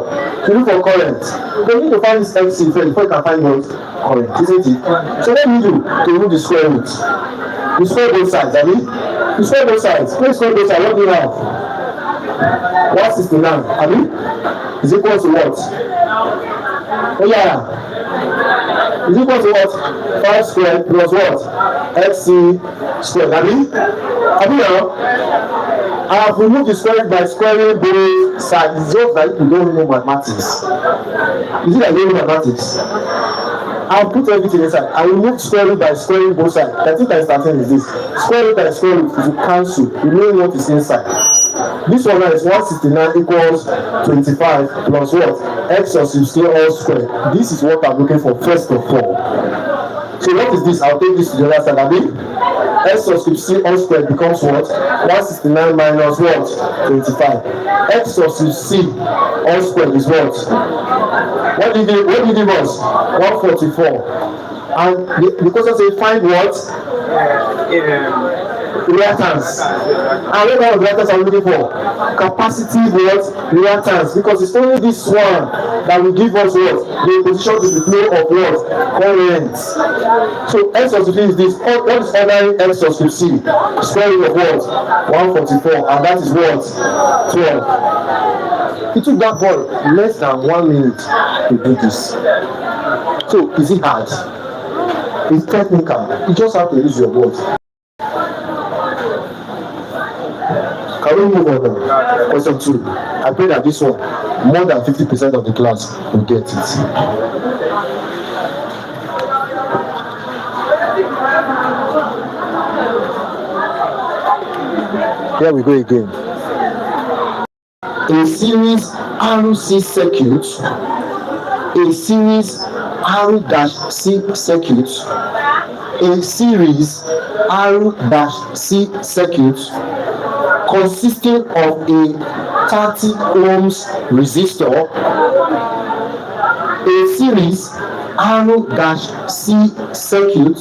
You look for current. But you need to find this XC first before you can find what? Current, isn't it? So what do you do to remove the square root? You square both sides, I mean? You square both sides. When you square both sides, what do you have? 169, I mean? Is equal to what? Oh yeah. Is equal to what? 5 squared plus what? XC squared, I mean? Now? I have removed the squaring by squaring both sides. It's just that you don't know mathematics. Is it like you don't know mathematics? I'll put everything inside. I remove square root by squaring both sides. 13 times 13 is this. Square root by square root is to cancel. You know what is inside. This one now is 169 equals 25 plus what? X of 16 all squared. This is what I'm looking for first of all. So what is this? I'll take this to the other side. I mean, X of 16 all squared becomes what? 169 minus what? 25. X of 16 all squared is what? What did you give us? 144. And the question says find what? Reactance. And what kind of reactance are we looking for? Capacitive what? Reactance. Because it's only this one that will give us what? The position to the flow of what? Current. So X of C is this. What is ordering X of C? Square root of what? 144. And that is what? 12. It took that boy less than 1 minute to do this. So is it hard? It's technical. You just have to use your words. Can we move on now? Question 2. I pray that this one, more than 50% of the class will get it. Here we go again. A series RC circuit, a series R-C circuit, a series R-C circuit consisting of a 30 ohms resistor, a series R-C circuit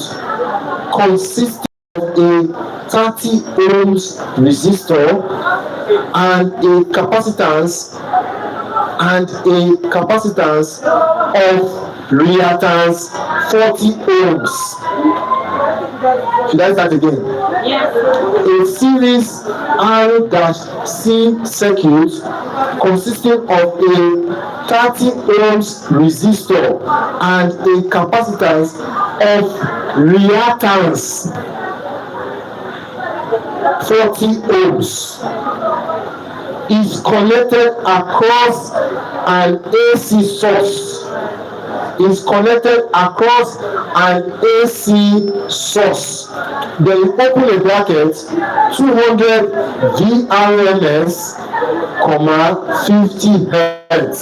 consisting of a 30 ohms resistor and a capacitance of reactance 40 ohms. Should I start again? Yes. A series R-C circuit consisting of a 30 ohms resistor and a capacitance of reactance 40 ohms is connected across an AC source. Then you open a bracket 200 VRMS, 50 Hertz.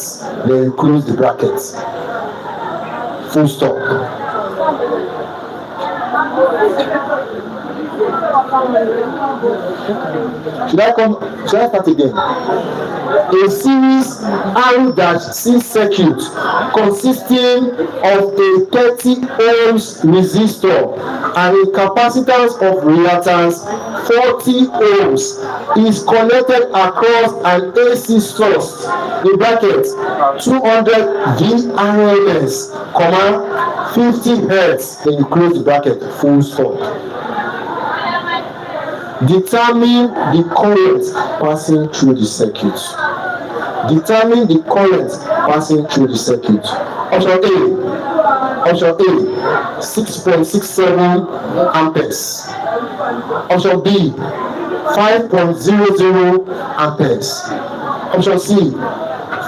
Then you close the bracket. Full stop. Should I start again? A series R-C circuit consisting of a 30 ohms resistor and a capacitance of reactance 40 ohms is connected across an AC source, in bracket 200 VRMS, 50 Hertz. Then you close the bracket. Full stop. Determine the current passing through the circuit. Determine the current passing through the circuit. Option A, 6.67 amperes. Option B, 5.00 amperes. Option C,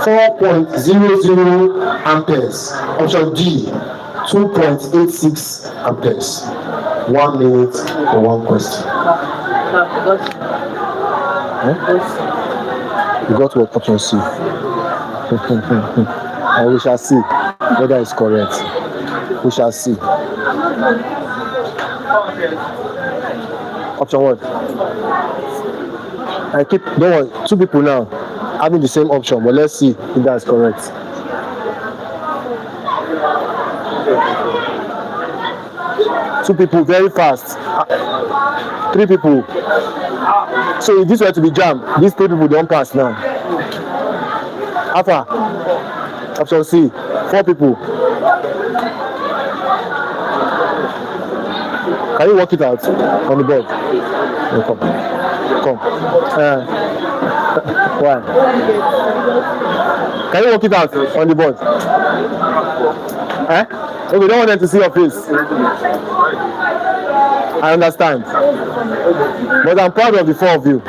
4.00 amperes. Option D, 2.86 amperes. 1 minute for one question. You got what? Option C. And we shall see whether it's correct. We shall see. Option what? Don't worry, 2 people now having the same option, but let's see if that's correct. Two people very fast. 3 people. So if this were to be jam, these 3 people don't pass now. Alpha. Option C. 4 people. Can you work it out on the board? No, come. Why? Can you work it out on the board? Okay, we don't want them to see your face. I understand. But I'm proud of the 4 of you.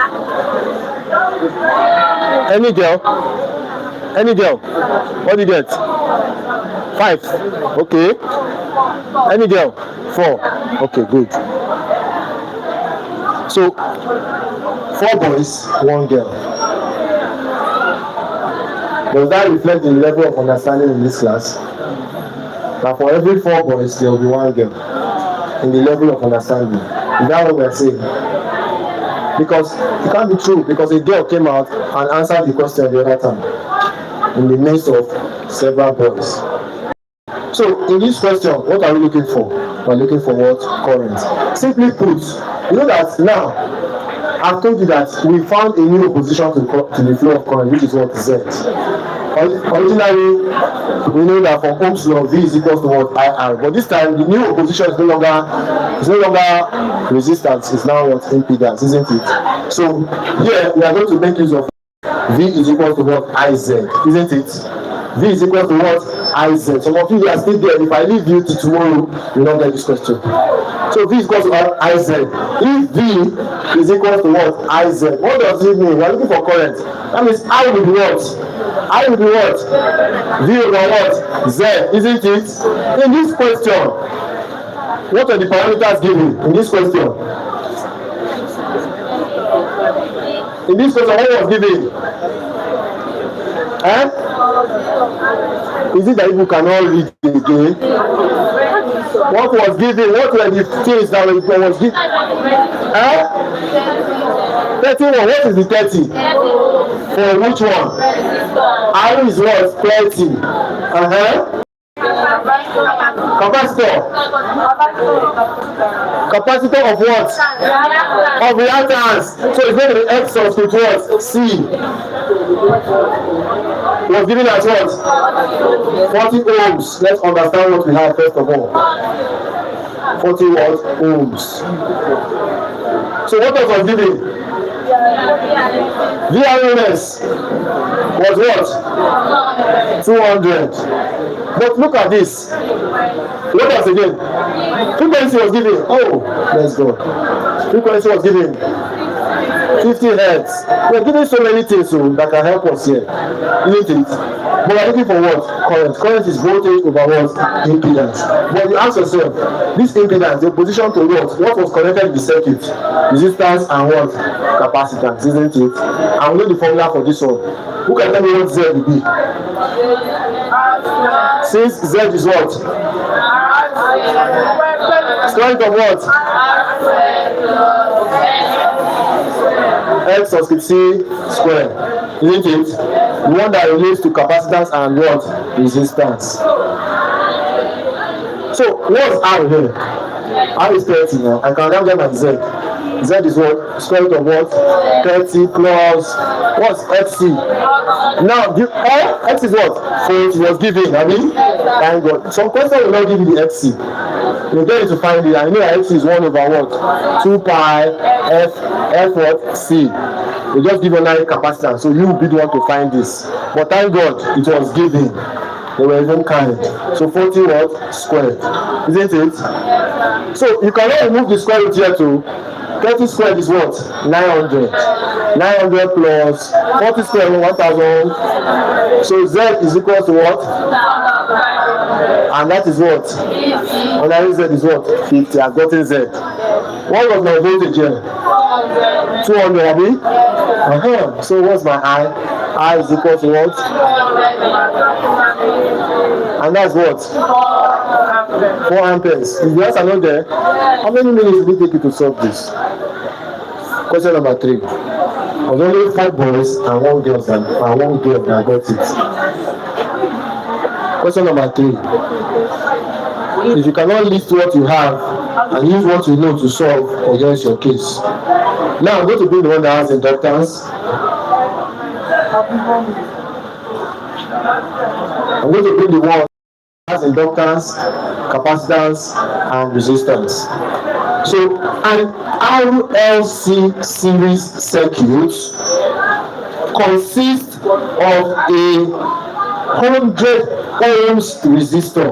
Any girl? What do you get? 5. Okay. Any girl? 4. Okay, good. So 4 boys, 1 girl. Does that reflect the level of understanding in this class? Now for every 4 boys, there will be 1 girl in the level of understanding. Is that what we are saying? Because it can't be true, because a girl came out and answered the question the other time in the midst of several boys. So in this question, what are we looking for? We're looking for what? Current. Simply put, You know that now, I've told you that we found a new opposition to the flow of current, which is what? Z. Originally, we know that from Ohm's law, V is equal to what? IR. But this time, the new opposition is no longer resistance, it's now what? Impedance, isn't it? So here, we are going to make use of V is equal to what? IZ, isn't it? V is equal to what? IZ. Some of you are still there. If I leave you to tomorrow, you will not get this question. So V is equal to IZ. If V is equal to what? IZ. What does it mean? We are looking for current. That means I will be what? I will be what? V over what? Z, isn't it? In this question, what are the parameters given in this question? In this question, what was given? Is it that you cannot read it again? What was given? What were the things that was given? 31. What is the 30? For which one? R is what? 30. Capacitor. Capacitor of what? Of reactance. So it's going to be X substitute what? C. Was given as what? 40 ohms. Let's understand what we have first of all. 40 what? Ohms. So what else was given? VRMS was what? 200. But look at this. What else again? Frequency was given. Oh, let's go. Frequency was given 50 hertz. We are giving so many things that can help us here, isn't it? But we are looking for what? Current. Current is voltage over what? Impedance. But you ask yourself, this impedance, the opposition to what? What was connected in the circuit? Resistance and what? Capacitance, isn't it? And we know the formula for this one. Who can tell me what Z will be? Since Z is what? Square root of what? X subscript C square, isn't it? The one that relates to capacitance and what? Resistance. So what's R here? R is 30 now. I can get my Z. Z is what? Square root of what? 30 plus what's XC? Now X is what? So it was given. I mean, thank God. Some question will not give you the XC. You get to find it. I know X is 1 over what? 2 pi F what? C. They just give a nice capacitance. So you will be the one to find this. But thank God it was given. They were even kind. So 40 what? Squared. Isn't it? So you cannot remove the square root here too. 30 squared is what? 900. 900 plus 40 squared 1000. So Z is equal to what? And that is what? And Z is what? 50. I've gotten Z. What was my voltage here? 200, I mean? So what's my I? I is equal to what? And that's what? 4 amperes. If the answer not there, how many minutes will it take you to solve this? Question number 3. There was only 5 boys and 1 girl that got it. Question number 3. If you cannot list what you have and use what you know to solve against your case. Now I'm going to bring the one that has inductance. I'm going to bring the one that has inductance, capacitance, and resistance. So an RLC series circuit consists of a 100 ohms resistor,